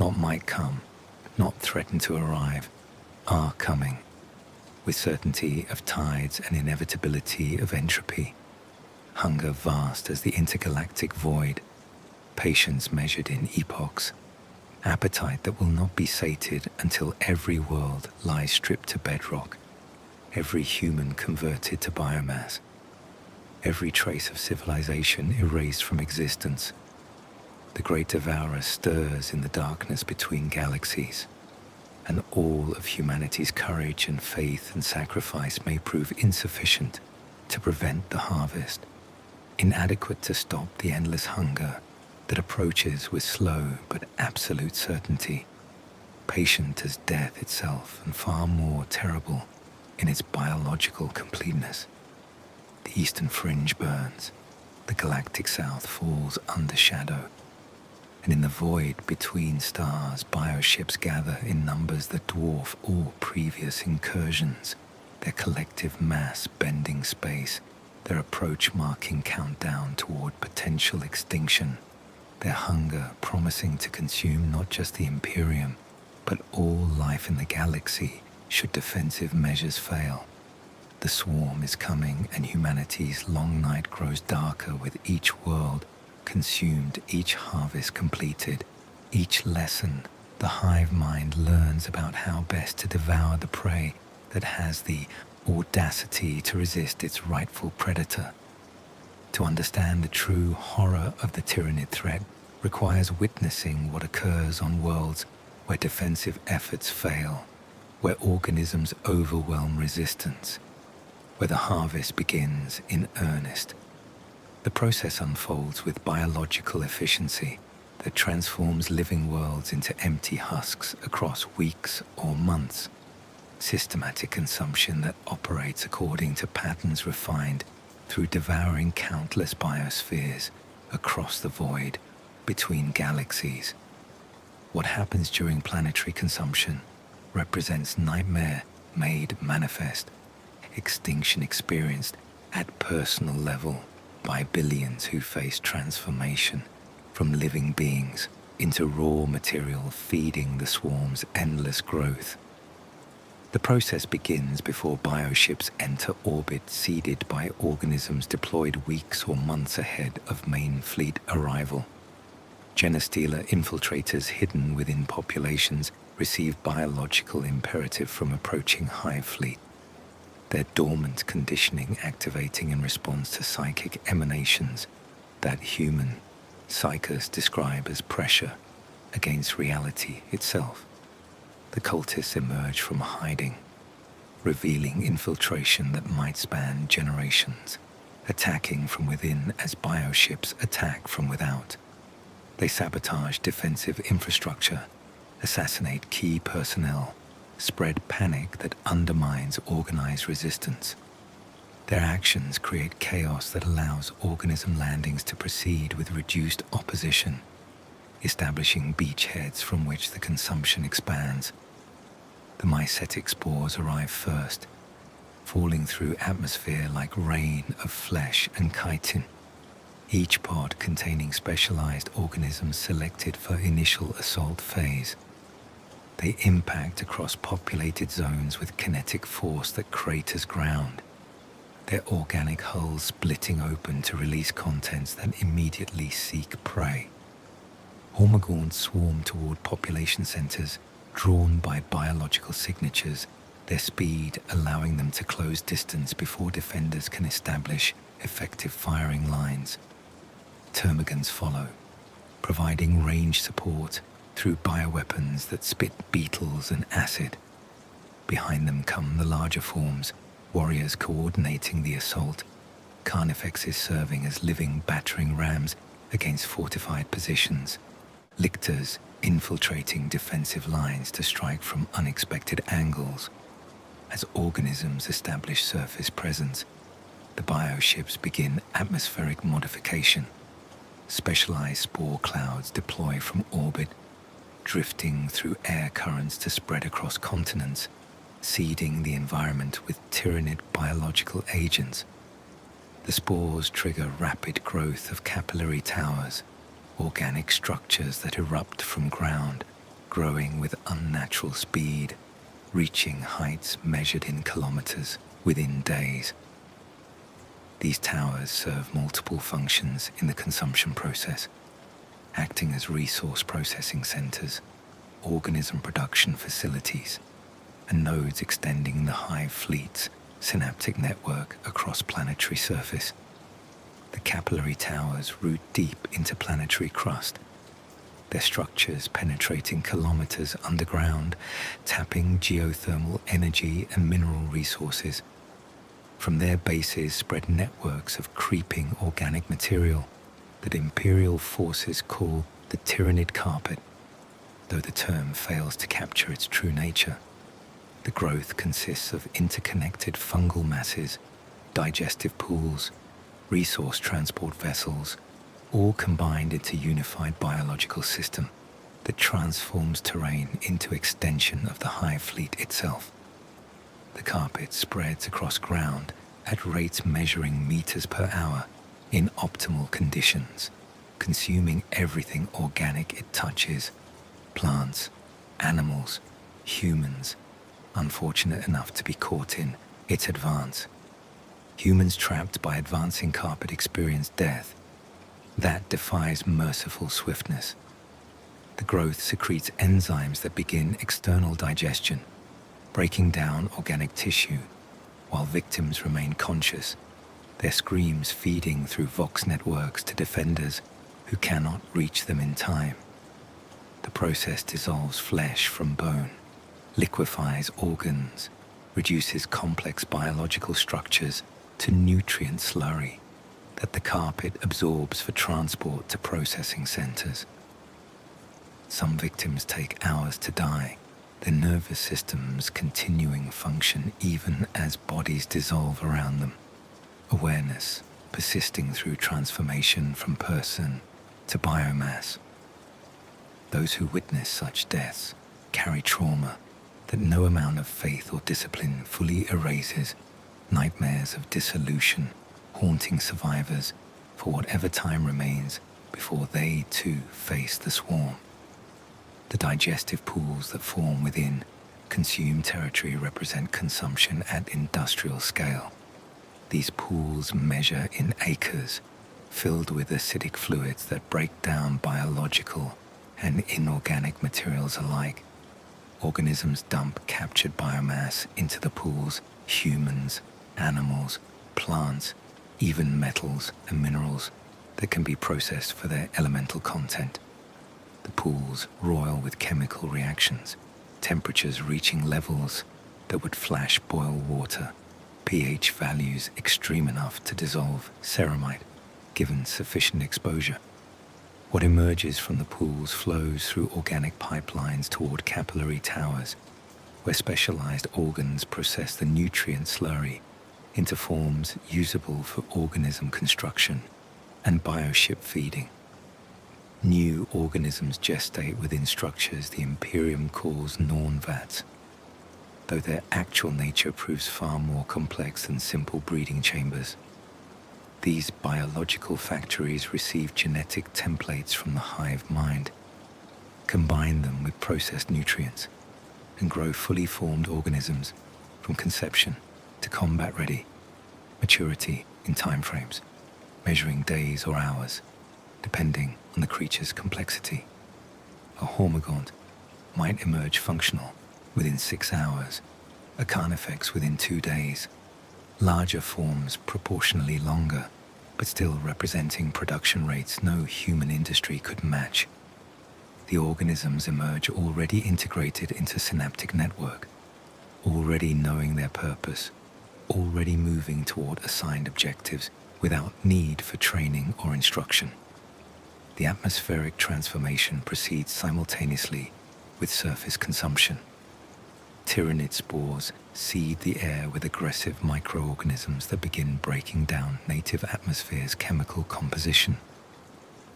Not might come, not threaten to arrive, are coming, with certainty of tides and inevitability of entropy. Hunger vast as the intergalactic void, patience measured in epochs, appetite that will not be sated until every world lies stripped to bedrock, every human converted to biomass, every trace of civilization erased from existence. The great Devourer stirs in the darkness between galaxies, and all of humanity's courage and faith and sacrifice may prove insufficient to prevent the harvest, inadequate to stop the endless hunger that approaches with slow but absolute certainty, patient as death itself and far more terrible in its biological completeness. The Eastern Fringe burns, the galactic south falls under shadow, and in the void between stars, bioships gather in numbers that dwarf all previous incursions, their collective mass bending space, their approach marking countdown toward potential extinction, their hunger promising to consume not just the Imperium, but all life in the galaxy should defensive measures fail. The swarm is coming, and humanity's long night grows darker with each world consumed, each harvest completed, each lesson the hive mind learns about how best to devour the prey that has the audacity to resist its rightful predator. To understand the true horror of the Tyranid threat requires witnessing what occurs on worlds where defensive efforts fail, where organisms overwhelm resistance, where the harvest begins in earnest. The process unfolds with biological efficiency that transforms living worlds into empty husks across weeks or months. Systematic consumption that operates according to patterns refined through devouring countless biospheres across the void between galaxies. What happens during planetary consumption represents nightmare made manifest, extinction experienced at personal level by billions who face transformation from living beings into raw material feeding the swarm's endless growth. The process begins before bioships enter orbit, seeded by organisms deployed weeks or months ahead of main fleet arrival. Genestealer infiltrators hidden within populations receive biological imperative from approaching Hive Fleet, their dormant conditioning activating in response to psychic emanations that human psychers describe as pressure against reality itself. The cultists emerge from hiding, revealing infiltration that might span generations, attacking from within as bioships attack from without. They sabotage defensive infrastructure, assassinate key personnel, spread panic that undermines organized resistance. Their actions create chaos that allows organism landings to proceed with reduced opposition, establishing beachheads from which the consumption expands. The mycetic spores arrive first, falling through atmosphere like rain of flesh and chitin, each pod containing specialized organisms selected for initial assault phase. They impact across populated zones with kinetic force that craters ground, their organic hulls splitting open to release contents that immediately seek prey. Hormagaunts swarm toward population centers, drawn by biological signatures, their speed allowing them to close distance before defenders can establish effective firing lines. Termagants follow, providing range support through bioweapons that spit beetles and acid. Behind them come the larger forms, warriors coordinating the assault, carnifexes serving as living battering rams against fortified positions, lictors infiltrating defensive lines to strike from unexpected angles. As organisms establish surface presence, the bioships begin atmospheric modification. Specialized spore clouds deploy from orbit, drifting through air currents to spread across continents, seeding the environment with Tyranid biological agents. The spores trigger rapid growth of capillary towers, organic structures that erupt from ground, growing with unnatural speed, reaching heights measured in kilometers within days. These towers serve multiple functions in the consumption process, acting as resource processing centers, organism production facilities, and nodes extending the Hive Fleet's synaptic network across planetary surface. The capillary towers root deep into planetary crust, their structures penetrating kilometers underground, tapping geothermal energy and mineral resources. From their bases spread networks of creeping organic material that Imperial forces call the Tyranid carpet, though the term fails to capture its true nature. The growth consists of interconnected fungal masses, digestive pools, resource transport vessels, all combined into a unified biological system that transforms terrain into extension of the Hive Fleet itself. The carpet spreads across ground at rates measuring meters per hour in optimal conditions, consuming everything organic it touches: plants, animals, humans, unfortunate enough to be caught in its advance. Humans trapped by advancing carpet experience death. That defies merciful swiftness. The growth secretes enzymes that begin external digestion, breaking down organic tissue, while victims remain conscious, their screams feeding through vox networks to defenders who cannot reach them in time. The process dissolves flesh from bone, liquefies organs, reduces complex biological structures to nutrient slurry that the carpet absorbs for transport to processing centers. Some victims take hours to die, their nervous systems continuing function even as bodies dissolve around them. Awareness persisting through transformation from person to biomass. Those who witness such deaths carry trauma that no amount of faith or discipline fully erases, nightmares of dissolution haunting survivors for whatever time remains before they too face the swarm. The digestive pools that form within consumed territory represent consumption at industrial scale. These pools measure in acres, filled with acidic fluids that break down biological and inorganic materials alike. Organisms dump captured biomass into the pools, humans, animals, plants, even metals and minerals that can be processed for their elemental content. The pools roil with chemical reactions, temperatures reaching levels that would flash boil water, pH values extreme enough to dissolve ceramite, given sufficient exposure. What emerges from the pools flows through organic pipelines toward capillary towers, where specialized organs process the nutrient slurry into forms usable for organism construction and bioship feeding. New organisms gestate within structures the Imperium calls Norn vats, though their actual nature proves far more complex than simple breeding chambers. These biological factories receive genetic templates from the hive mind, combine them with processed nutrients, and grow fully formed organisms from conception to combat-ready, maturity in timeframes, measuring days or hours, depending on the creature's complexity. A hormigaunt might emerge functional within 6 hours, a carnifex within 2 days, larger forms proportionally longer, but still representing production rates no human industry could match. The organisms emerge already integrated into synaptic network, already knowing their purpose, already moving toward assigned objectives without need for training or instruction. The atmospheric transformation proceeds simultaneously with surface consumption. Tyranid spores seed the air with aggressive microorganisms that begin breaking down native atmosphere's chemical composition.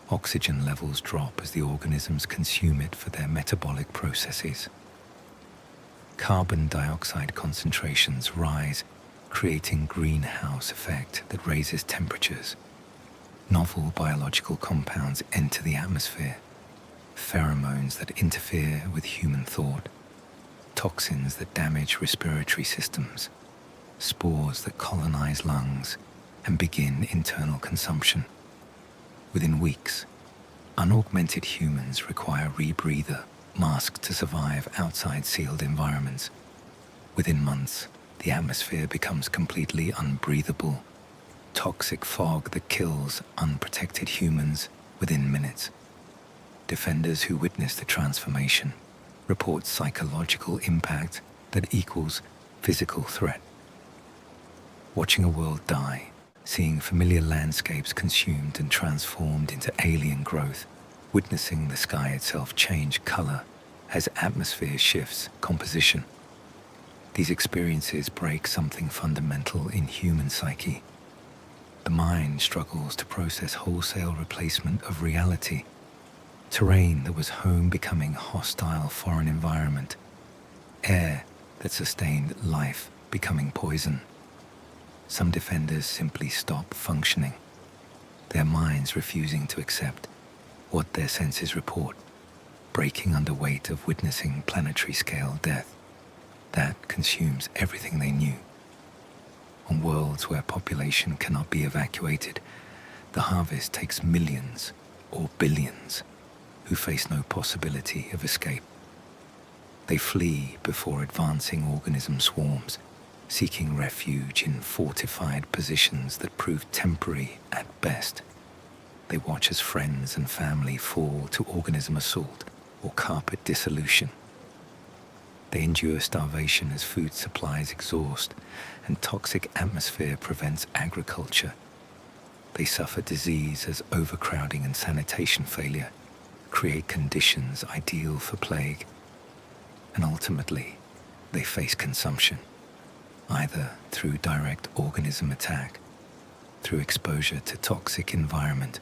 Oxygen levels drop as the organisms consume it for their metabolic processes. Carbon dioxide concentrations rise, creating greenhouse effect that raises temperatures. Novel biological compounds enter the atmosphere, pheromones that interfere with human thought, toxins that damage respiratory systems, spores that colonize lungs and begin internal consumption. Within weeks, unaugmented humans require rebreather, masked to survive outside sealed environments. Within months, the atmosphere becomes completely unbreathable, toxic fog that kills unprotected humans within minutes. Defenders who witness the transformation report psychological impact that equals physical threat. Watching a world die, seeing familiar landscapes consumed and transformed into alien growth, witnessing the sky itself change color as atmosphere shifts composition. These experiences break something fundamental in human psyche. The mind struggles to process wholesale replacement of reality. Terrain that was home becoming hostile foreign environment. Air that sustained life becoming poison. Some defenders simply stop functioning, their minds refusing to accept what their senses report, breaking under weight of witnessing planetary scale death that consumes everything they knew. On worlds where population cannot be evacuated, the harvest takes millions or billions who face no possibility of escape. They flee before advancing organism swarms, seeking refuge in fortified positions that prove temporary at best. They watch as friends and family fall to organism assault or carpet dissolution. They endure starvation as food supplies exhaust and toxic atmosphere prevents agriculture. They suffer disease as overcrowding and sanitation failure create conditions ideal for plague. And ultimately, they face consumption, either through direct organism attack, through exposure to toxic environment,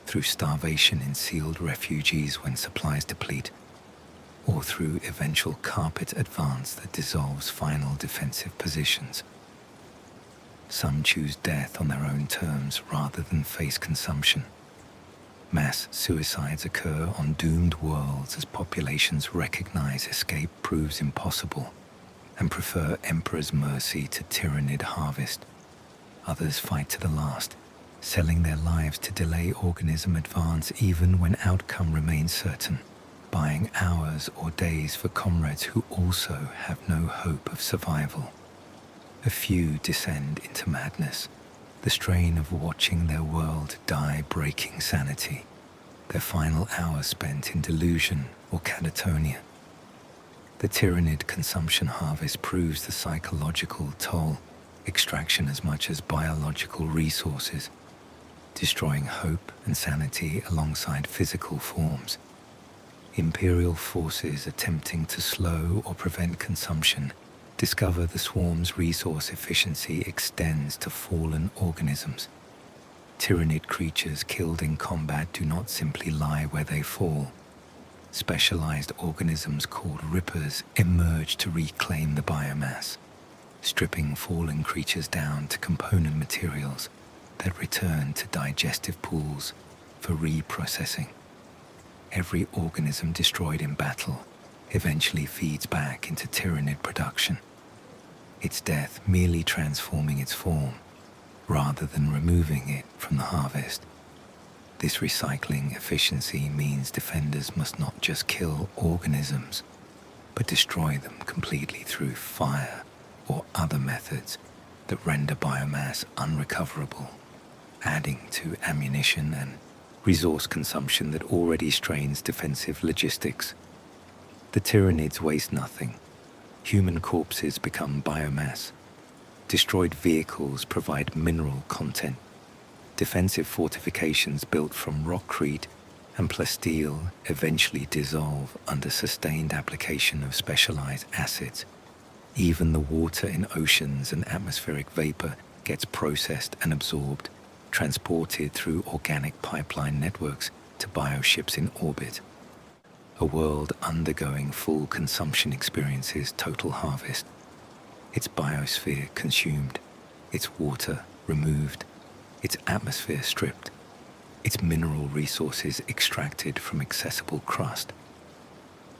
through starvation in sealed refugees when supplies deplete, or through eventual carpet advance that dissolves final defensive positions. Some choose death on their own terms rather than face consumption. Mass suicides occur on doomed worlds as populations recognize escape proves impossible and prefer Emperor's mercy to Tyranid harvest. Others fight to the last, selling their lives to delay organism advance even when outcome remains certain, buying hours or days for comrades who also have no hope of survival. A few descend into madness, the strain of watching their world die breaking sanity, their final hours spent in delusion or catatonia. The Tyranid consumption harvest proves the psychological toll, extraction as much as biological resources, destroying hope and sanity alongside physical forms. Imperial forces attempting to slow or prevent consumption discover the swarm's resource efficiency extends to fallen organisms. Tyranid creatures killed in combat do not simply lie where they fall. Specialized organisms called rippers emerge to reclaim the biomass, stripping fallen creatures down to component materials that return to digestive pools for reprocessing. Every organism destroyed in battle eventually feeds back into Tyranid production, its death merely transforming its form rather than removing it from the harvest. This recycling efficiency means defenders must not just kill organisms, but destroy them completely through fire or other methods that render biomass unrecoverable, adding to ammunition and resource consumption that already strains defensive logistics. The Tyranids waste nothing. Human corpses become biomass. Destroyed vehicles provide mineral content. Defensive fortifications built from rockcrete and plasteel eventually dissolve under sustained application of specialized acids. Even the water in oceans and atmospheric vapor gets processed and absorbed, transported through organic pipeline networks to bioships in orbit. A world undergoing full consumption experiences total harvest. Its biosphere consumed, its water removed, its atmosphere stripped, its mineral resources extracted from accessible crust.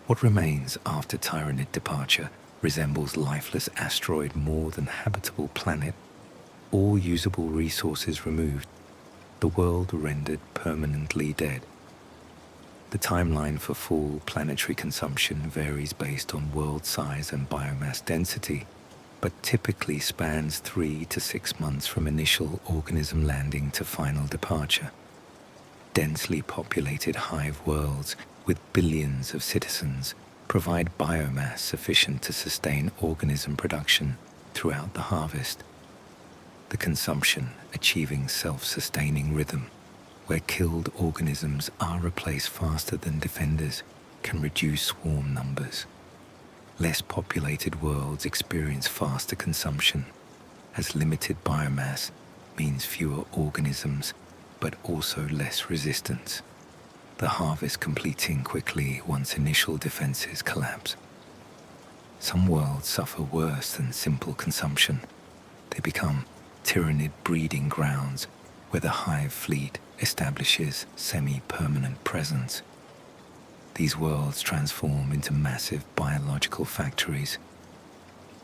What remains after Tyranid departure resembles lifeless asteroid more than habitable planet. All usable resources removed, the world rendered permanently dead. The timeline for full planetary consumption varies based on world size and biomass density, but typically spans 3 to 6 months from initial organism landing to final departure. Densely populated hive worlds with billions of citizens provide biomass sufficient to sustain organism production throughout the harvest. The consumption achieving self-sustaining rhythm, where killed organisms are replaced faster than defenders, can reduce swarm numbers. Less populated worlds experience faster consumption, as limited biomass means fewer organisms, but also less resistance. The harvest completing quickly once initial defenses collapse. Some worlds suffer worse than simple consumption. They become Tyranid breeding grounds where the Hive Fleet establishes semi-permanent presence. These worlds transform into massive biological factories.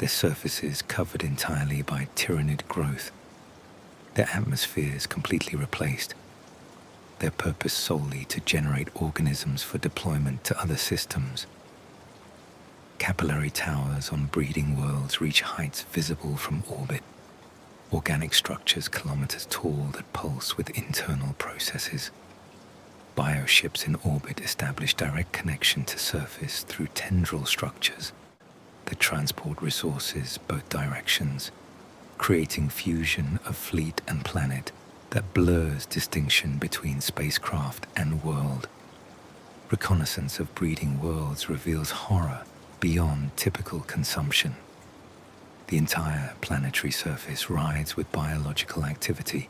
their surfaces covered entirely by Tyranid growth, their atmospheres completely replaced, their purpose solely to generate organisms for deployment to other systems. Capillary towers on breeding worlds reach heights visible from orbit, organic structures kilometers tall that pulse with internal processes. Bioships in orbit establish direct connection to surface through tendril structures that transport resources both directions, creating fusion of fleet and planet that blurs distinction between spacecraft and world. Reconnaissance of breeding worlds reveals horror beyond typical consumption. The entire planetary surface rides with biological activity,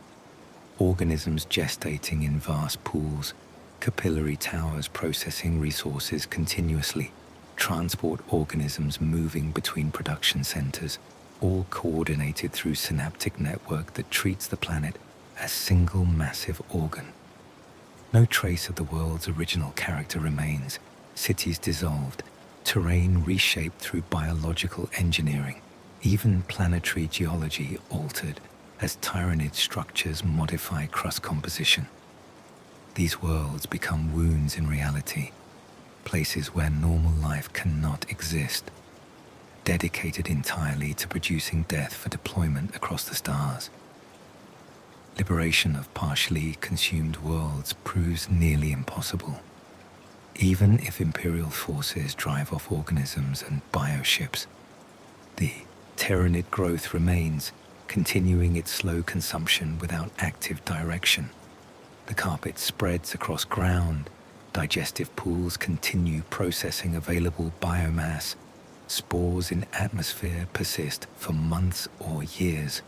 organisms gestating in vast pools, capillary towers processing resources continuously, transport organisms moving between production centers, all coordinated through synaptic network that treats the planet as single massive organ. No trace of the world's original character remains, cities dissolved, terrain reshaped through biological engineering, even planetary geology altered as Tyranid structures modify crust composition. These worlds become wounds in reality, places where normal life cannot exist, dedicated entirely to producing death for deployment across the stars. Liberation of partially consumed worlds proves nearly impossible. Even if Imperial forces drive off organisms and bioships, the Tyranid growth remains, continuing its slow consumption without active direction. The carpet spreads across ground, digestive pools continue processing available biomass, spores in atmosphere persist for months or years.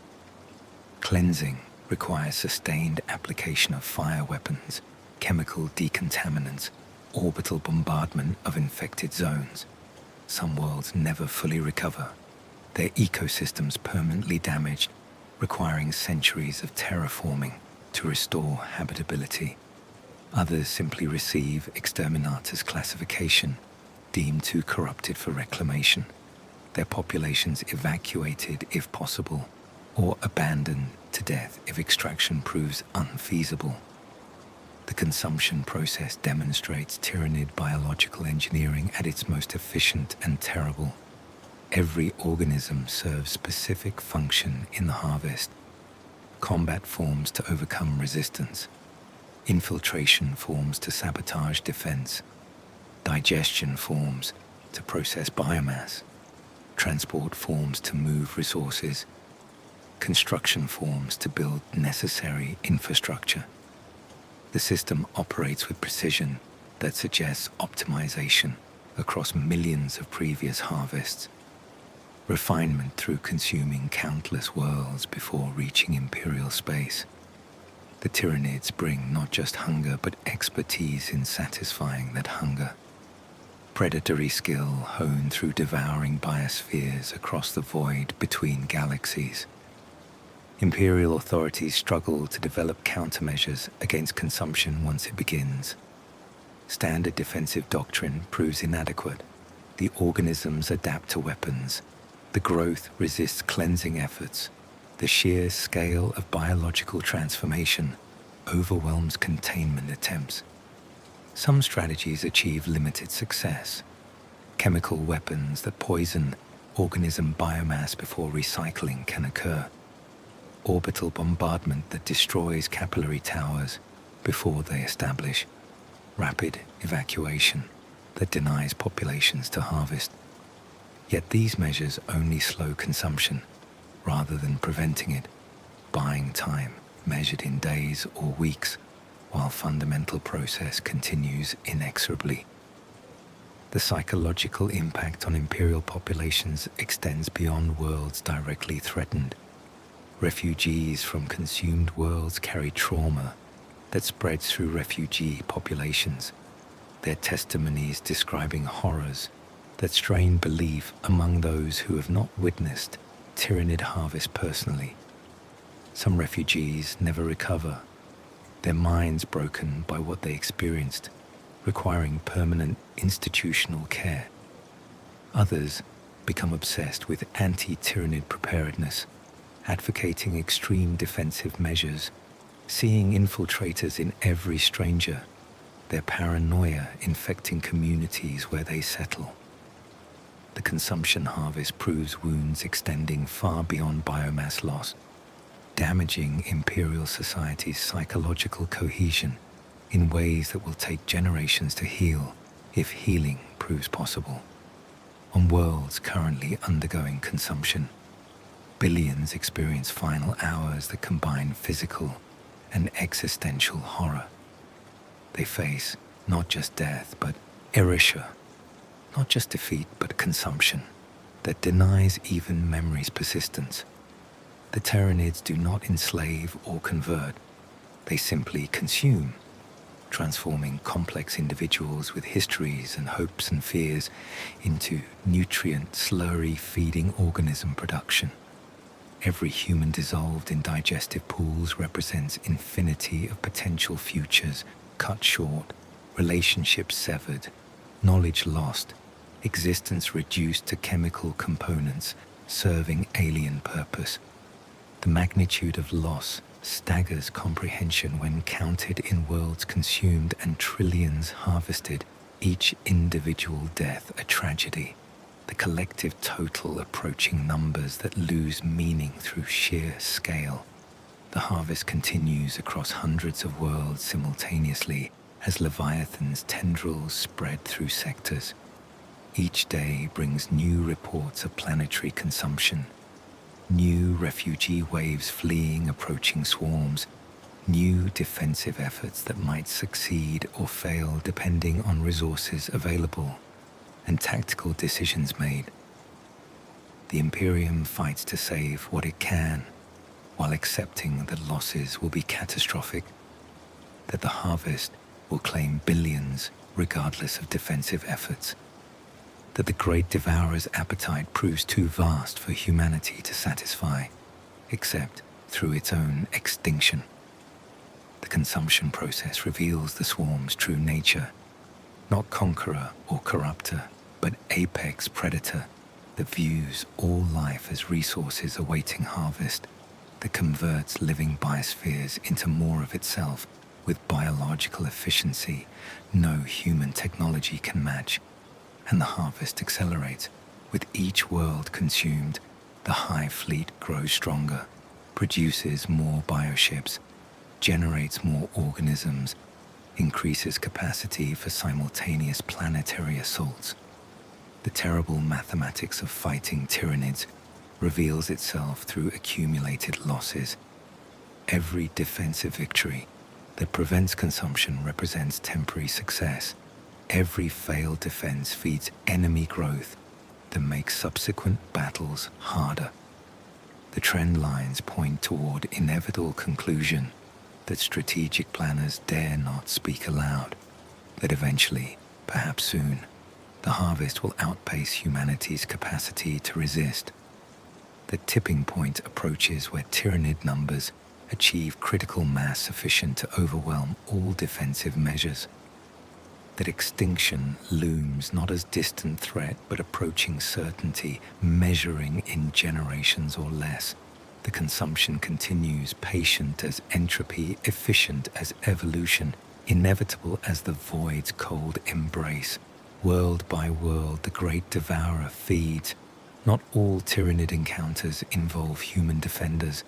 Cleansing requires sustained application of fire weapons, chemical decontaminants, orbital bombardment of infected zones. Some worlds never fully recover, their ecosystems permanently damaged, requiring centuries of terraforming to restore habitability. Others simply receive exterminatus classification, deemed too corrupted for reclamation, their populations evacuated if possible, or abandoned to death if extraction proves unfeasible. The consumption process demonstrates Tyranid biological engineering at its most efficient and terrible. Every organism serves specific function in the harvest. Combat forms to overcome resistance. Infiltration forms to sabotage defense. Digestion forms to process biomass. Transport forms to move resources. Construction forms to build necessary infrastructure. The system operates with precision that suggests optimization across millions of previous harvests. Refinement through consuming countless worlds before reaching Imperial space. The Tyranids bring not just hunger but expertise in satisfying that hunger. Predatory skill honed through devouring biospheres across the void between galaxies. Imperial authorities struggle to develop countermeasures against consumption once it begins. Standard defensive doctrine proves inadequate. The organisms adapt to weapons. The growth resists cleansing efforts. The sheer scale of biological transformation overwhelms containment attempts. Some strategies achieve limited success. Chemical weapons that poison organism biomass before recycling can occur. Orbital bombardment that destroys capillary towers before they establish. Rapid evacuation that denies populations to harvest. Yet these measures only slow consumption rather than preventing it, buying time measured in days or weeks while fundamental process continues inexorably. The psychological impact on Imperial populations extends beyond worlds directly threatened. Refugees from consumed worlds carry trauma that spreads through refugee populations, their testimonies describing horrors that strain belief among those who have not witnessed Tyranid harvest personally. Some refugees never recover, their minds broken by what they experienced, requiring permanent institutional care. Others become obsessed with anti-Tyranid preparedness, advocating extreme defensive measures, seeing infiltrators in every stranger, their paranoia infecting communities where they settle. The consumption harvest proves wounds extending far beyond biomass loss, damaging imperial society's psychological cohesion in ways that will take generations to heal, if healing proves possible. On worlds currently undergoing consumption, billions experience final hours that combine physical and existential horror. They face not just death, but erasure, not just defeat, but consumption that denies even memory's persistence. The Tyranids do not enslave or convert. They simply consume, transforming complex individuals with histories and hopes and fears into nutrient slurry feeding organism production. Every human dissolved in digestive pools represents infinity of potential futures cut short, relationships severed, knowledge lost, existence reduced to chemical components serving alien purpose. The magnitude of loss staggers comprehension when counted in worlds consumed and trillions harvested, each individual death a tragedy, the collective total approaching numbers that lose meaning through sheer scale. The harvest continues across hundreds of worlds simultaneously as Leviathan's tendrils spread through sectors. Each day brings new reports of planetary consumption, new refugee waves fleeing approaching swarms, new defensive efforts that might succeed or fail depending on resources available and tactical decisions made. The Imperium fights to save what it can, while accepting that losses will be catastrophic, that the harvest will claim billions regardless of defensive efforts, that the great Devourer's appetite proves too vast for humanity to satisfy, except through its own extinction. The consumption process reveals the swarm's true nature, not conqueror or corrupter, but apex predator that views all life as resources awaiting harvest, that converts living biospheres into more of itself with biological efficiency no human technology can match. And the harvest accelerates. With each world consumed, the Hive Fleet grows stronger, produces more bioships, generates more organisms, increases capacity for simultaneous planetary assaults. The terrible mathematics of fighting Tyranids reveals itself through accumulated losses. Every defensive victory that prevents consumption represents temporary success. Every failed defense feeds enemy growth that makes subsequent battles harder. The trend lines point toward inevitable conclusion that strategic planners dare not speak aloud, that eventually, perhaps soon, the harvest will outpace humanity's capacity to resist. The tipping point approaches where Tyranid numbers achieve critical mass sufficient to overwhelm all defensive measures. That extinction looms not as distant threat but approaching certainty, measuring in generations or less. The consumption continues, patient as entropy, efficient as evolution, inevitable as the void's cold embrace. World by world, the great Devourer feeds. Not all Tyranid encounters involve human defenders.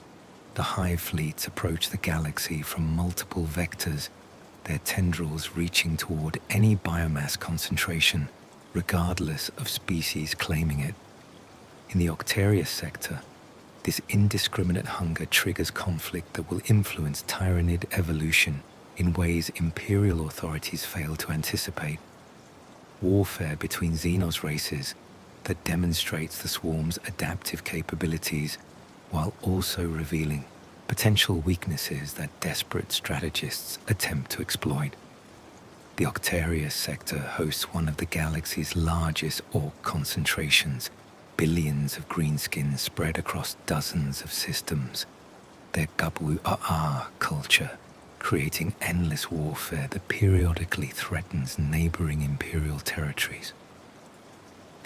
The Hive Fleets approach the galaxy from multiple vectors, their tendrils reaching toward any biomass concentration, regardless of species claiming it. In the Octarius sector, this indiscriminate hunger triggers conflict that will influence Tyranid evolution in ways imperial authorities fail to anticipate. Warfare between Xenos races that demonstrates the swarm's adaptive capabilities while also revealing potential weaknesses that desperate strategists attempt to exploit. The Octarius sector hosts one of the galaxy's largest orc concentrations, billions of greenskins spread across dozens of systems. Their Gabu-A'a culture, creating endless warfare that periodically threatens neighboring imperial territories.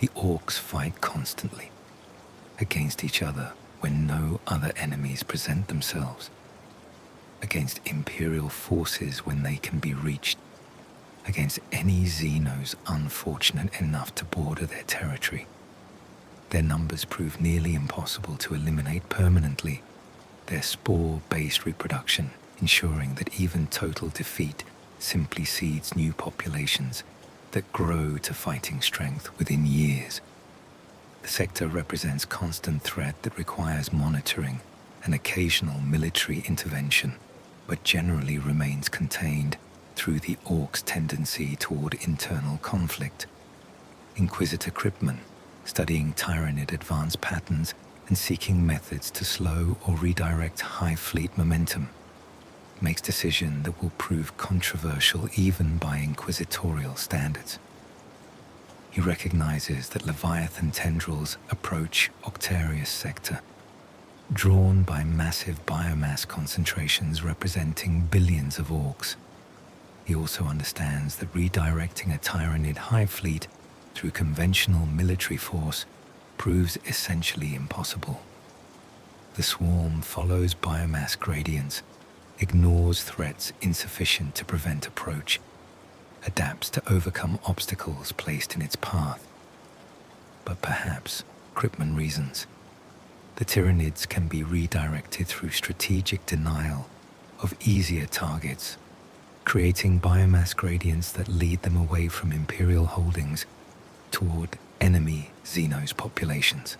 The orcs fight constantly, against each other when no other enemies present themselves, against Imperial forces when they can be reached, against any Xenos unfortunate enough to border their territory. Their numbers prove nearly impossible to eliminate permanently, their spore-based reproduction ensuring that even total defeat simply seeds new populations that grow to fighting strength within years. The sector represents constant threat that requires monitoring and occasional military intervention, but generally remains contained through the orcs' tendency toward internal conflict. Inquisitor Kryptman, studying Tyranid advanced patterns and seeking methods to slow or redirect Hive Fleet momentum, makes decision that will prove controversial even by inquisitorial standards. He recognizes that Leviathan tendrils approach Octarius sector, drawn by massive biomass concentrations representing billions of orcs. He also understands that redirecting a Tyranid Hive Fleet through conventional military force proves essentially impossible. The swarm follows biomass gradients, ignores threats insufficient to prevent approach, adapts to overcome obstacles placed in its path. But perhaps, Kryptman reasons, the Tyranids can be redirected through strategic denial of easier targets, creating biomass gradients that lead them away from Imperial holdings toward enemy Xenos populations.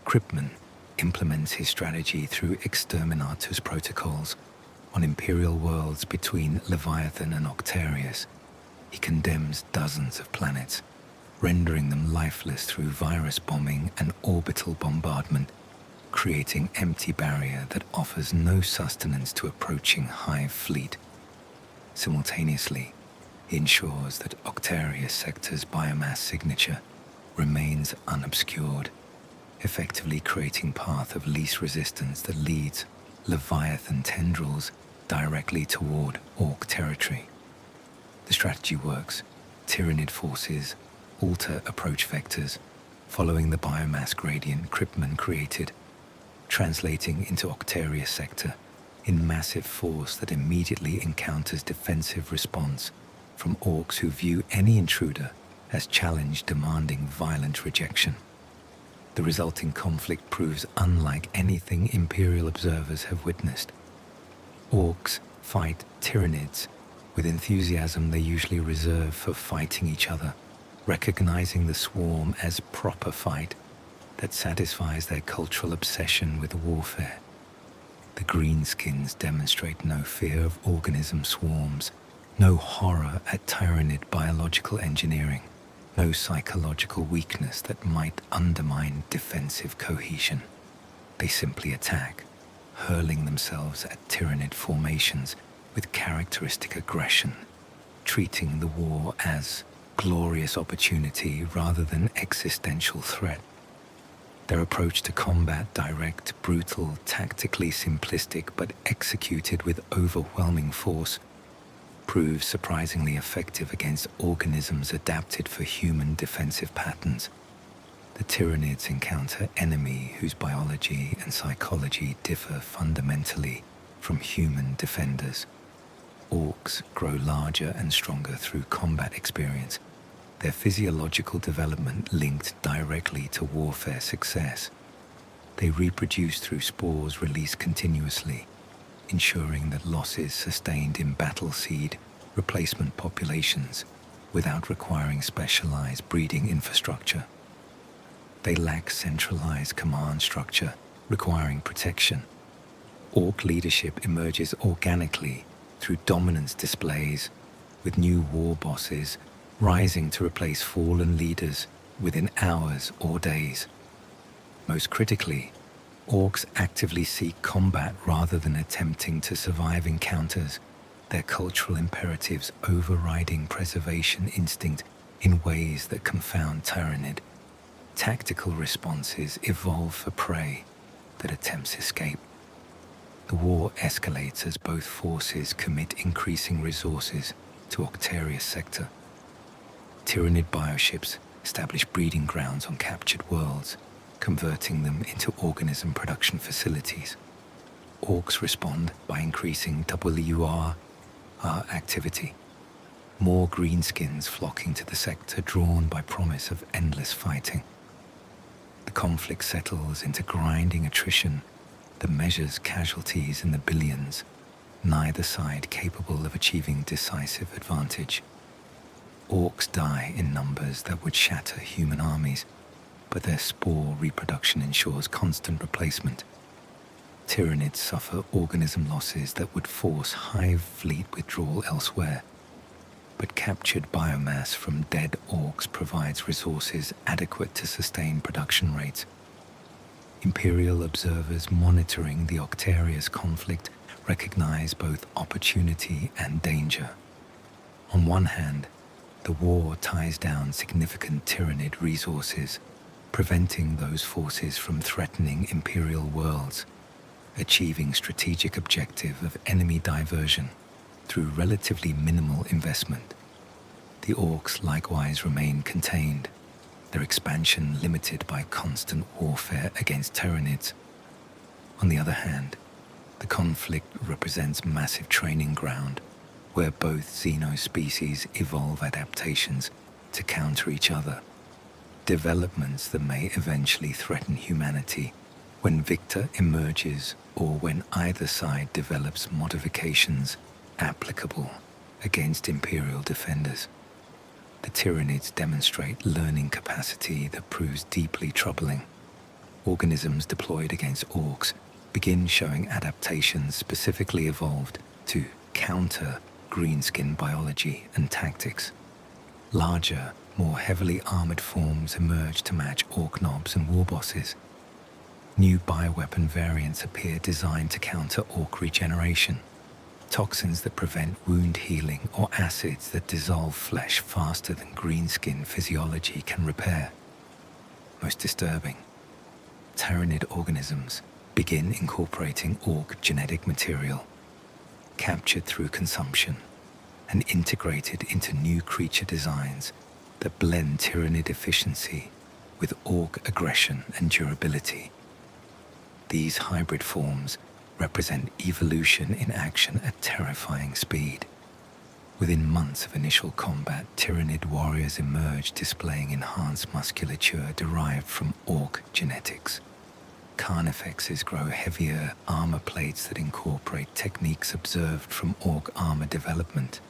Kryptman implements his strategy through exterminatus protocols on Imperial worlds between Leviathan and Octarius. He condemns dozens of planets, rendering them lifeless through virus bombing and orbital bombardment, creating empty barrier that offers no sustenance to approaching Hive Fleet. Simultaneously, he ensures that Octarius sector's biomass signature remains unobscured, effectively creating path of least resistance that leads Leviathan tendrils directly toward orc territory. The strategy works. Tyranid forces alter approach vectors, following the biomass gradient Kryptman created, translating into Octarius sector in massive force that immediately encounters defensive response from orcs who view any intruder as challenge demanding violent rejection. The resulting conflict proves unlike anything Imperial observers have witnessed. Orcs fight Tyranids with enthusiasm they usually reserve for fighting each other, recognizing the swarm as proper fight that satisfies their cultural obsession with warfare. The greenskins demonstrate no fear of organism swarms, no horror at Tyranid biological engineering, no psychological weakness that might undermine defensive cohesion. They simply attack, hurling themselves at Tyranid formations with characteristic aggression, treating the war as glorious opportunity rather than existential threat. Their approach to combat, direct, brutal, tactically simplistic, but executed with overwhelming force, proves surprisingly effective against organisms adapted for human defensive patterns. The Tyranids encounter enemy whose biology and psychology differ fundamentally from human defenders. Orcs grow larger and stronger through combat experience, their physiological development linked directly to warfare success. They reproduce through spores released continuously, ensuring that losses sustained in battle seed replacement populations without requiring specialized breeding infrastructure. They lack centralized command structure, requiring protection. Orc leadership emerges organically through dominance displays, with new war bosses rising to replace fallen leaders within hours or days. Most critically, orcs actively seek combat rather than attempting to survive encounters, their cultural imperatives overriding preservation instinct in ways that confound Tyranid. Tactical responses evolve for prey that attempts escape. The war escalates as both forces commit increasing resources to Octarius sector. Tyranid bioships establish breeding grounds on captured worlds, converting them into organism production facilities. Orcs respond by increasing WR activity. More greenskins flocking to the sector, drawn by promise of endless fighting. The conflict settles into grinding attrition that measures casualties in the billions, neither side capable of achieving decisive advantage. Orcs die in numbers that would shatter human armies, but their spore reproduction ensures constant replacement. Tyranids suffer organism losses that would force Hive Fleet withdrawal elsewhere, but captured biomass from dead orcs provides resources adequate to sustain production rates. Imperial observers monitoring the Octarius conflict recognize both opportunity and danger. On one hand, the war ties down significant Tyranid resources, preventing those forces from threatening Imperial worlds, achieving strategic objective of enemy diversion through relatively minimal investment. The Orcs likewise remain contained, their expansion limited by constant warfare against Tyranids. On the other hand, the conflict represents massive training ground where both xenospecies evolve adaptations to counter each other, developments that may eventually threaten humanity when Victor emerges or when either side develops modifications applicable against Imperial defenders. The Tyranids demonstrate learning capacity that proves deeply troubling. Organisms deployed against Orcs begin showing adaptations specifically evolved to counter greenskin biology and tactics. Larger, more heavily armored forms emerge to match Orc knobs and warbosses. New bioweapon variants appear designed to counter Orc regeneration. Toxins that prevent wound healing or acids that dissolve flesh faster than greenskin physiology can repair. Most disturbing, Tyranid organisms begin incorporating Orc genetic material, captured through consumption, and integrated into new creature designs that blend Tyranid efficiency with Orc aggression and durability. These hybrid forms represent evolution in action at terrifying speed. Within months of initial combat, Tyranid warriors emerge displaying enhanced musculature derived from Orc genetics. Carnifexes grow heavier armor plates that incorporate techniques observed from Orc armor development.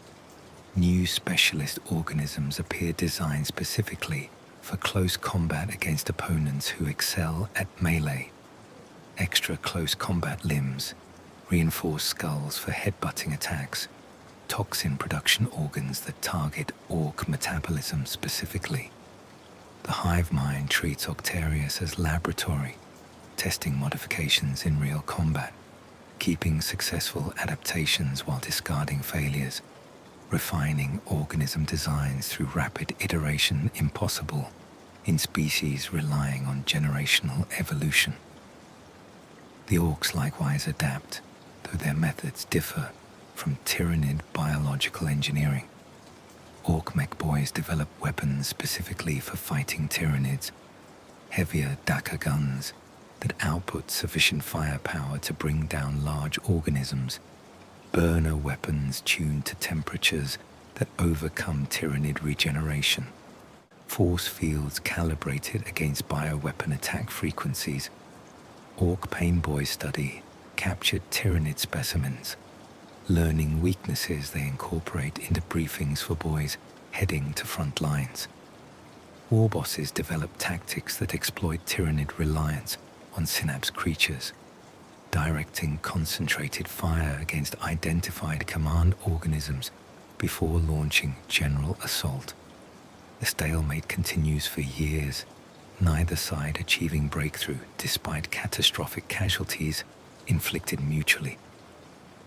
New specialist organisms appear designed specifically for close combat against opponents who excel at melee. Extra close combat limbs, reinforced skulls for headbutting attacks, toxin production organs that target Orc metabolism specifically. The hive mind treats Octarius as laboratory, testing modifications in real combat, keeping successful adaptations while discarding failures, refining organism designs through rapid iteration impossible in species relying on generational evolution. The Orcs likewise adapt, though their methods differ from Tyranid biological engineering. Orc mech boys develop weapons specifically for fighting Tyranids, heavier Daka guns that output sufficient firepower to bring down large organisms, burner weapons tuned to temperatures that overcome Tyranid regeneration, force fields calibrated against bioweapon attack frequencies. Orc pain boys study captured Tyranid specimens, learning weaknesses they incorporate into briefings for boys heading to front lines. War bosses develop tactics that exploit Tyranid reliance on synapse creatures, directing concentrated fire against identified command organisms before launching general assault. The stalemate continues for years, neither side achieving breakthrough despite catastrophic casualties inflicted mutually.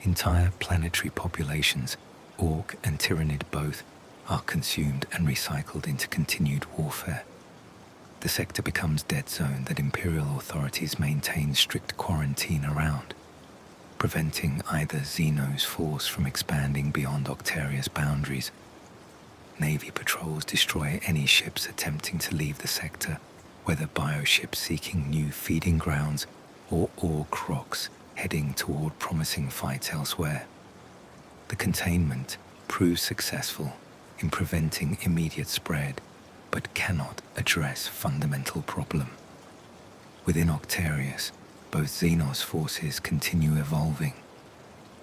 Entire planetary populations, Orc and Tyranid both, are consumed and recycled into continued warfare. The sector becomes dead zone that Imperial authorities maintain strict quarantine around, preventing either Xeno's force from expanding beyond Octarius boundaries. Navy patrols destroy any ships attempting to leave the sector, whether bioships seeking new feeding grounds or orc rocks heading toward promising fights elsewhere. The containment proves successful in preventing immediate spread, but cannot address fundamental problem. Within Octarius, both Xenos forces continue evolving,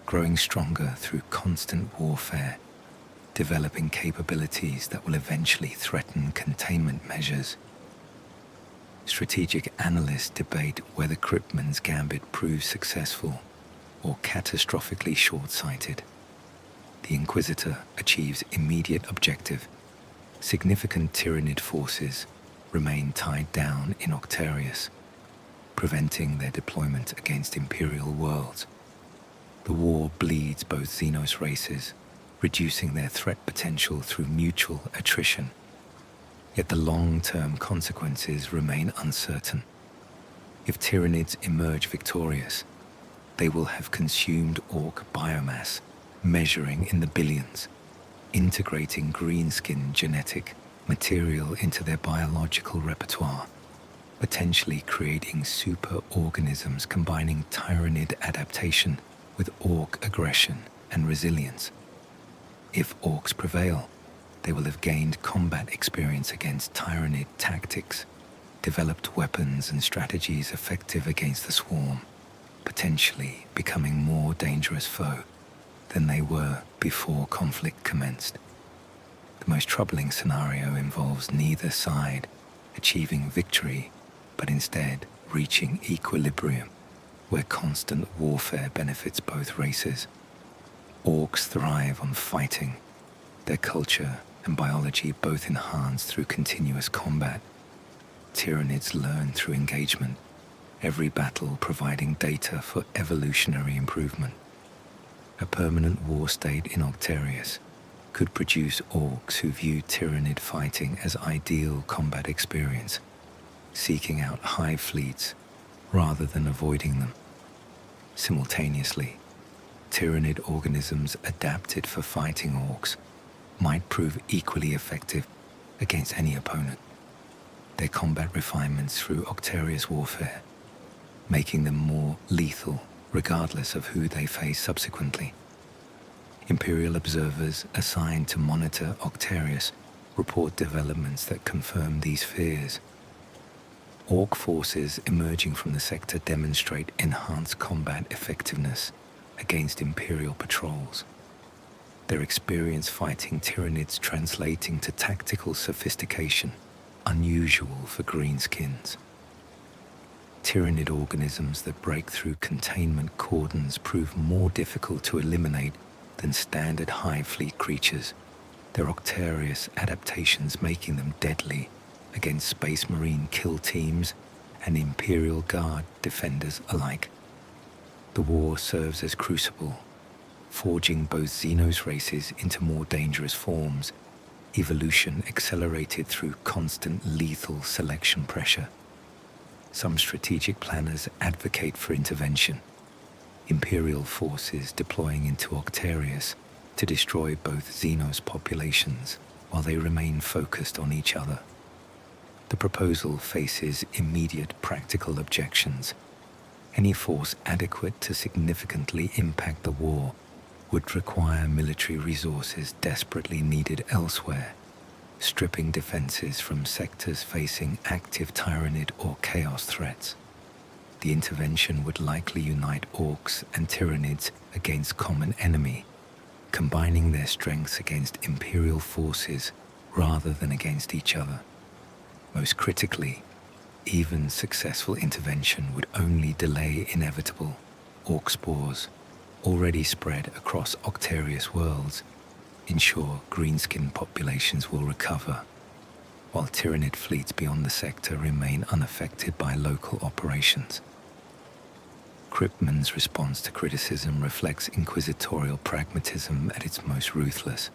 growing stronger through constant warfare, developing capabilities that will eventually threaten containment measures. Strategic analysts debate whether Krypton's gambit proves successful or catastrophically short-sighted. The Inquisitor achieves immediate objective. Significant Tyranid forces remain tied down in Octarius, preventing their deployment against Imperial worlds. The war bleeds both Xenos races, reducing their threat potential through mutual attrition. Yet the long-term consequences remain uncertain. If Tyranids emerge victorious, they will have consumed Orc biomass, measuring in the billions, integrating greenskin genetic material into their biological repertoire, potentially creating super-organisms combining Tyranid adaptation with Orc aggression and resilience. If Orcs prevail, they will have gained combat experience against Tyranid tactics, developed weapons and strategies effective against the swarm, potentially becoming more dangerous foe than they were before conflict commenced. The most troubling scenario involves neither side achieving victory, but instead reaching equilibrium, where constant warfare benefits both races. Orcs thrive on fighting, their culture and biology both enhanced through continuous combat. Tyranids learn through engagement, every battle providing data for evolutionary improvement. A permanent war state in Octarius could produce Orcs who view Tyranid fighting as ideal combat experience, seeking out hive fleets rather than avoiding them. Simultaneously, Tyranid organisms adapted for fighting Orcs might prove equally effective against any opponent. Their combat refinements through Octarius warfare, making them more lethal regardless of who they face subsequently. Imperial observers assigned to monitor Octarius report developments that confirm these fears. Orc forces emerging from the sector demonstrate enhanced combat effectiveness against Imperial patrols. Their experience fighting Tyranids translating to tactical sophistication, unusual for greenskins. Tyranid organisms that break through containment cordons prove more difficult to eliminate than standard Hive Fleet creatures, their Octarius adaptations making them deadly against Space Marine kill teams and Imperial Guard defenders alike. The war serves as crucible, forging both Xenos races into more dangerous forms, evolution accelerated through constant lethal selection pressure. Some strategic planners advocate for intervention, Imperial forces deploying into Octarius to destroy both Xenos populations while they remain focused on each other. The proposal faces immediate practical objections. Any force adequate to significantly impact the war would require military resources desperately needed elsewhere, stripping defenses from sectors facing active Tyranid or chaos threats. The intervention would likely unite Orcs and Tyranids against common enemy, combining their strengths against Imperial forces rather than against each other. Most critically, even successful intervention would only delay inevitable Orc spores, already spread across Octarius worlds, ensure greenskin populations will recover, while Tyranid fleets beyond the sector remain unaffected by local operations. Krypton's response to criticism reflects inquisitorial pragmatism at its most ruthless.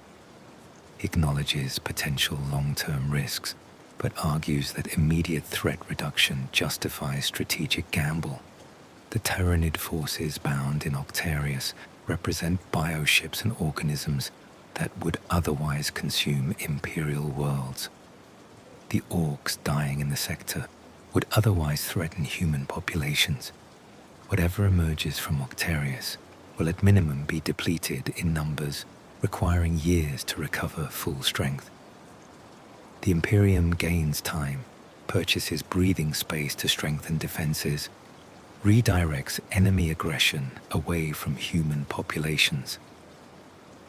He acknowledges potential long-term risks, but argues that immediate threat reduction justifies strategic gamble. The Tyranid forces bound in Octarius represent bioships and organisms that would otherwise consume Imperial worlds. The orcs dying in the sector would otherwise threaten human populations. Whatever emerges from Octarius will at minimum be depleted in numbers, requiring years to recover full strength. The Imperium gains time, purchases breathing space to strengthen defenses, redirects enemy aggression away from human populations.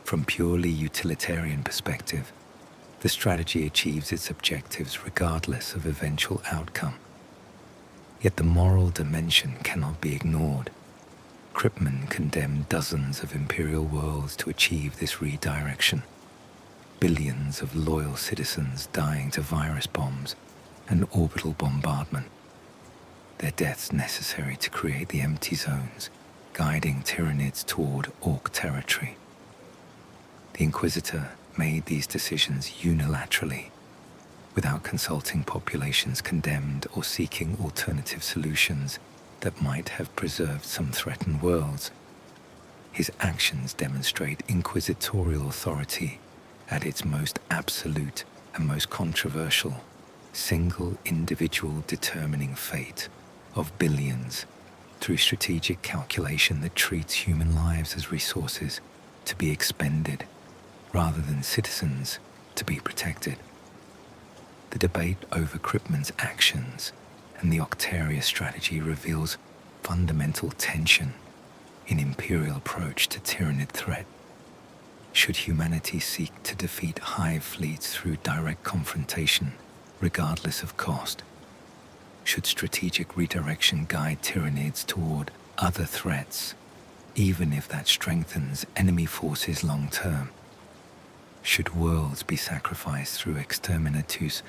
From purely utilitarian perspective, the strategy achieves its objectives regardless of eventual outcome. Yet the moral dimension cannot be ignored. Krypton condemned dozens of Imperial worlds to achieve this redirection. Billions of loyal citizens dying to virus bombs and orbital bombardment. Their deaths necessary to create the empty zones, guiding Tyranids toward Orc territory. The Inquisitor made these decisions unilaterally, without consulting populations condemned or seeking alternative solutions that might have preserved some threatened worlds. His actions demonstrate inquisitorial authority at its most absolute and most controversial, single individual determining fate of billions through strategic calculation that treats human lives as resources to be expended rather than citizens to be protected. The debate over Krypton's actions and the Octarius strategy reveals fundamental tension in Imperial approach to Tyranid threat. Should humanity seek to defeat Hive fleets through direct confrontation, regardless of cost? Should strategic redirection guide Tyranids toward other threats, even if that strengthens enemy forces long term? Should worlds be sacrificed through exterminatus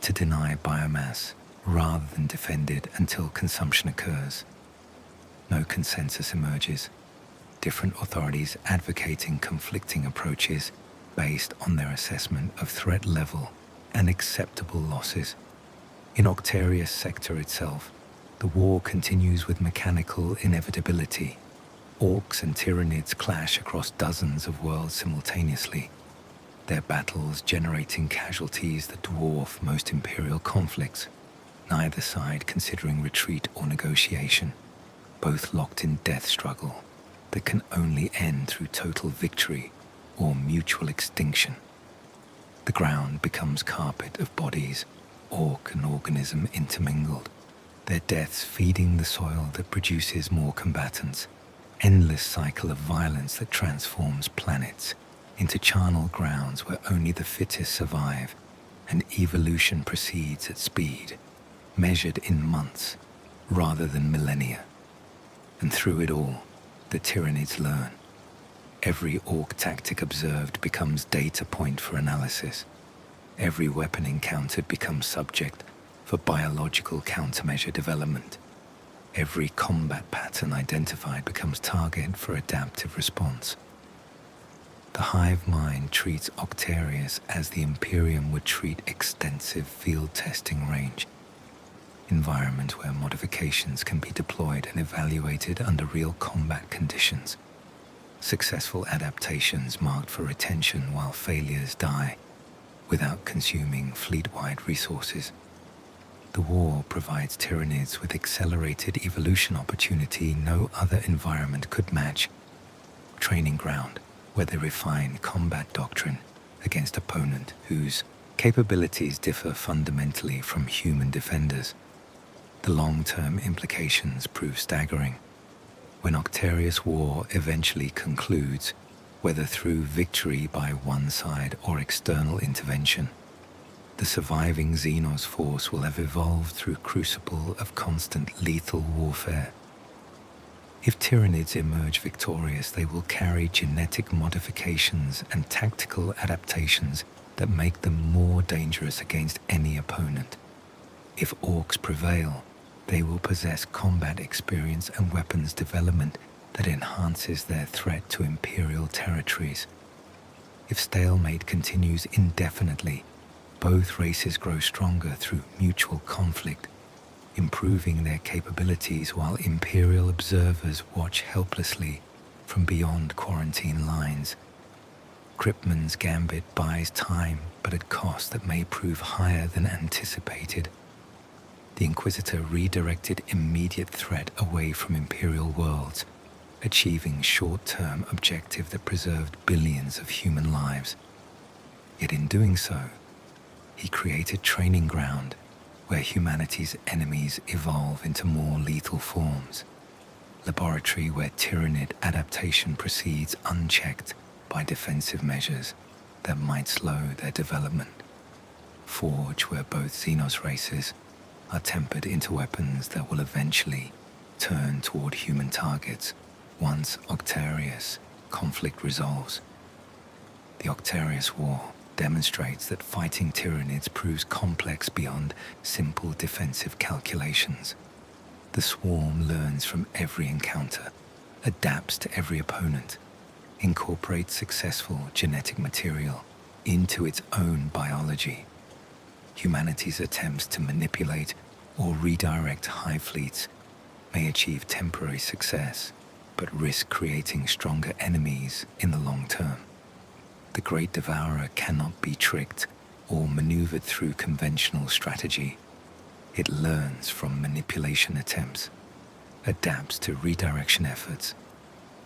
to deny biomass rather than defended until consumption occurs? No consensus emerges. Different authorities advocating conflicting approaches based on their assessment of threat level and acceptable losses. In Octarius sector itself, the war continues with mechanical inevitability. Orcs and Tyranids clash across dozens of worlds simultaneously, their battles generating casualties that dwarf most Imperial conflicts, neither side considering retreat or negotiation, both locked in death struggle that can only end through total victory or mutual extinction. The ground becomes carpet of bodies, orc and organism intermingled, their deaths feeding the soil that produces more combatants, endless cycle of violence that transforms planets into charnel grounds where only the fittest survive, and evolution proceeds at speed, measured in months rather than millennia. And through it all, the Tyranids learn. Every orc tactic observed becomes data point for analysis. Every weapon encountered becomes subject for biological countermeasure development. Every combat pattern identified becomes target for adaptive response. The hive mind treats Octarius as the Imperium would treat extensive field testing range, environment where modifications can be deployed and evaluated under real combat conditions. Successful adaptations marked for retention while failures die, without consuming fleet-wide resources. The war provides Tyranids with accelerated evolution opportunity no other environment could match. Training ground where they refine combat doctrine against opponent whose capabilities differ fundamentally from human defenders. The long-term implications prove staggering. When Octarius war eventually concludes, whether through victory by one side or external intervention, the surviving Xenos force will have evolved through crucible of constant lethal warfare. If Tyranids emerge victorious, they will carry genetic modifications and tactical adaptations that make them more dangerous against any opponent. If orcs prevail, they will possess combat experience and weapons development that enhances their threat to Imperial territories. If stalemate continues indefinitely, both races grow stronger through mutual conflict, improving their capabilities while Imperial observers watch helplessly from beyond quarantine lines. Cryptman's gambit buys time, but at cost that may prove higher than anticipated. The Inquisitor redirected immediate threat away from Imperial worlds, achieving short-term objective that preserved billions of human lives. Yet in doing so, he created training ground where humanity's enemies evolve into more lethal forms. Laboratory where Tyranid adaptation proceeds unchecked by defensive measures that might slow their development. Forge where both Xenos races are tempered into weapons that will eventually turn toward human targets once Octarius conflict resolves. The Octarius War demonstrates that fighting Tyranids proves complex beyond simple defensive calculations. The swarm learns from every encounter, adapts to every opponent, incorporates successful genetic material into its own biology. Humanity's attempts to manipulate or redirect hive fleets may achieve temporary success, but risk creating stronger enemies in the long term. The Great Devourer cannot be tricked or maneuvered through conventional strategy. It learns from manipulation attempts, adapts to redirection efforts,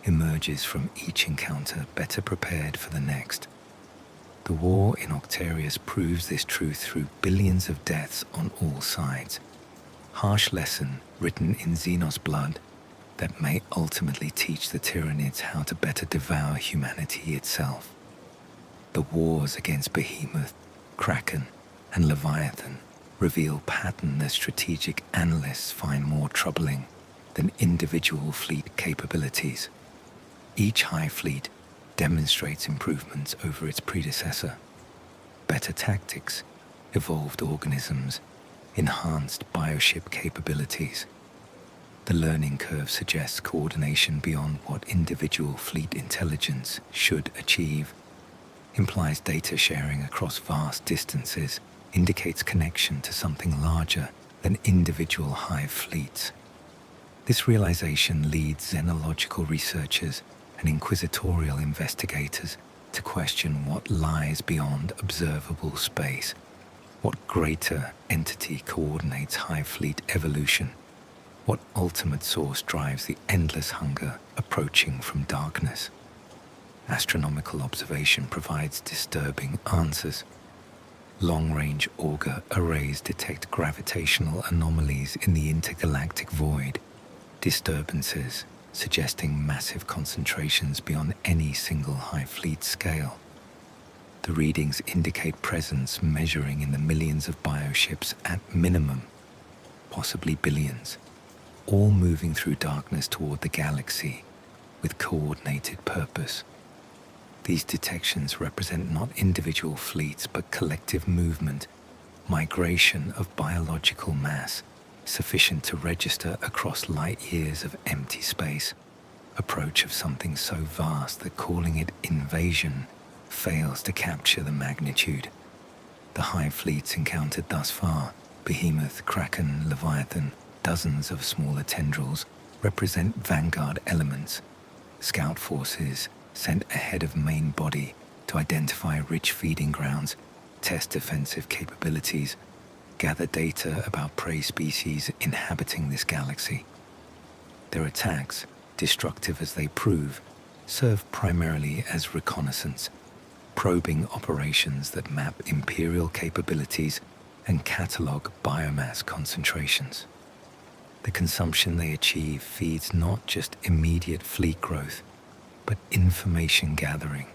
emerges from each encounter better prepared for the next. The war in Octarius proves this truth through billions of deaths on all sides. Harsh lesson written in Xenos blood that may ultimately teach the Tyranids how to better devour humanity itself. The wars against Behemoth, Kraken, and Leviathan reveal pattern that strategic analysts find more troubling than individual fleet capabilities. Each Hive fleet demonstrates improvements over its predecessor. Better tactics, evolved organisms, enhanced bioship capabilities. The learning curve suggests coordination beyond what individual fleet intelligence should achieve, implies data sharing across vast distances, indicates connection to something larger than individual hive fleets. This realization leads xenological researchers and inquisitorial investigators to question what lies beyond observable space. What greater entity coordinates hive fleet evolution? What ultimate source drives the endless hunger approaching from darkness? Astronomical observation provides disturbing answers. Long-range auger arrays detect gravitational anomalies in the intergalactic void, disturbances suggesting massive concentrations beyond any single hive fleet scale. The readings indicate presence measuring in the millions of bioships at minimum, possibly billions, all moving through darkness toward the galaxy with coordinated purpose. These detections represent not individual fleets but collective movement, migration of biological mass sufficient to register across light years of empty space, approach of something so vast that calling it invasion fails to capture the magnitude. The hive fleets encountered thus far, Behemoth, Kraken, Leviathan, dozens of smaller tendrils, represent vanguard elements, scout forces sent ahead of main body to identify rich feeding grounds, test defensive capabilities, gather data about prey species inhabiting this galaxy. Their attacks, destructive as they prove, serve primarily as reconnaissance, probing operations that map Imperial capabilities and catalog biomass concentrations. The consumption they achieve feeds not just immediate fleet growth, but information gathering,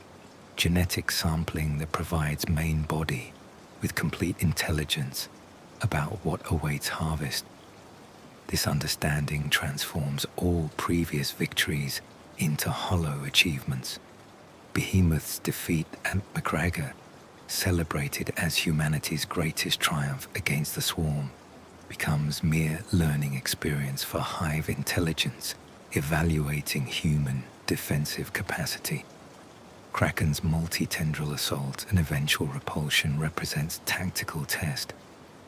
genetic sampling that provides main body with complete intelligence about what awaits harvest. This understanding transforms all previous victories into hollow achievements. Behemoth's defeat at Macragge, celebrated as humanity's greatest triumph against the swarm, becomes mere learning experience for hive intelligence, evaluating human defensive capacity. Kraken's multi-tendril assault and eventual repulsion represents tactical test,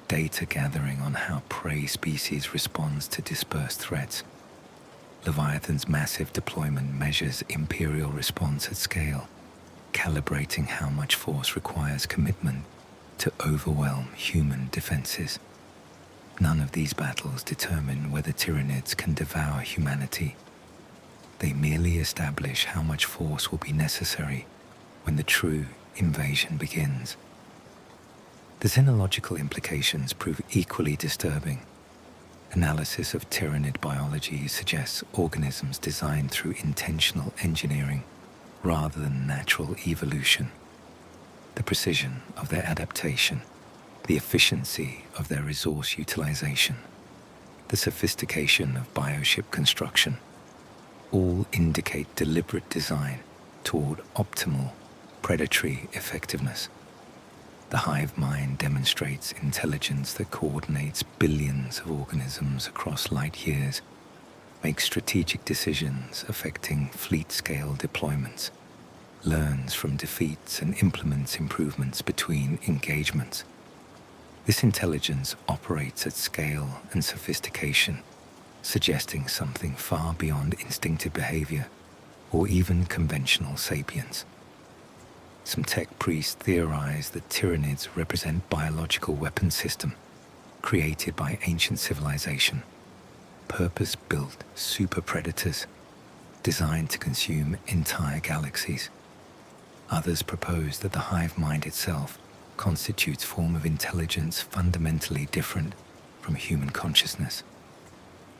data gathering on how prey species responds to dispersed threats. Leviathan's massive deployment measures Imperial response at scale, calibrating how much force requires commitment to overwhelm human defenses. None of these battles determine whether Tyranids can devour humanity. They merely establish how much force will be necessary when the true invasion begins. The xenological implications prove equally disturbing. Analysis of Tyranid biology suggests organisms designed through intentional engineering rather than natural evolution. The precision of their adaptation, the efficiency of their resource utilization, the sophistication of bioship construction, all indicate deliberate design toward optimal predatory effectiveness. The hive mind demonstrates intelligence that coordinates billions of organisms across light years, makes strategic decisions affecting fleet-scale deployments, learns from defeats and implements improvements between engagements. This intelligence operates at scale and sophistication, suggesting something far beyond instinctive behavior or even conventional sapience. Some tech priests theorize that Tyranids represent biological weapon system created by ancient civilization, purpose-built super predators designed to consume entire galaxies. Others propose that the hive mind itself constitutes a form of intelligence fundamentally different from human consciousness,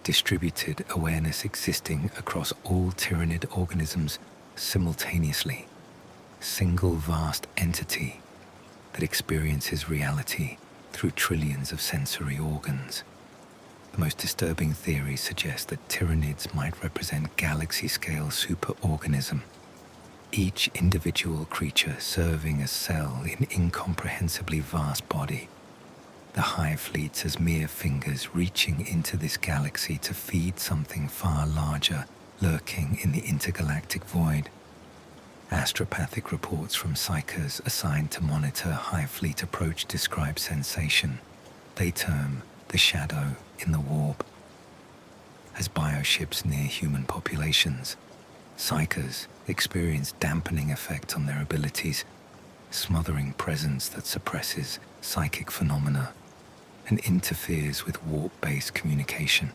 distributed awareness existing across all Tyranid organisms simultaneously, single vast entity that experiences reality through trillions of sensory organs. The most disturbing theories suggest that Tyranids might represent galaxy-scale superorganism, each individual creature serving a cell in incomprehensibly vast body. The hive fleets as mere fingers reaching into this galaxy to feed something far larger lurking in the intergalactic void. Astropathic reports from psychers assigned to monitor hive fleet approach describe sensation they term the shadow in the warp. As bioships near human populations, psychers experience dampening effect on their abilities, smothering presence that suppresses psychic phenomena and interferes with warp-based communication.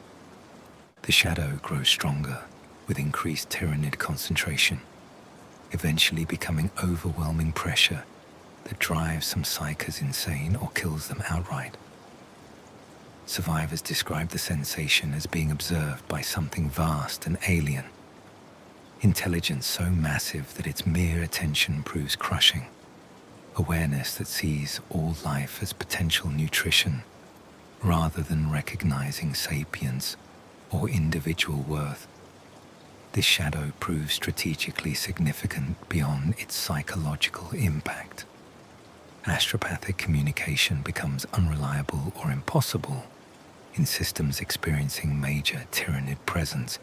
The shadow grows stronger with increased Tyranid concentration, eventually becoming overwhelming pressure that drives some psychers insane or kills them outright. Survivors describe the sensation as being observed by something vast and alien, intelligence so massive that its mere attention proves crushing, awareness that sees all life as potential nutrition rather than recognizing sapience or individual worth. This shadow proves strategically significant beyond its psychological impact. Astropathic communication becomes unreliable or impossible in systems experiencing major Tyranid presence,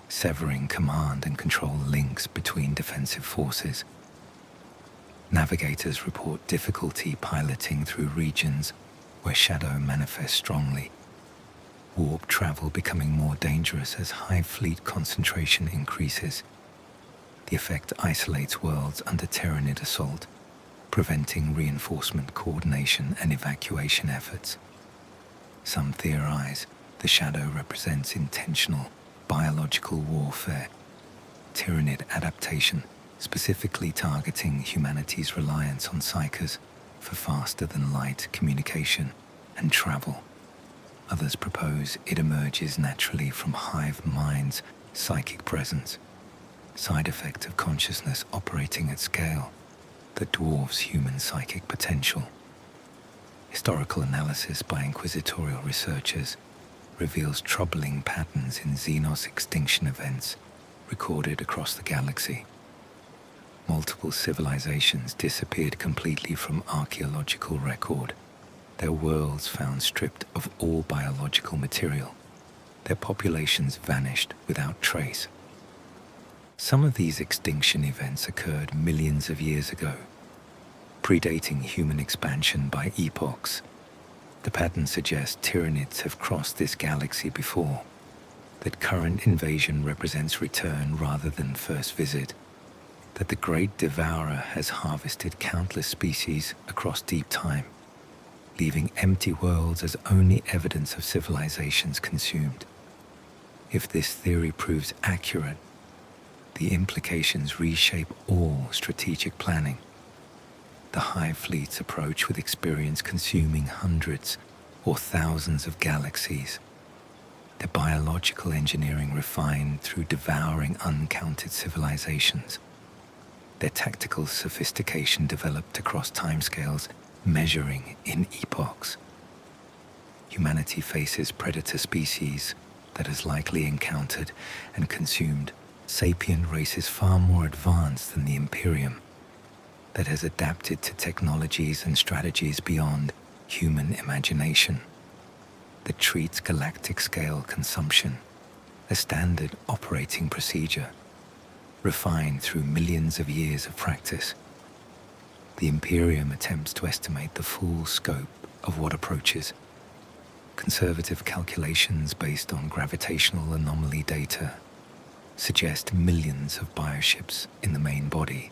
severing command and control links between defensive forces. Navigators report difficulty piloting through regions where shadow manifests strongly, warp travel becoming more dangerous as hive fleet concentration increases. The effect isolates worlds under Tyranid assault, preventing reinforcement coordination and evacuation efforts. Some theorize the shadow represents intentional biological warfare, Tyranid adaptation, specifically targeting humanity's reliance on psychers for faster-than-light communication and travel. Others propose it emerges naturally from hive minds' psychic presence, side effect of consciousness operating at scale that dwarfs human psychic potential. Historical analysis by inquisitorial researchers reveals troubling patterns in Xenos extinction events recorded across the galaxy. Multiple civilizations disappeared completely from archaeological record, their worlds found stripped of all biological material, their populations vanished without trace. Some of these extinction events occurred millions of years ago, predating human expansion by epochs. The pattern suggests Tyranids have crossed this galaxy before, that current invasion represents return rather than first visit. that the great Devourer has harvested countless species across deep time, leaving empty worlds as only evidence of civilizations consumed. If this theory proves accurate, the implications reshape all strategic planning. The Hive Fleet's approach with experience consuming hundreds or thousands of galaxies, their biological engineering refined through devouring uncounted civilizations, their tactical sophistication developed across timescales measuring in epochs. Humanity faces predator species that has likely encountered and consumed sapient races far more advanced than the Imperium, that has adapted to technologies and strategies beyond human imagination, that treats galactic-scale consumption a standard operating procedure, refined through millions of years of practice. The Imperium attempts to estimate the full scope of what approaches. Conservative calculations based on gravitational anomaly data suggest millions of bioships in the main body,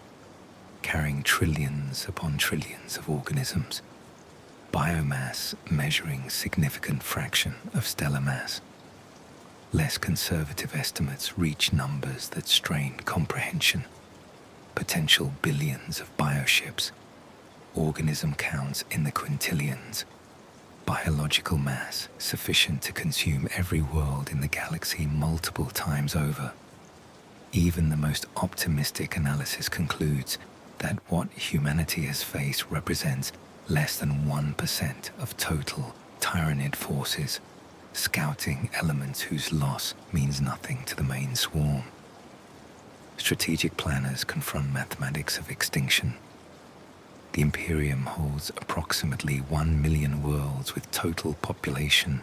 carrying trillions upon trillions of organisms, biomass measuring significant fraction of stellar mass. Less conservative estimates reach numbers that strain comprehension. Potential billions of bioships, organism counts in the quintillions, biological mass sufficient to consume every world in the galaxy multiple times over. Even the most optimistic analysis concludes that what humanity has faced represents less than 1% of total Tyranid forces, scouting elements whose loss means nothing to the main swarm. Strategic planners confront mathematics of extinction. The Imperium holds approximately 1 million worlds with total population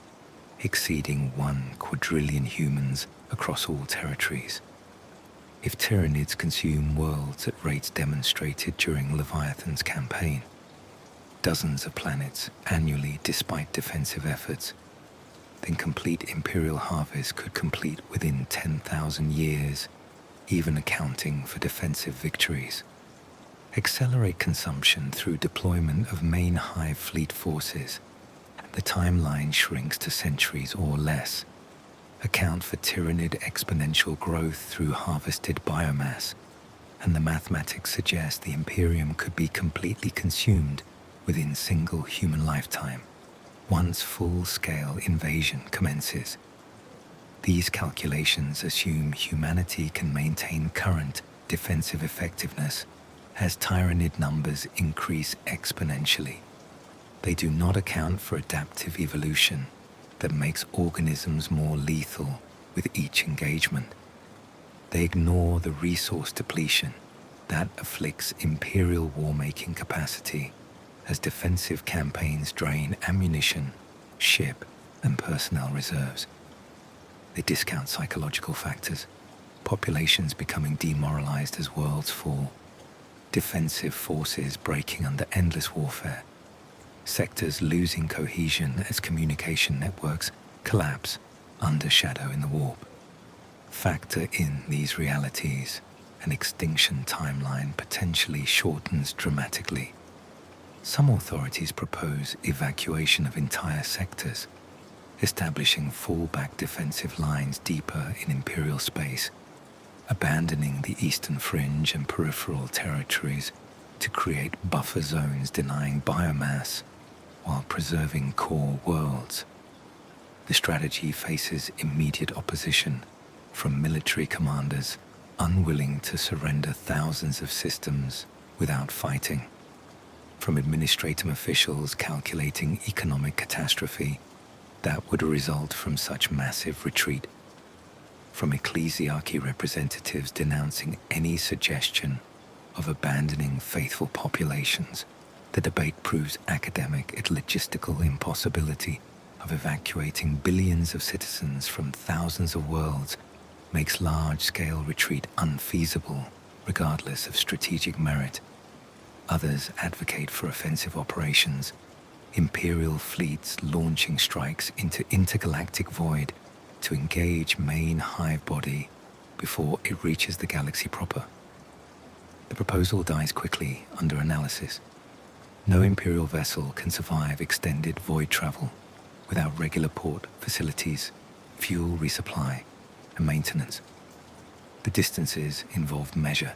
exceeding 1 quadrillion humans across all territories. If Tyranids consume worlds at rates demonstrated during Leviathan's campaign, dozens of planets annually despite defensive efforts, then complete Imperial harvest could complete within 10,000 years, even accounting for defensive victories. Accelerate consumption through deployment of main Hive Fleet forces, the timeline shrinks to centuries or less. Account for Tyranid exponential growth through harvested biomass, and the mathematics suggest the Imperium could be completely consumed within single human lifetime, once full-scale invasion commences. These calculations assume humanity can maintain current defensive effectiveness as Tyranid numbers increase exponentially. They do not account for adaptive evolution that makes organisms more lethal with each engagement. They ignore the resource depletion that afflicts Imperial war-making capacity as defensive campaigns drain ammunition, ship, and personnel reserves. They discount psychological factors, populations becoming demoralized as worlds fall, defensive forces breaking under endless warfare, sectors losing cohesion as communication networks collapse under shadow in the warp. Factor in these realities, an extinction timeline potentially shortens dramatically. Some authorities propose evacuation of entire sectors, establishing fallback defensive lines deeper in Imperial space, abandoning the Eastern Fringe and peripheral territories to create buffer zones denying biomass while preserving core worlds. The strategy faces immediate opposition from military commanders unwilling to surrender thousands of systems without fighting, from administrative officials calculating economic catastrophe that would result from such massive retreat, from ecclesiarchy representatives denouncing any suggestion of abandoning faithful populations. The debate proves academic and logistical impossibility of evacuating billions of citizens from thousands of worlds makes large-scale retreat unfeasible, regardless of strategic merit. Others advocate for offensive operations, Imperial fleets launching strikes into intergalactic void to engage main hive body before it reaches the galaxy proper. The proposal dies quickly under analysis. No Imperial vessel can survive extended void travel without regular port facilities, fuel resupply, and maintenance. The distances involved measure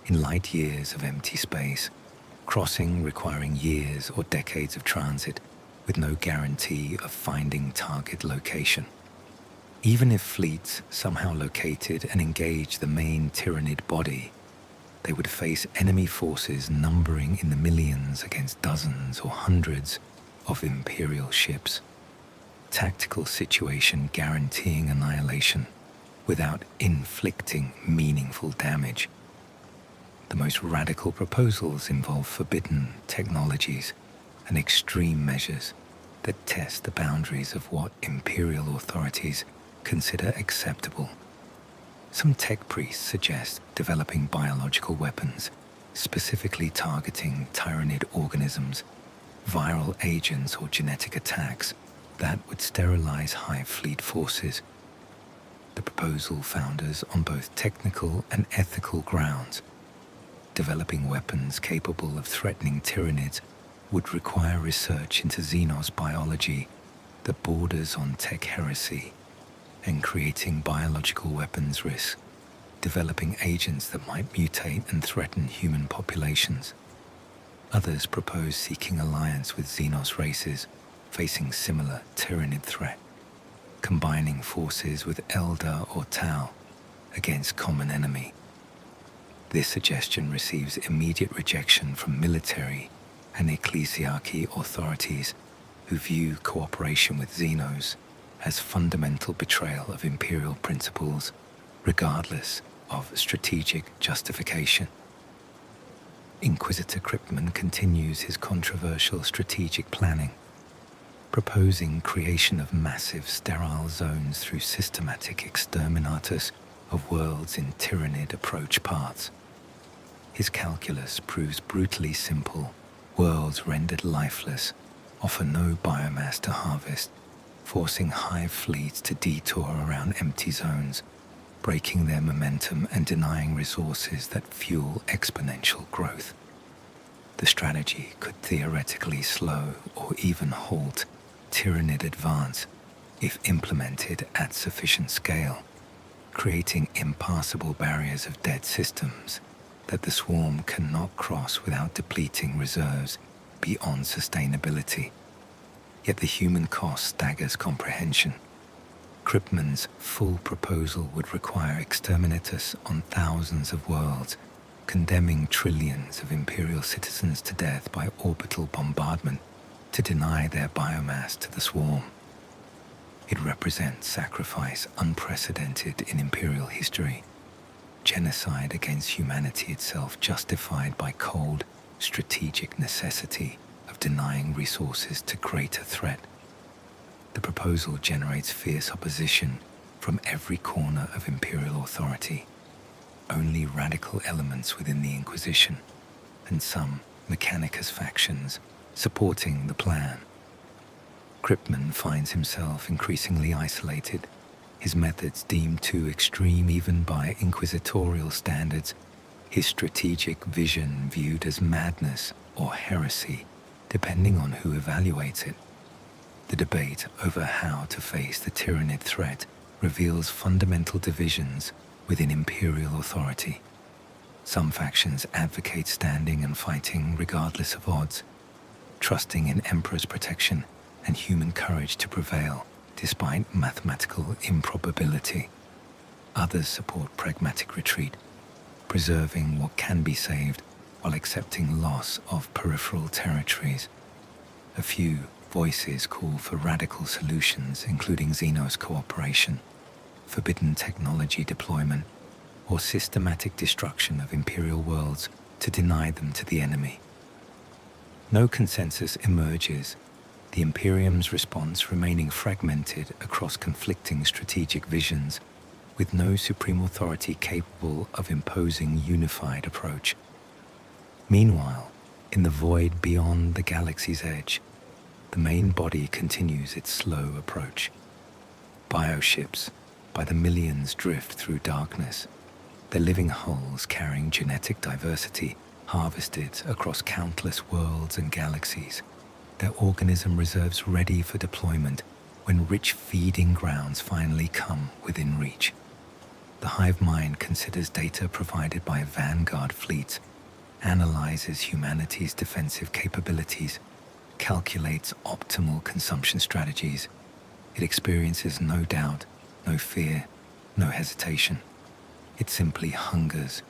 in light years of empty space, crossing requiring years or decades of transit with no guarantee of finding target location. Even if fleets somehow located and engaged the main Tyranid body, they would face enemy forces numbering in the millions against dozens or hundreds of Imperial ships. Tactical situation guaranteeing annihilation without inflicting meaningful damage. The most radical proposals involve forbidden technologies and extreme measures that test the boundaries of what Imperial authorities consider acceptable. Some tech priests suggest developing biological weapons, specifically targeting Tyranid organisms, viral agents or genetic attacks that would sterilize Hive Fleet forces. The proposal founders on both technical and ethical grounds. Developing weapons capable of threatening Tyranids would require research into Xenos biology that borders on tech heresy, and creating biological weapons risks, developing agents that might mutate and threaten human populations. Others propose seeking alliance with Xenos races facing similar Tyranid threat, combining forces with Eldar or Tau against common enemy. This suggestion receives immediate rejection from military and ecclesiarchy authorities who view cooperation with Xenos as fundamental betrayal of Imperial principles, regardless of strategic justification. Inquisitor Kryptman continues his controversial strategic planning, proposing creation of massive sterile zones through systematic exterminatus of worlds in Tyranid approach paths. His calculus proves brutally simple. Worlds rendered lifeless offer no biomass to harvest, forcing Hive fleets to detour around empty zones, breaking their momentum and denying resources that fuel exponential growth. The strategy could theoretically slow or even halt Tyranid advance if implemented at sufficient scale, creating impassable barriers of dead systems that the swarm cannot cross without depleting reserves beyond sustainability. Yet the human cost staggers comprehension. Kryptman's full proposal would require exterminatus on thousands of worlds, condemning trillions of Imperial citizens to death by orbital bombardment to deny their biomass to the swarm. It represents sacrifice unprecedented in Imperial history, genocide against humanity itself justified by cold, strategic necessity of denying resources to greater threat. The proposal generates fierce opposition from every corner of Imperial authority. Only radical elements within the Inquisition, and some Mechanicus factions, supporting the plan. Kryptman finds himself increasingly isolated, his methods deemed too extreme even by inquisitorial standards, his strategic vision viewed as madness or heresy, depending on who evaluates it. The debate over how to face the Tyranid threat reveals fundamental divisions within Imperial authority. Some factions advocate standing and fighting regardless of odds, trusting in Emperor's protection and human courage to prevail despite mathematical improbability. Others support pragmatic retreat, preserving what can be saved while accepting loss of peripheral territories. A few voices call for radical solutions, including Xenos cooperation, forbidden technology deployment, or systematic destruction of Imperial worlds to deny them to the enemy. No consensus emerges, the Imperium's response remaining fragmented across conflicting strategic visions, with no supreme authority capable of imposing unified approach. Meanwhile, in the void beyond the galaxy's edge, the main body continues its slow approach. Bioships, by the millions, drift through darkness, They're living hulls carrying genetic diversity harvested across countless worlds and galaxies, their organism reserves ready for deployment when rich feeding grounds finally come within reach. The hive mind considers data provided by vanguard fleets, analyzes humanity's defensive capabilities, calculates optimal consumption strategies. It experiences no doubt, no fear, no hesitation. It simply hungers,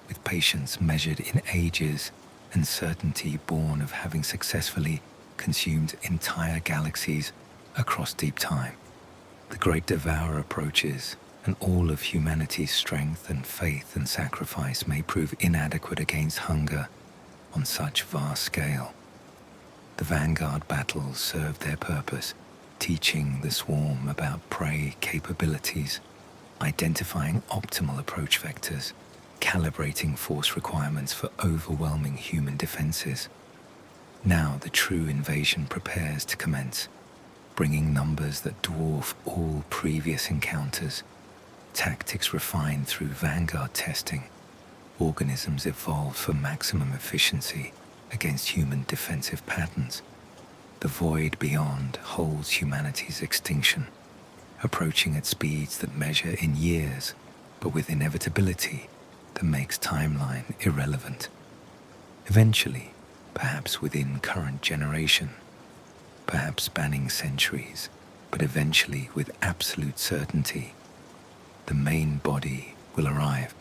with patience measured in ages and certainty born of having successfully consumed entire galaxies across deep time. The great Devourer approaches, and all of humanity's strength and faith and sacrifice may prove inadequate against hunger on such vast scale. The vanguard battles serve their purpose, teaching the swarm about prey capabilities, identifying optimal approach vectors, calibrating force requirements for overwhelming human defenses. Now the true invasion prepares to commence, bringing numbers that dwarf all previous encounters, tactics refined through vanguard testing, organisms evolved for maximum efficiency against human defensive patterns. The void beyond holds humanity's extinction, approaching at speeds that measure in years, but with inevitability that makes timeline irrelevant. Eventually, perhaps within current generation, perhaps spanning centuries, but eventually with absolute certainty, the main body will arrive.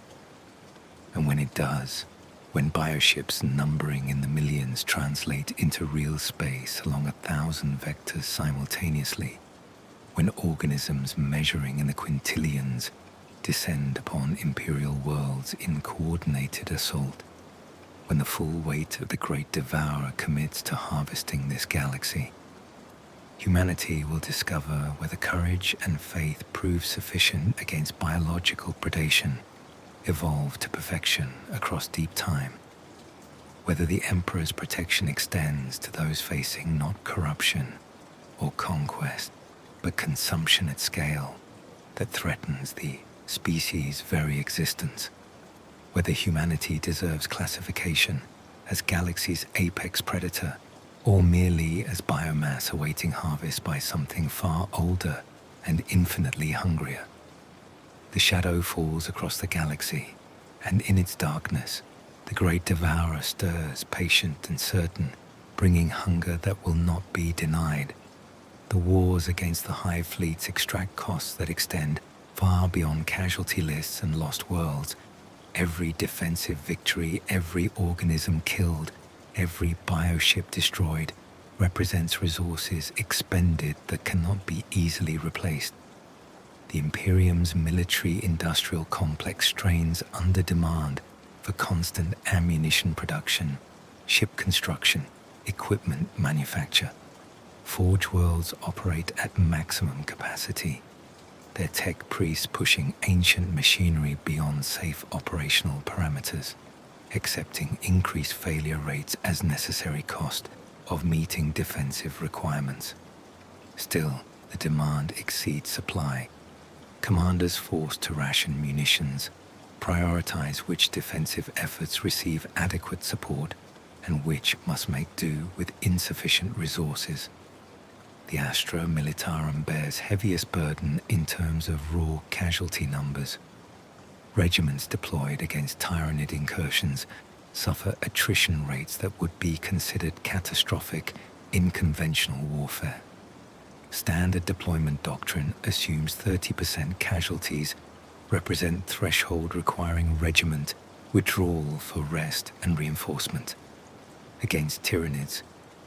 And when it does, when bioships numbering in the millions translate into real space along 1,000 vectors simultaneously, when organisms measuring in the quintillions descend upon imperial worlds in coordinated assault, when the full weight of the great Devourer commits to harvesting this galaxy, humanity will discover whether courage and faith prove sufficient against biological predation, evolved to perfection across deep time, whether the Emperor's protection extends to those facing not corruption or conquest, but consumption at scale that threatens the species' very existence, whether humanity deserves classification as galaxy's apex predator or merely as biomass awaiting harvest by something far older and infinitely hungrier. The shadow falls across the galaxy, and in its darkness, the great Devourer stirs, patient and certain, bringing hunger that will not be denied. The wars against the Hive fleets extract costs that extend far beyond casualty lists and lost worlds. Every defensive victory, every organism killed, every bioship destroyed represents resources expended that cannot be easily replaced. The Imperium's military-industrial complex strains under demand for constant ammunition production, ship construction, equipment manufacture. Forge worlds operate at maximum capacity, their tech priests pushing ancient machinery beyond safe operational parameters, accepting increased failure rates as necessary cost of meeting defensive requirements. Still, the demand exceeds supply. Commanders forced to ration munitions, prioritize which defensive efforts receive adequate support and which must make do with insufficient resources. The Astra Militarum bears heaviest burden in terms of raw casualty numbers. Regiments deployed against Tyranid incursions suffer attrition rates that would be considered catastrophic in conventional warfare. Standard deployment doctrine assumes 30% casualties represent threshold requiring regiment withdrawal for rest and reinforcement. Against Tyranids,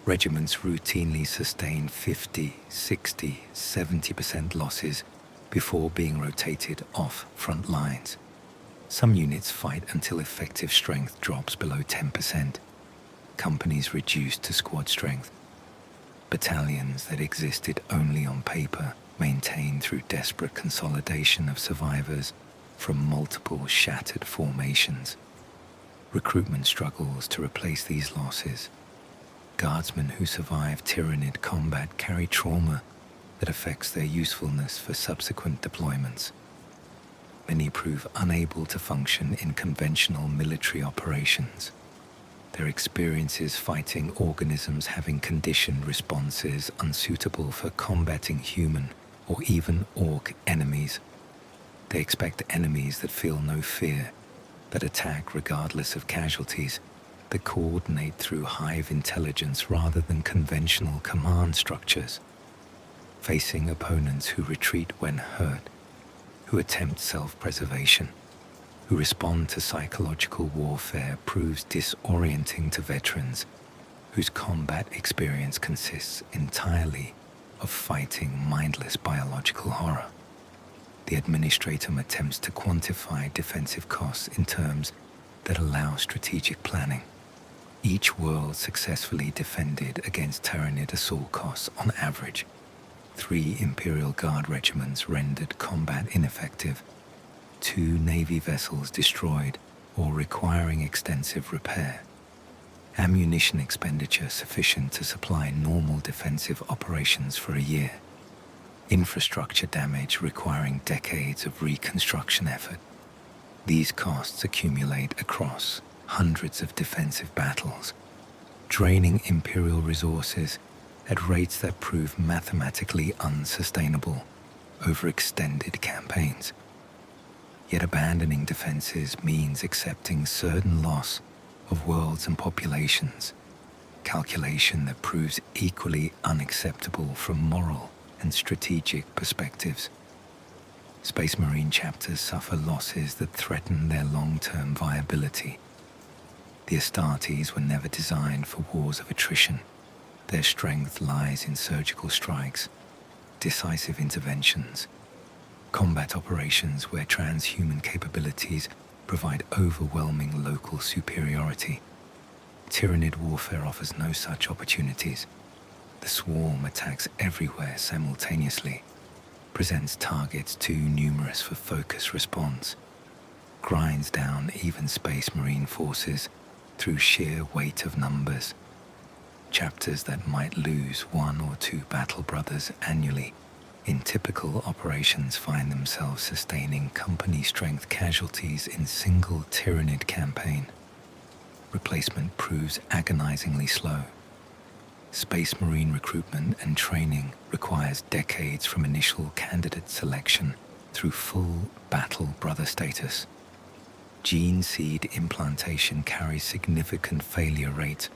regiments routinely sustain 50, 60, 70% losses before being rotated off front lines. Some units fight until effective strength drops below 10%. Companies reduced to squad strength. Battalions that existed only on paper, maintained through desperate consolidation of survivors from multiple shattered formations. Recruitment struggles to replace these losses. Guardsmen who survive Tyranid combat carry trauma that affects their usefulness for subsequent deployments. many prove unable to function in conventional military operations. Their experiences fighting organisms having conditioned responses unsuitable for combating human or even orc enemies. They expect enemies that feel no fear, that attack regardless of casualties, that coordinate through hive intelligence rather than conventional command structures. Facing opponents who retreat when hurt, who attempt self-preservation, who respond to psychological warfare proves disorienting to veterans whose combat experience consists entirely of fighting mindless biological horror. The administratum attempts to quantify defensive costs in terms that allow strategic planning. Each world successfully defended against Tyranid assault costs on average. 3 Imperial Guard regiments rendered combat ineffective, 2 Navy vessels destroyed or requiring extensive repair, ammunition expenditure sufficient to supply normal defensive operations for a year, infrastructure damage requiring decades of reconstruction effort. These costs accumulate across hundreds of defensive battles, draining Imperial resources at rates that prove mathematically unsustainable over extended campaigns. Yet abandoning defenses means accepting certain loss of worlds and populations, calculation that proves equally unacceptable from moral and strategic perspectives. Space Marine chapters suffer losses that threaten their long-term viability. The Astartes were never designed for wars of attrition. Their strength lies in surgical strikes, decisive interventions, combat operations where transhuman capabilities provide overwhelming local superiority. Tyranid warfare offers no such opportunities. The swarm attacks everywhere simultaneously, presents targets too numerous for focused response, grinds down even Space Marine forces through sheer weight of numbers. Chapters that might lose 1 or 2 battle brothers annually in typical operations find themselves sustaining company-strength casualties in single Tyranid campaign. Replacement proves agonizingly slow. Space Marine recruitment and training requires decades from initial candidate selection through full battle brother status. Gene seed implantation carries significant failure rates,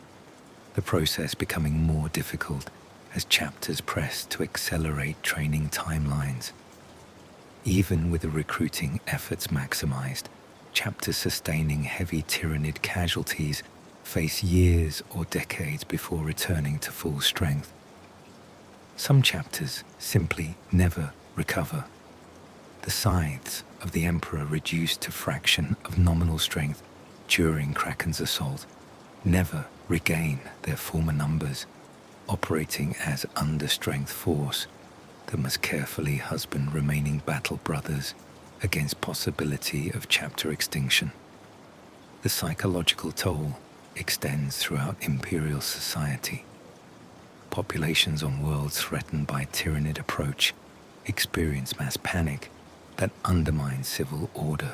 the process becoming more difficult as chapters press to accelerate training timelines. Even with the recruiting efforts maximized, chapters sustaining heavy Tyranid casualties face years or decades before returning to full strength. Some chapters simply never recover. The scythes of the Emperor reduced to fraction of nominal strength during Kraken's assault never regain their former numbers, operating as understrength force that must carefully husband remaining battle brothers against possibility of chapter extinction. The psychological toll extends throughout Imperial society. Populations on worlds threatened by Tyranid approach experience mass panic that undermines civil order.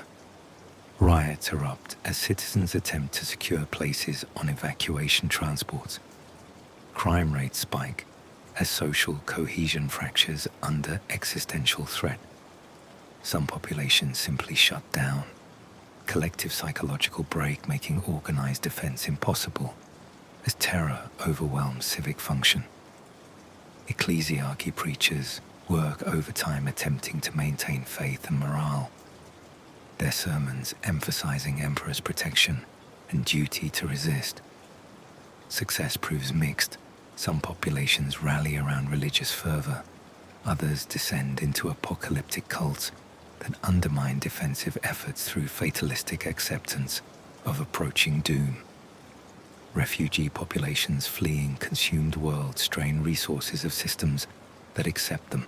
Riots erupt as citizens attempt to secure places on evacuation transports. Crime rates spike as social cohesion fractures under existential threat. Some populations simply shut down, collective psychological break making organized defense impossible as terror overwhelms civic function. Ecclesiarchy preachers work overtime attempting to maintain faith and morale, their sermons emphasizing Emperor's protection and duty to resist. Success proves mixed. Some populations rally around religious fervor, others descend into apocalyptic cults that undermine defensive efforts through fatalistic acceptance of approaching doom. Refugee populations fleeing consumed worlds strain resources of systems that accept them.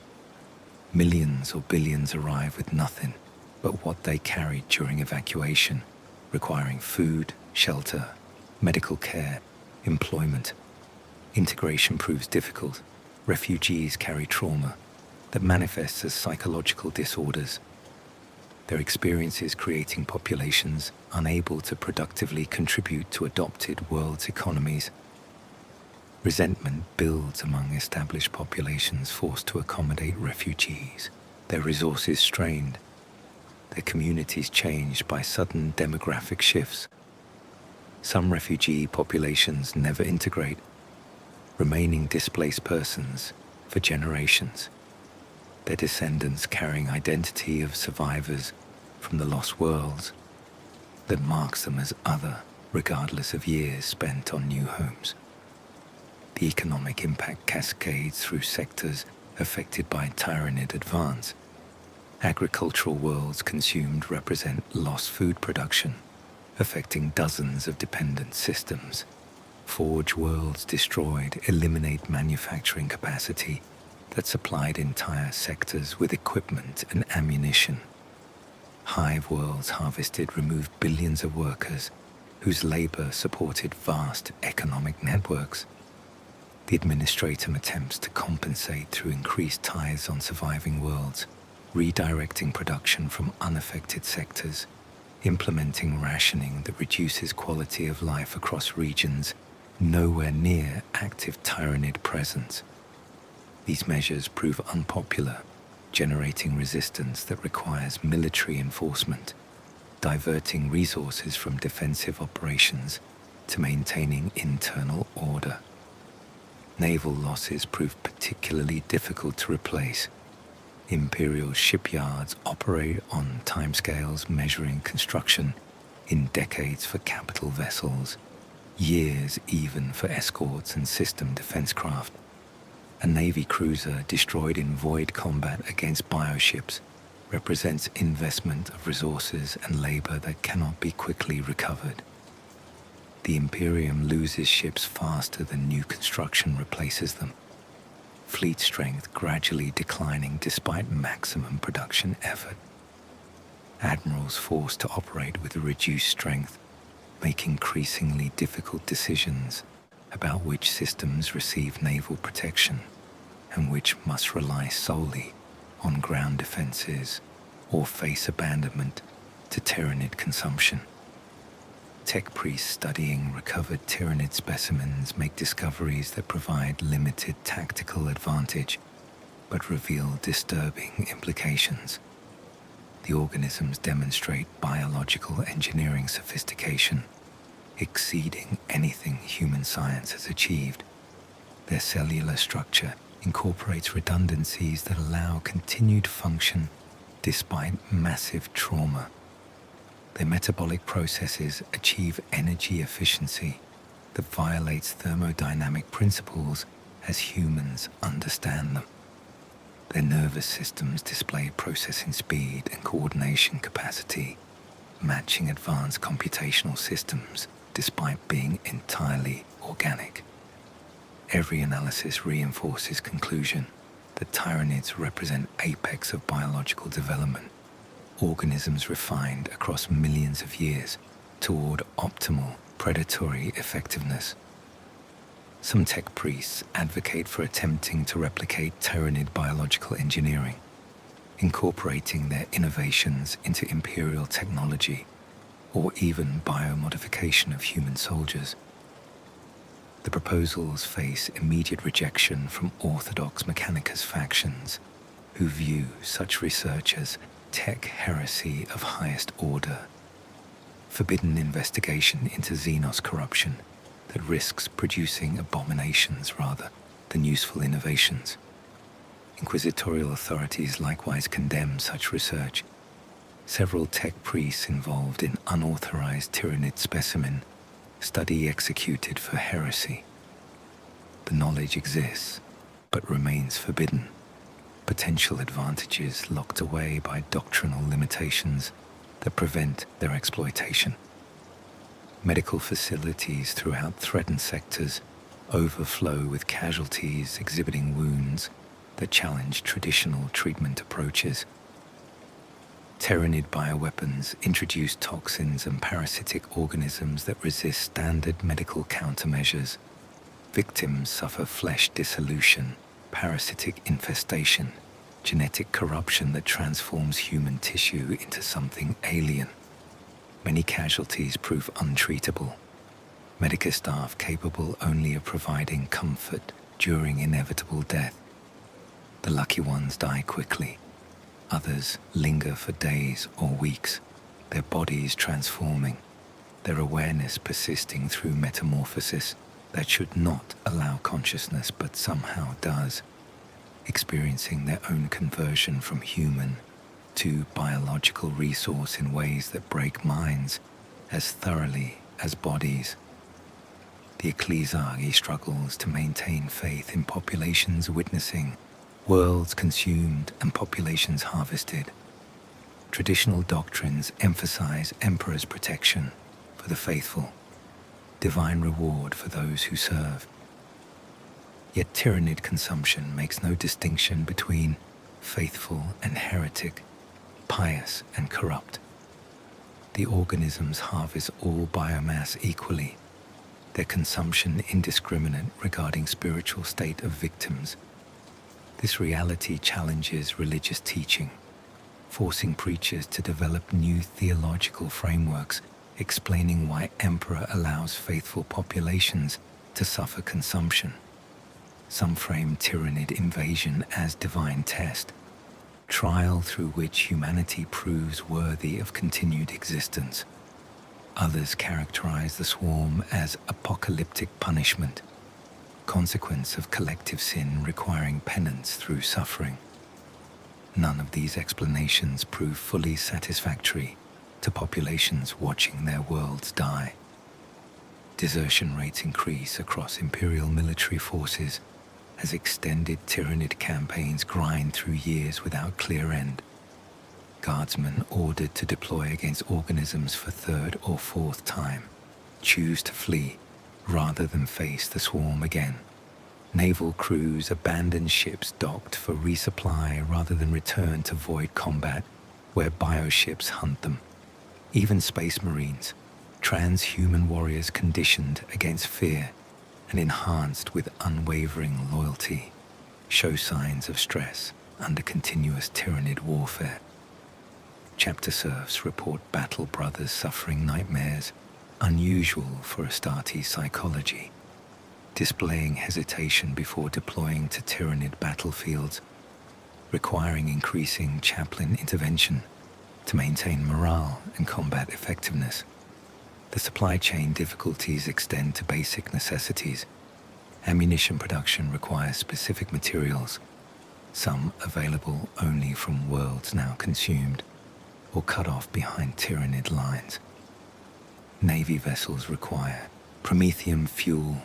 Millions or billions arrive with nothing but what they carried during evacuation, requiring food, shelter, medical care, employment. Integration proves difficult. Refugees carry trauma that manifests as psychological disorders. their experiences creating populations unable to productively contribute to adopted world's economies. Resentment builds among established populations forced to accommodate refugees, their resources strained, their communities changed by sudden demographic shifts. Some refugee populations never integrate, remaining displaced persons for generations, their descendants carrying identity of survivors from the lost worlds that marks them as other, regardless of years spent on new homes. The economic impact cascades through sectors affected by Tyranid advance. Agricultural worlds consumed represent lost food production, affecting dozens of dependent systems. Forge worlds destroyed eliminate manufacturing capacity that supplied entire sectors with equipment and ammunition. Hive worlds harvested removed billions of workers whose labor supported vast economic networks. The administratum attempts to compensate through increased tithes on surviving worlds, redirecting production from unaffected sectors, implementing rationing that reduces quality of life across regions nowhere near active Tyranid presence. These measures prove unpopular, generating resistance that requires military enforcement, diverting resources from defensive operations to maintaining internal order. Naval losses prove particularly difficult to replace. Imperial shipyards operate on timescales measuring construction in decades for capital vessels, years even for escorts and system defense craft. A Navy cruiser destroyed in void combat against bioships represents investment of resources and labor that cannot be quickly recovered. The Imperium loses ships faster than new construction replaces them, fleet strength gradually declining despite maximum production effort. Admirals forced to operate with a reduced strength make increasingly difficult decisions about which systems receive naval protection and which must rely solely on ground defenses or face abandonment to Tyranid consumption. Tech priests studying recovered Tyranid specimens make discoveries that provide limited tactical advantage but reveal disturbing implications. The organisms demonstrate biological engineering sophistication, exceeding anything human science has achieved. Their cellular structure incorporates redundancies that allow continued function despite massive trauma. Their metabolic processes achieve energy efficiency that violates thermodynamic principles as humans understand them. Their nervous systems display processing speed and coordination capacity, matching advanced computational systems despite being entirely organic. Every analysis reinforces conclusion that Tyranids represent apex of biological development, organisms refined across millions of years toward optimal predatory effectiveness. Some tech priests advocate for attempting to replicate Tyranid biological engineering, incorporating their innovations into imperial technology, or even biomodification of human soldiers. The proposals face immediate rejection from orthodox Mechanicus factions, who view such research as tech heresy of highest order, forbidden investigation into Xenos corruption that risks producing abominations rather than useful innovations. Inquisitorial authorities likewise condemn such research. Several tech priests involved in unauthorized Tyranid specimen study executed for heresy. The knowledge exists, but remains forbidden. Potential advantages locked away by doctrinal limitations that prevent their exploitation. Medical facilities throughout threatened sectors overflow with casualties exhibiting wounds that challenge traditional treatment approaches. Tyranid bioweapons introduce toxins and parasitic organisms that resist standard medical countermeasures. Victims suffer flesh dissolution, parasitic infestation, genetic corruption that transforms human tissue into something alien. Many casualties prove untreatable. Medical staff capable only of providing comfort during inevitable death. The lucky ones die quickly. Others linger for days or weeks, their bodies transforming, their awareness persisting through metamorphosis that should not allow consciousness but somehow does, experiencing their own conversion from human to biological resource in ways that break minds as thoroughly as bodies. The ecclesiarchy struggles to maintain faith in populations witnessing worlds consumed and populations harvested. Traditional doctrines emphasize emperor's protection for the faithful, divine reward for those who serve. Yet Tyranid consumption makes no distinction between faithful and heretic, pious and corrupt. The organisms harvest all biomass equally, their consumption indiscriminate regarding spiritual state of victims. This reality challenges religious teaching, forcing preachers to develop new theological frameworks explaining why Emperor allows faithful populations to suffer consumption. Some frame Tyranid invasion as divine test, trial through which humanity proves worthy of continued existence. Others characterize the swarm as apocalyptic punishment, consequence of collective sin requiring penance through suffering. None of these explanations prove fully satisfactory to populations watching their worlds die. Desertion rates increase across imperial military forces as extended Tyranid campaigns grind through years without clear end. Guardsmen ordered to deploy against organisms for third or fourth time choose to flee rather than face the swarm again. Naval crews abandon ships docked for resupply rather than return to void combat where bioships hunt them. Even space marines, transhuman warriors conditioned against fear and enhanced with unwavering loyalty, show signs of stress under continuous Tyranid warfare. Chapter serfs report battle brothers suffering nightmares unusual for Astartes psychology, displaying hesitation before deploying to Tyranid battlefields, requiring increasing chaplain intervention to maintain morale and combat effectiveness. The supply chain difficulties extend to basic necessities. Ammunition production requires specific materials, some available only from worlds now consumed or cut off behind Tyranid lines. Navy vessels require promethium fuel,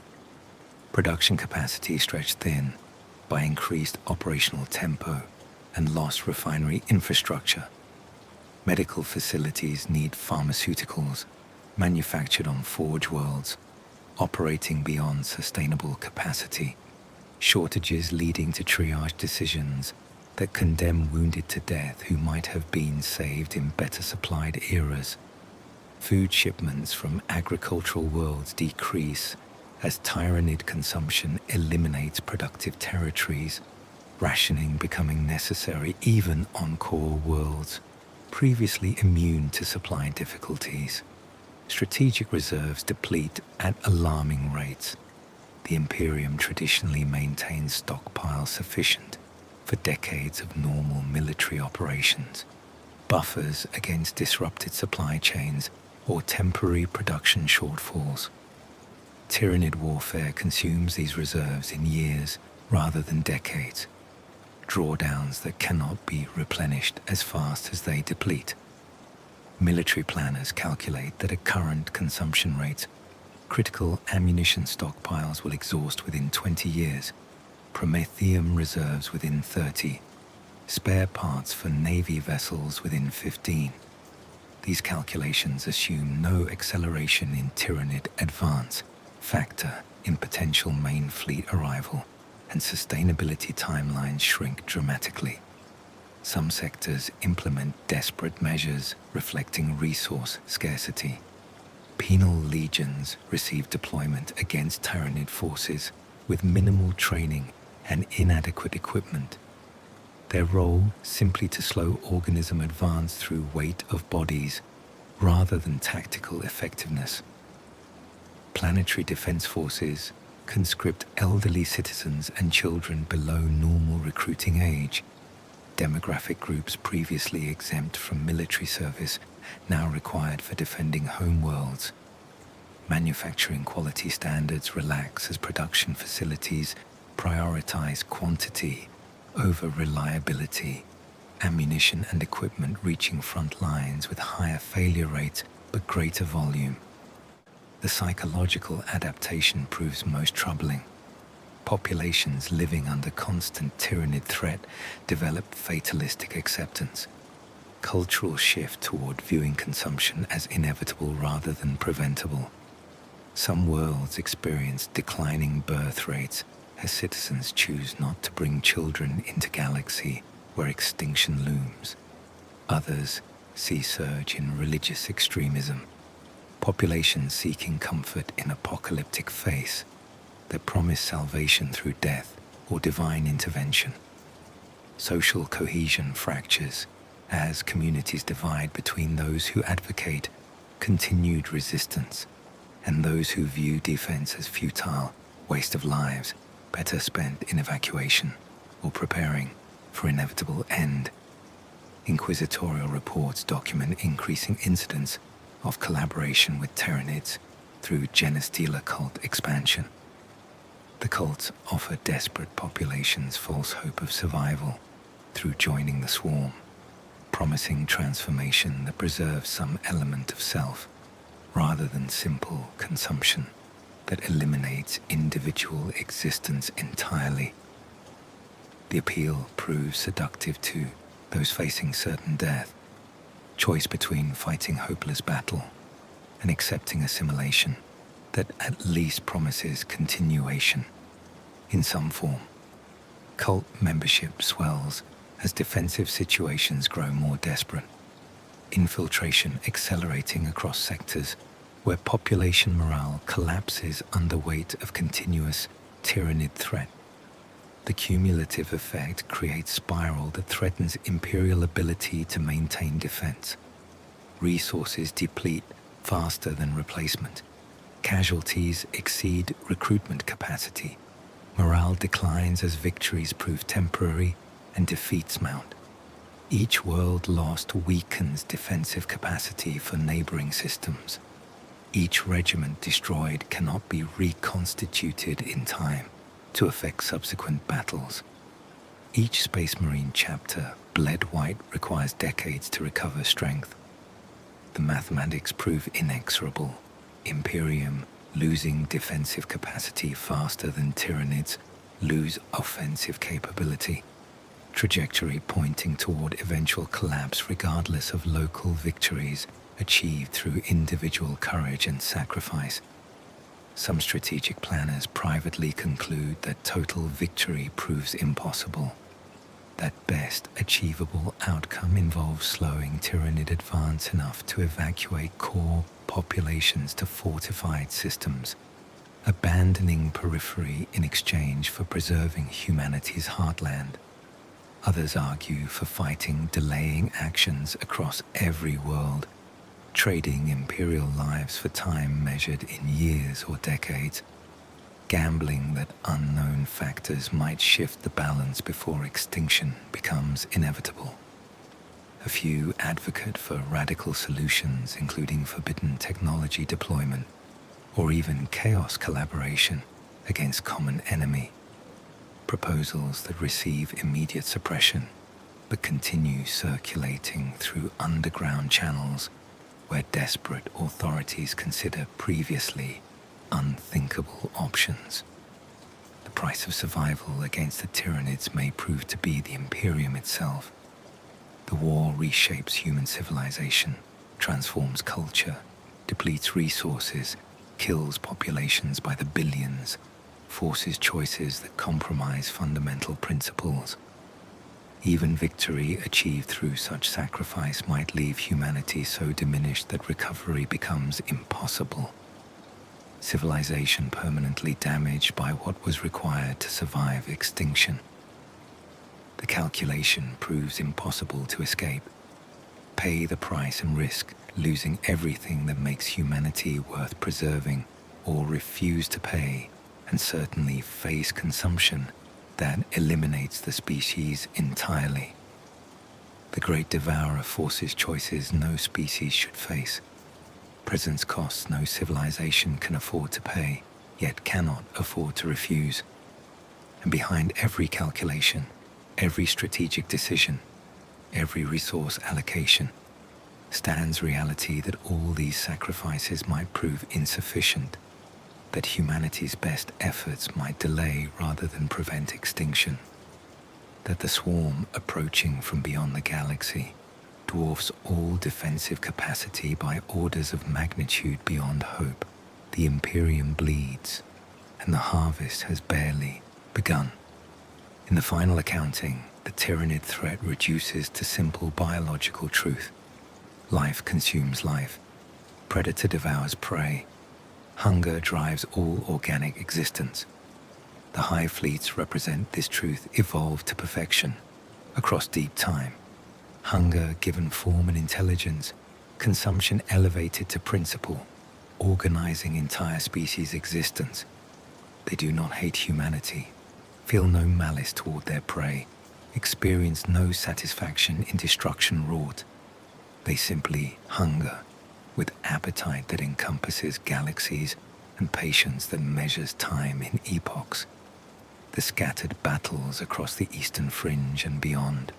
production capacity stretched thin by increased operational tempo and lost refinery infrastructure. Medical facilities need pharmaceuticals manufactured on forge worlds, operating beyond sustainable capacity, shortages leading to triage decisions that condemn wounded to death who might have been saved in better supplied eras. Food shipments from agricultural worlds decrease as Tyranid consumption eliminates productive territories, rationing becoming necessary even on core worlds previously immune to supply difficulties. Strategic reserves deplete at alarming rates. The Imperium traditionally maintains stockpiles sufficient for decades of normal military operations, buffers against disrupted supply chains or temporary production shortfalls. Tyranid warfare consumes these reserves in years rather than decades, drawdowns that cannot be replenished as fast as they deplete. Military planners calculate that at current consumption rates, critical ammunition stockpiles will exhaust within 20 years, promethium reserves within 30, spare parts for Navy vessels within 15. These calculations assume no acceleration in Tyranid advance, factor in potential main fleet arrival, and sustainability timelines shrink dramatically. Some sectors implement desperate measures reflecting resource scarcity. Penal legions receive deployment against Tyranid forces with minimal training and inadequate equipment. their role simply to slow organism advance through weight of bodies rather than tactical effectiveness. Planetary defense forces conscript elderly citizens and children below normal recruiting age. Demographic groups previously exempt from military service now required for defending homeworlds. Manufacturing quality standards relax as production facilities prioritize quantity over reliability. Ammunition and equipment reaching front lines with higher failure rates but greater volume. The psychological adaptation proves most troubling. Populations living under constant Tyranid threat develop fatalistic acceptance. Cultural shift toward viewing consumption as inevitable rather than preventable. Some worlds experience declining birth rates as citizens choose not to bring children into galaxy where extinction looms. Others see surge in religious extremism. Populations seeking comfort in apocalyptic faith that promise salvation through death or divine intervention. Social cohesion fractures as communities divide between those who advocate continued resistance and those who view defense as futile, waste of lives, better spent in evacuation or preparing for inevitable end. Inquisitorial reports document increasing incidents of collaboration with Tyranids through genestealer cult expansion. The cults offer desperate populations false hope of survival through joining the swarm, promising transformation that preserves some element of self rather than simple consumption that eliminates individual existence entirely. The appeal proves seductive to those facing certain death. Choice between fighting hopeless battle and accepting assimilation that at least promises continuation in some form. Cult membership swells as defensive situations grow more desperate. Infiltration accelerating across sectors where population morale collapses under weight of continuous Tyranid threat. The cumulative effect creates spiral that threatens Imperial ability to maintain defense. Resources deplete faster than replacement. Casualties exceed recruitment capacity. Morale declines as victories prove temporary and defeats mount. Each world lost weakens defensive capacity for neighboring systems. Each regiment destroyed cannot be reconstituted in time to affect subsequent battles. Each Space Marine chapter bled white requires decades to recover strength. The mathematics prove inexorable. Imperium losing defensive capacity faster than Tyranids lose offensive capability. Trajectory pointing toward eventual collapse regardless of local victories achieved through individual courage and sacrifice. Some strategic planners privately conclude that total victory proves impossible. That best achievable outcome involves slowing Tyranid advance enough to evacuate core populations to fortified systems, abandoning periphery in exchange for preserving humanity's heartland. Others argue for fighting delaying actions across every world, trading Imperial lives for time measured in years or decades, gambling that unknown factors might shift the balance before extinction becomes inevitable. A few advocate for radical solutions, including forbidden technology deployment, or even chaos collaboration against common enemy. Proposals that receive immediate suppression, but continue circulating through underground channels where desperate authorities consider previously unthinkable options. The price of survival against the Tyranids may prove to be the Imperium itself. The war reshapes human civilization, transforms culture, depletes resources, kills populations by the billions, forces choices that compromise fundamental principles. Even victory achieved through such sacrifice might leave humanity so diminished that recovery becomes impossible. Civilization permanently damaged by what was required to survive extinction. The The calculation proves impossible to escape. Pay the price and risk losing everything that makes humanity worth preserving, or refuse to pay and certainly face consumption that eliminates the species entirely. The Great Devourer forces choices no species should face, presents costs no civilization can afford to pay, yet cannot afford to refuse. And behind every calculation, every strategic decision, every resource allocation, stands reality that all these sacrifices might prove insufficient, that humanity's best efforts might delay rather than prevent extinction, that the swarm approaching from beyond the galaxy dwarfs all defensive capacity by orders of magnitude beyond hope. The Imperium bleeds, and the harvest has barely begun. In the final accounting, the Tyranid threat reduces to simple biological truth. Life consumes life. Predator devours prey. Hunger drives all organic existence. The Hive Fleets represent this truth evolved to perfection across deep time. Hunger given form and intelligence, consumption elevated to principle, organizing entire species' existence. They do not hate humanity, feel no malice toward their prey, experience no satisfaction in destruction wrought. They simply hunger, with appetite that encompasses galaxies and patience that measures time in epochs. The scattered battles across the Eastern Fringe and beyond,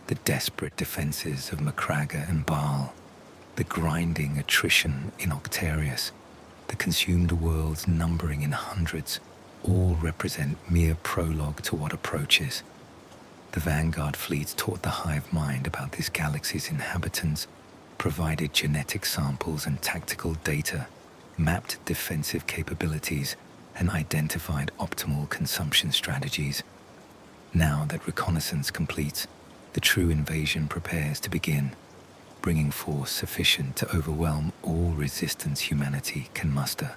the desperate defenses of Macragge and Baal, the grinding attrition in Octarius, the consumed worlds numbering in hundreds, all represent mere prologue to what approaches. The vanguard fleets taught the hive mind about this galaxy's inhabitants, provided genetic samples and tactical data, mapped defensive capabilities, and identified optimal consumption strategies. Now that reconnaissance completes, the true invasion prepares to begin, bringing force sufficient to overwhelm all resistance humanity can muster.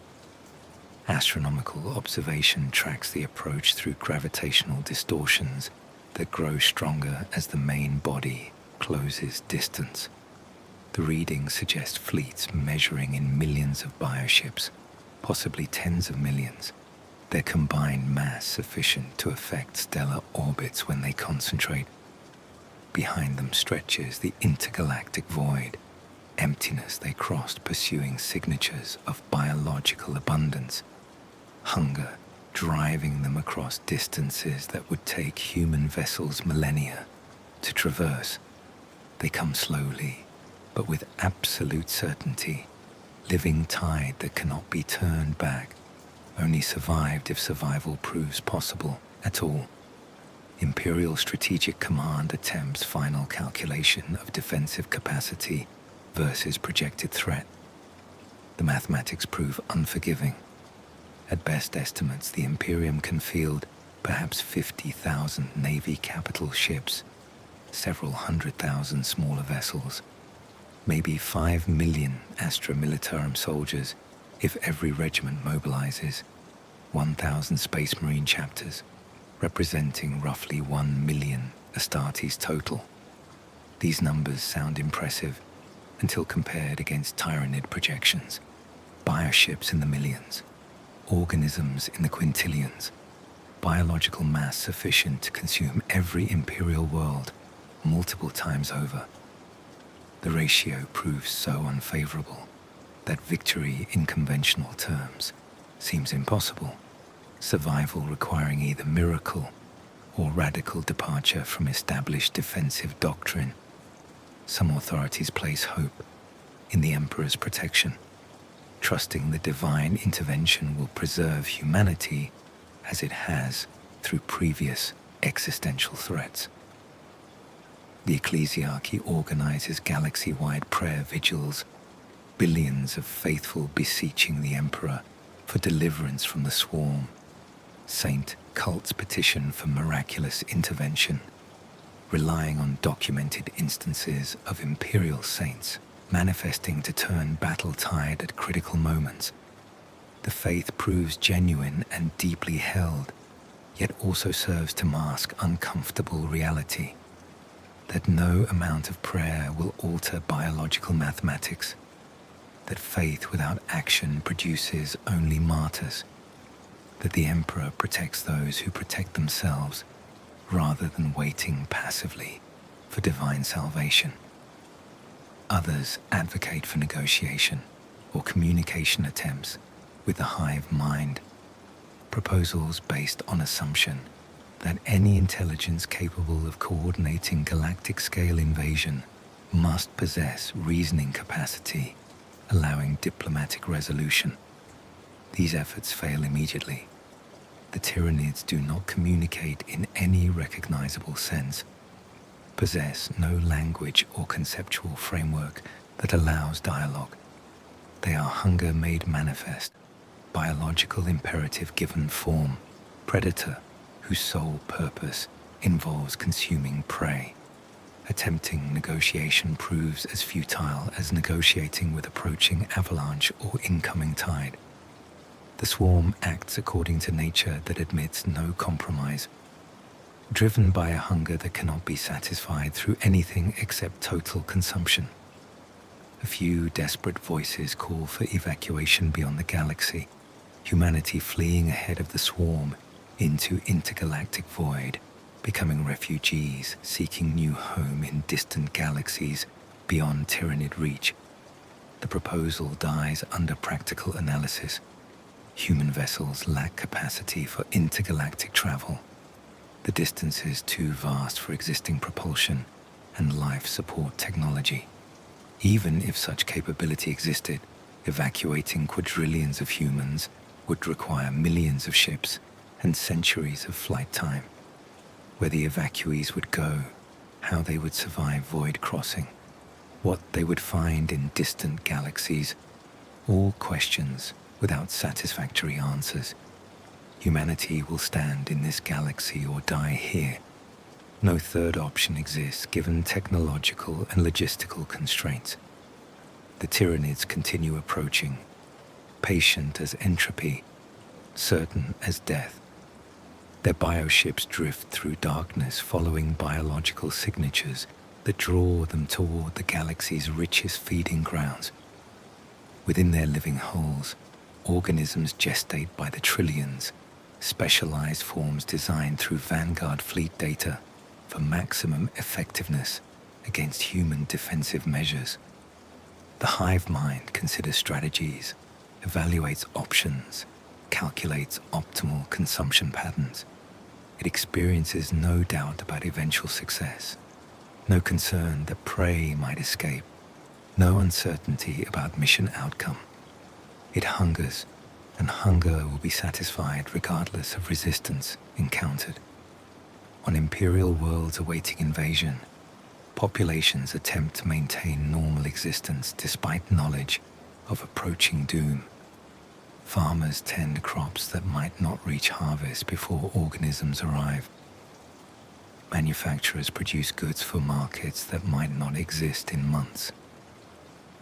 Astronomical observation tracks the approach through gravitational distortions that grow stronger as the main body closes distance. The readings suggest fleets measuring in millions of bioships, possibly tens of millions, their combined mass sufficient to affect stellar orbits when they concentrate. Behind them stretches the intergalactic void, emptiness they crossed pursuing signatures of biological abundance, hunger driving them across distances that would take human vessels millennia to traverse. They come slowly, but with absolute certainty, living tide that cannot be turned back, only survived if survival proves possible at all. Imperial Strategic Command attempts final calculation of defensive capacity versus projected threat. The mathematics prove unforgiving. At best estimates, the Imperium can field perhaps 50,000 Navy capital ships, several 100,000 smaller vessels, maybe 5 million Astra Militarum soldiers if every regiment mobilizes, 1,000 Space Marine chapters, representing roughly 1 million Astartes total. These numbers sound impressive until compared against Tyranid projections, bioships in the millions, organisms in the quintillions, biological mass sufficient to consume every imperial world multiple times over. The ratio proves so unfavorable that victory in conventional terms seems impossible, survival requiring either miracle or radical departure from established defensive doctrine. Some authorities place hope in the Emperor's protection, trusting the divine intervention will preserve humanity as it has through previous existential threats. The ecclesiarchy organizes galaxy-wide prayer vigils, billions of faithful beseeching the Emperor for deliverance from the swarm. Saint cults petition for miraculous intervention, relying on documented instances of imperial saints manifesting to turn battle tide at critical moments. The faith proves genuine and deeply held, yet also serves to mask uncomfortable reality, that no amount of prayer will alter biological mathematics, that faith without action produces only martyrs, that the Emperor protects those who protect themselves rather than waiting passively for divine salvation. Others advocate for negotiation or communication attempts with the hive mind, proposals based on assumption that any intelligence capable of coordinating galactic-scale invasion must possess reasoning capacity, allowing diplomatic resolution. These efforts fail immediately. The Tyranids do not communicate in any recognizable sense, possess no language or conceptual framework that allows dialogue. They are hunger made manifest, biological imperative given form, predator whose sole purpose involves consuming prey. Attempting negotiation proves as futile as negotiating with approaching avalanche or incoming tide. The swarm acts according to nature that admits no compromise, driven by a hunger that cannot be satisfied through anything except total consumption. A few desperate voices call for evacuation beyond the galaxy, humanity fleeing ahead of the swarm into intergalactic void, becoming refugees seeking new home in distant galaxies beyond Tyranid reach. The proposal dies under practical analysis. Human vessels lack capacity for intergalactic travel. The distance is too vast for existing propulsion and life support technology. Even if such capability existed, evacuating quadrillions of humans would require millions of ships and centuries of flight time. Where the evacuees would go, how they would survive void crossing, what they would find in distant galaxies, all questions without satisfactory answers. Humanity will stand in this galaxy or die here. No third option exists given technological and logistical constraints. The Tyranids continue approaching, patient as entropy, certain as death. Their bioships drift through darkness following biological signatures that draw them toward the galaxy's richest feeding grounds. Within their living hulls, organisms gestate by the trillions, specialized forms designed through vanguard fleet data for maximum effectiveness against human defensive measures. The hive mind considers strategies, evaluates options, calculates optimal consumption patterns. It experiences no doubt about eventual success, no concern that prey might escape, no uncertainty about mission outcome. It hungers, and hunger will be satisfied regardless of resistance encountered. On imperial worlds awaiting invasion, populations attempt to maintain normal existence despite knowledge of approaching doom. Farmers tend crops that might not reach harvest before organisms arrive. Manufacturers produce goods for markets that might not exist in months.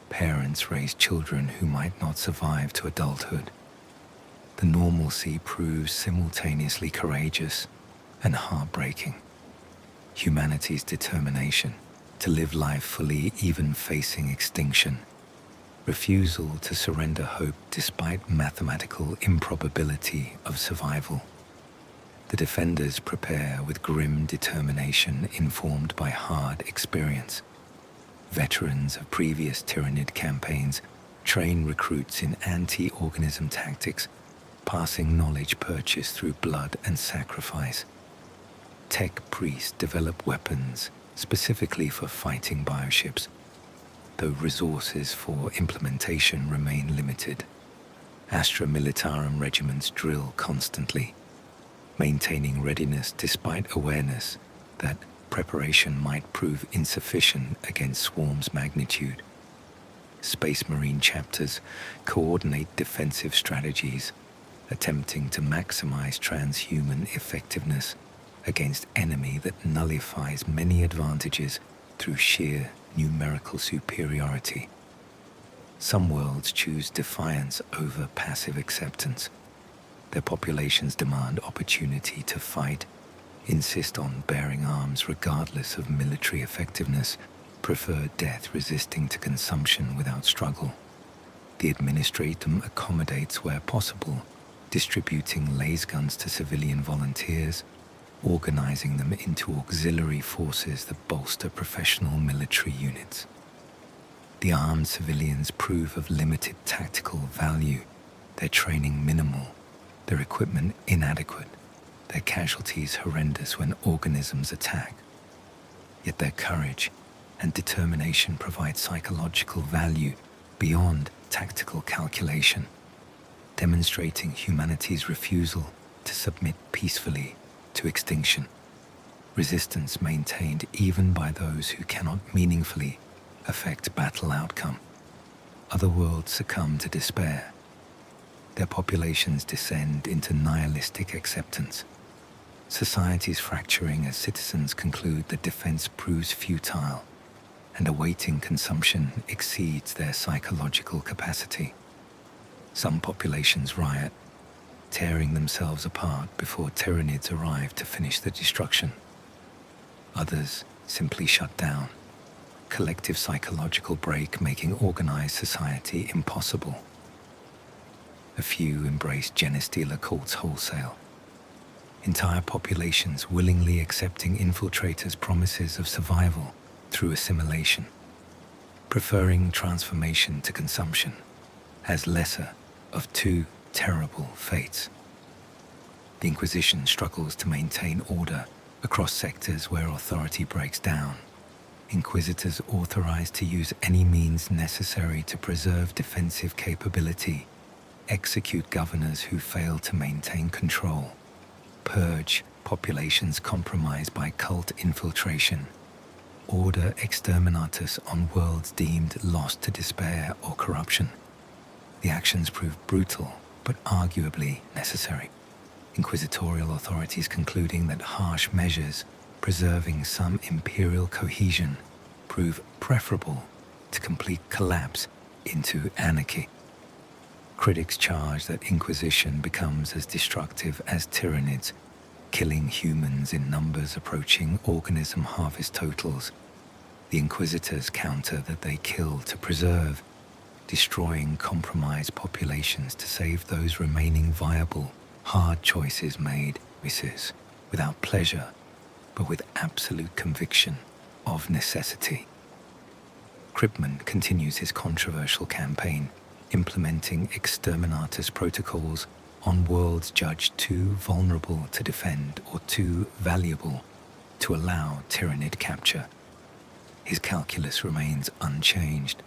Parents raise children who might not survive to adulthood. The normalcy proves simultaneously courageous and heartbreaking. Humanity's determination to live life fully even facing extinction. Refusal to surrender hope despite mathematical improbability of survival. The defenders prepare with grim determination informed by hard experience. Veterans of previous Tyranid campaigns train recruits in anti-organism tactics, passing knowledge purchased through blood and sacrifice. Tech priests develop weapons specifically for fighting bioships, though resources for implementation remain limited. Astra Militarum regiments drill constantly, maintaining readiness despite awareness that preparation might prove insufficient against swarm's magnitude. Space Marine chapters coordinate defensive strategies, attempting to maximize transhuman effectiveness against enemy that nullifies many advantages through sheer numerical superiority. Some worlds choose defiance over passive acceptance. Their populations demand opportunity to fight, insist on bearing arms regardless of military effectiveness, prefer death resisting to consumption without struggle. The administratum accommodates where possible, distributing lasguns to civilian volunteers, organizing them into auxiliary forces that bolster professional military units. The armed civilians prove of limited tactical value, their training minimal, their equipment inadequate, their casualties horrendous when organisms attack. Yet their courage and determination provide psychological value beyond tactical calculation, demonstrating humanity's refusal to submit peacefully to extinction, resistance maintained even by those who cannot meaningfully affect battle outcome. Other worlds succumb to despair. Their populations descend into nihilistic acceptance. Societies fracturing as citizens conclude that defense proves futile, and awaiting consumption exceeds their psychological capacity. Some populations riot, tearing themselves apart before Tyranids arrive to finish the destruction. Others simply shut down, collective psychological break making organized society impossible. A few embrace genestealer cults wholesale, entire populations willingly accepting infiltrators' promises of survival through assimilation, preferring transformation to consumption as lesser of two terrible fates. The Inquisition struggles to maintain order across sectors where authority breaks down. Inquisitors authorized to use any means necessary to preserve defensive capability, execute governors who fail to maintain control, purge populations compromised by cult infiltration, order exterminatus on worlds deemed lost to despair or corruption. The actions prove brutal, but arguably necessary. Inquisitorial authorities concluding that harsh measures preserving some imperial cohesion prove preferable to complete collapse into anarchy. Critics charge that Inquisition becomes as destructive as Tyranids, killing humans in numbers approaching organism harvest totals. The Inquisitors counter that they kill to preserve, destroying compromised populations to save those remaining viable. Hard choices made, without pleasure, but with absolute conviction of necessity. Kripman continues his controversial campaign, implementing exterminatus protocols on worlds judged too vulnerable to defend or too valuable to allow Tyranid capture. His calculus remains unchanged.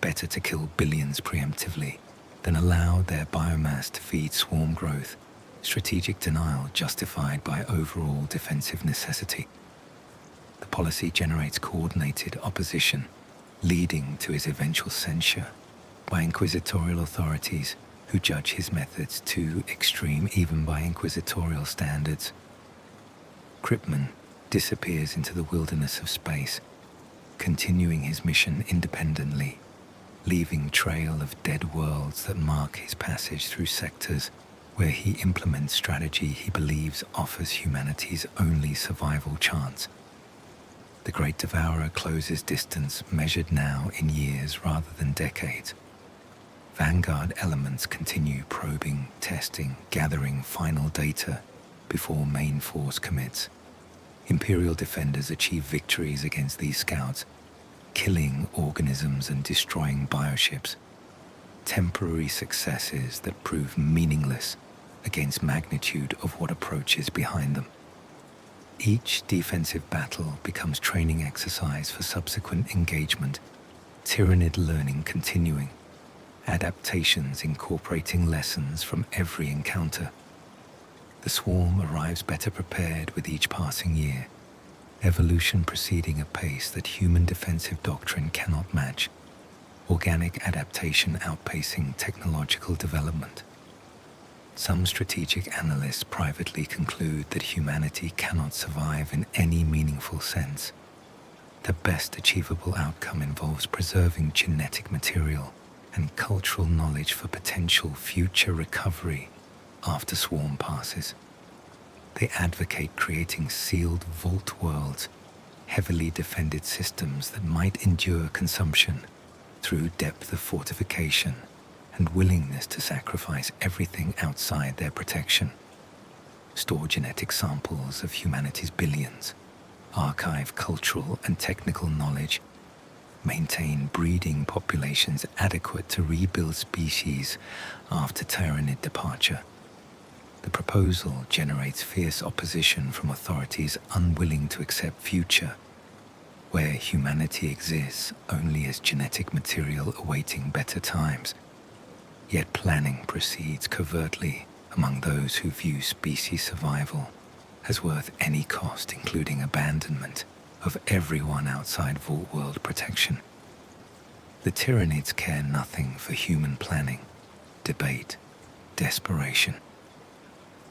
Better to kill billions preemptively than allow their biomass to feed swarm growth, strategic denial justified by overall defensive necessity. The policy generates coordinated opposition, leading to his eventual censure by inquisitorial authorities who judge his methods too extreme even by inquisitorial standards. Kripman disappears into the wilderness of space, continuing his mission independently, leaving trail of dead worlds that mark his passage through sectors where he implements strategy he believes offers humanity's only survival chance. The Great Devourer closes distance measured now in years rather than decades. Vanguard elements continue probing, testing, gathering final data before main force commits. Imperial defenders achieve victories against these scouts, killing organisms and destroying bioships. Temporary successes that prove meaningless against magnitude of what approaches behind them. Each defensive battle becomes training exercise for subsequent engagement, Tyranid learning continuing, adaptations incorporating lessons from every encounter. The swarm arrives better prepared with each passing year, evolution proceeding at pace that human defensive doctrine cannot match, organic adaptation outpacing technological development. Some strategic analysts privately conclude that humanity cannot survive in any meaningful sense. The best achievable outcome involves preserving genetic material and cultural knowledge for potential future recovery, after swarm passes. They advocate creating sealed vault worlds, heavily defended systems that might endure consumption through depth of fortification and willingness to sacrifice everything outside their protection. Store genetic samples of humanity's billions, archive cultural and technical knowledge, maintain breeding populations adequate to rebuild species after Tyranid departure. The proposal generates fierce opposition from authorities unwilling to accept future, where humanity exists only as genetic material awaiting better times. Yet planning proceeds covertly among those who view species survival as worth any cost, including abandonment of everyone outside Vault World protection. The Tyranids care nothing for human planning, debate, desperation.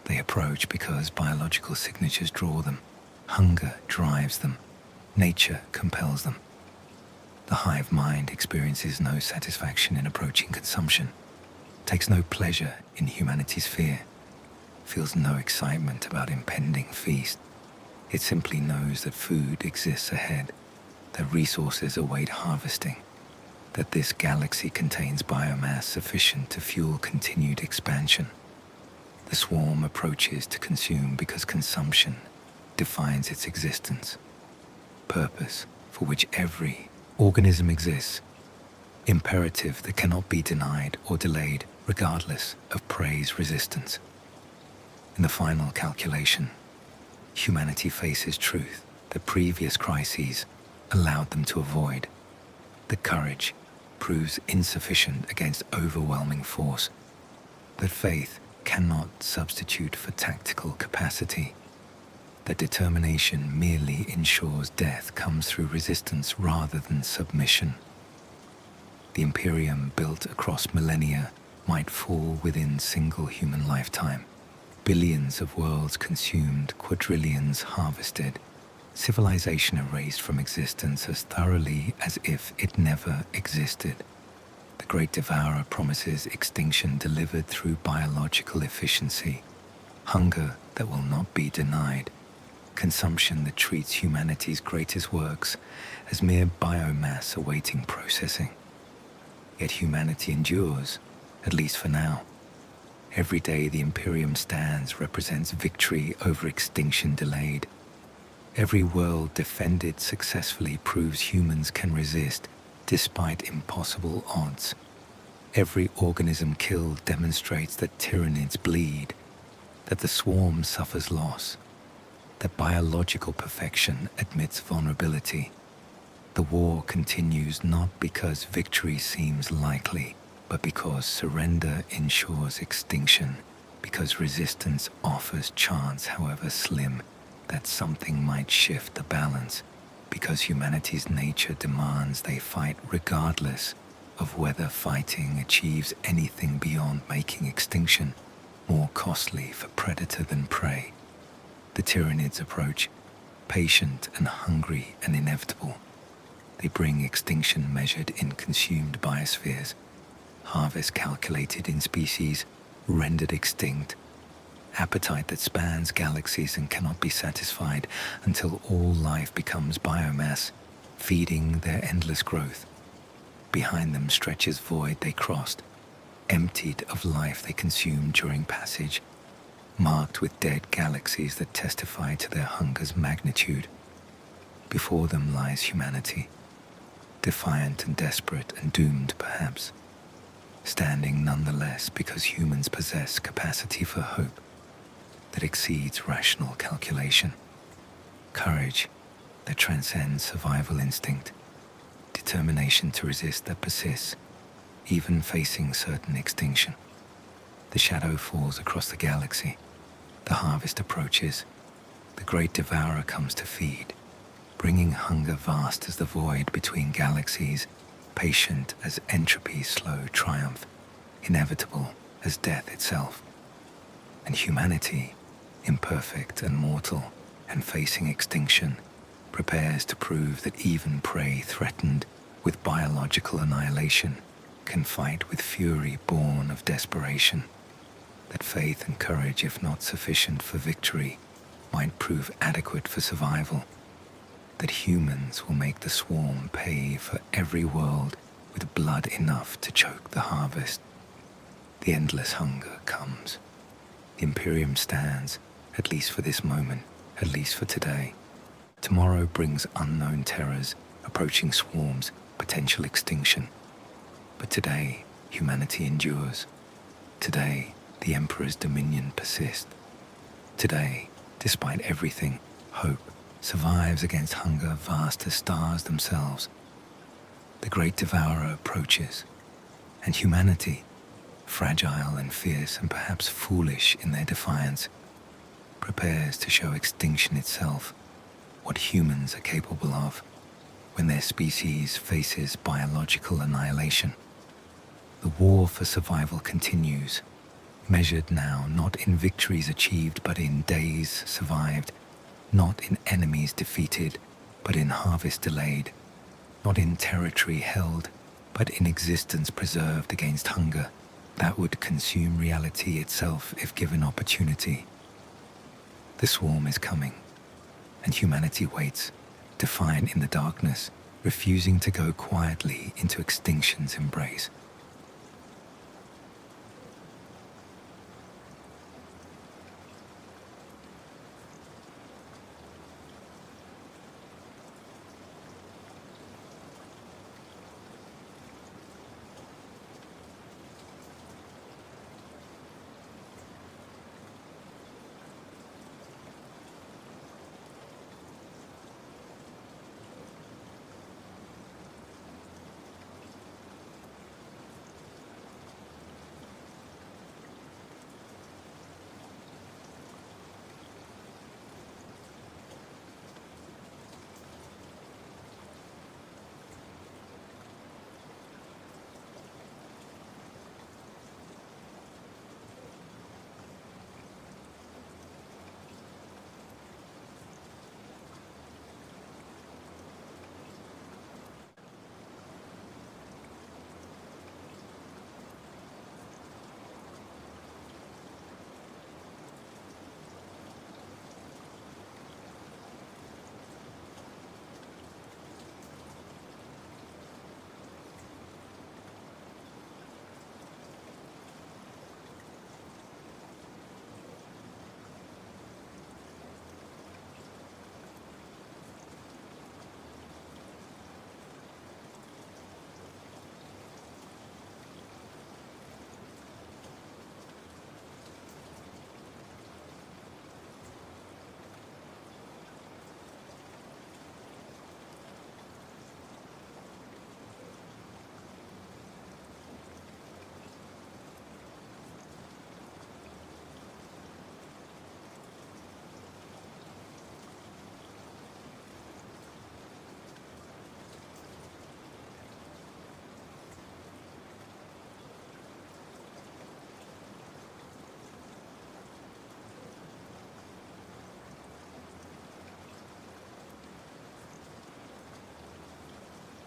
They approach because biological signatures draw them, hunger drives them, nature compels them. The hive mind experiences no satisfaction in approaching consumption, takes no pleasure in humanity's fear, feels no excitement about impending feast. It simply knows that food exists ahead, that resources await harvesting, that this galaxy contains biomass sufficient to fuel continued expansion. The swarm approaches to consume because consumption defines its existence, purpose for which every organism exists, imperative that cannot be denied or delayed regardless of prey's resistance. In the final calculation, humanity faces truth that previous crises allowed them to avoid. The courage proves insufficient against overwhelming force, that faith cannot substitute for tactical capacity, that determination merely ensures death comes through resistance rather than submission. The Imperium built across millennia might fall within single human lifetime. Billions of worlds consumed, quadrillions harvested, civilization erased from existence as thoroughly as if it never existed. The Great Devourer promises extinction delivered through biological efficiency, hunger that will not be denied, consumption that treats humanity's greatest works as mere biomass awaiting processing. Yet humanity endures, at least for now. Every day the Imperium stands represents victory over extinction delayed. Every world defended successfully proves humans can resist despite impossible odds. Every organism killed demonstrates that Tyranids bleed, that the swarm suffers loss, that biological perfection admits vulnerability. The war continues not because victory seems likely, but because surrender ensures extinction, because resistance offers chance, however slim, that something might shift the balance, because humanity's nature demands they fight regardless of whether fighting achieves anything beyond making extinction more costly for predator than prey. The Tyranids approach, patient and hungry and inevitable. They bring extinction measured in consumed biospheres, harvest calculated in species rendered extinct, appetite that spans galaxies and cannot be satisfied until all life becomes biomass, feeding their endless growth. Behind them stretches void they crossed, emptied of life they consumed during passage, marked with dead galaxies that testify to their hunger's magnitude. Before them lies humanity, defiant and desperate and doomed perhaps, standing nonetheless because humans possess capacity for hope that exceeds rational calculation, courage that transcends survival instinct, determination to resist that persists, even facing certain extinction. The shadow falls across the galaxy, the harvest approaches, the Great Devourer comes to feed, bringing hunger vast as the void between galaxies, patient as entropy's slow triumph, inevitable as death itself. And humanity, imperfect and mortal, and facing extinction, prepares to prove that even prey threatened with biological annihilation can fight with fury born of desperation. that faith and courage, if not sufficient for victory, might prove adequate for survival, that humans will make the swarm pay for every world with blood enough to choke the harvest. The endless hunger comes. The Imperium stands, at least for this moment, at least for today. Tomorrow brings unknown terrors, approaching swarms, potential extinction. But today, humanity endures. Today, the Emperor's dominion persists. Today, despite everything, hope survives against hunger vast as stars themselves. The great Devourer approaches, and humanity, fragile and fierce and perhaps foolish in their defiance, prepares to show extinction itself, what humans are capable of when their species faces biological annihilation. The war for survival continues, measured now not in victories achieved but in days survived, not in enemies defeated but in harvest delayed, not in territory held but in existence preserved against hunger that would consume reality itself if given opportunity. The swarm is coming, and humanity waits, defiant in the darkness, refusing to go quietly into extinction's embrace.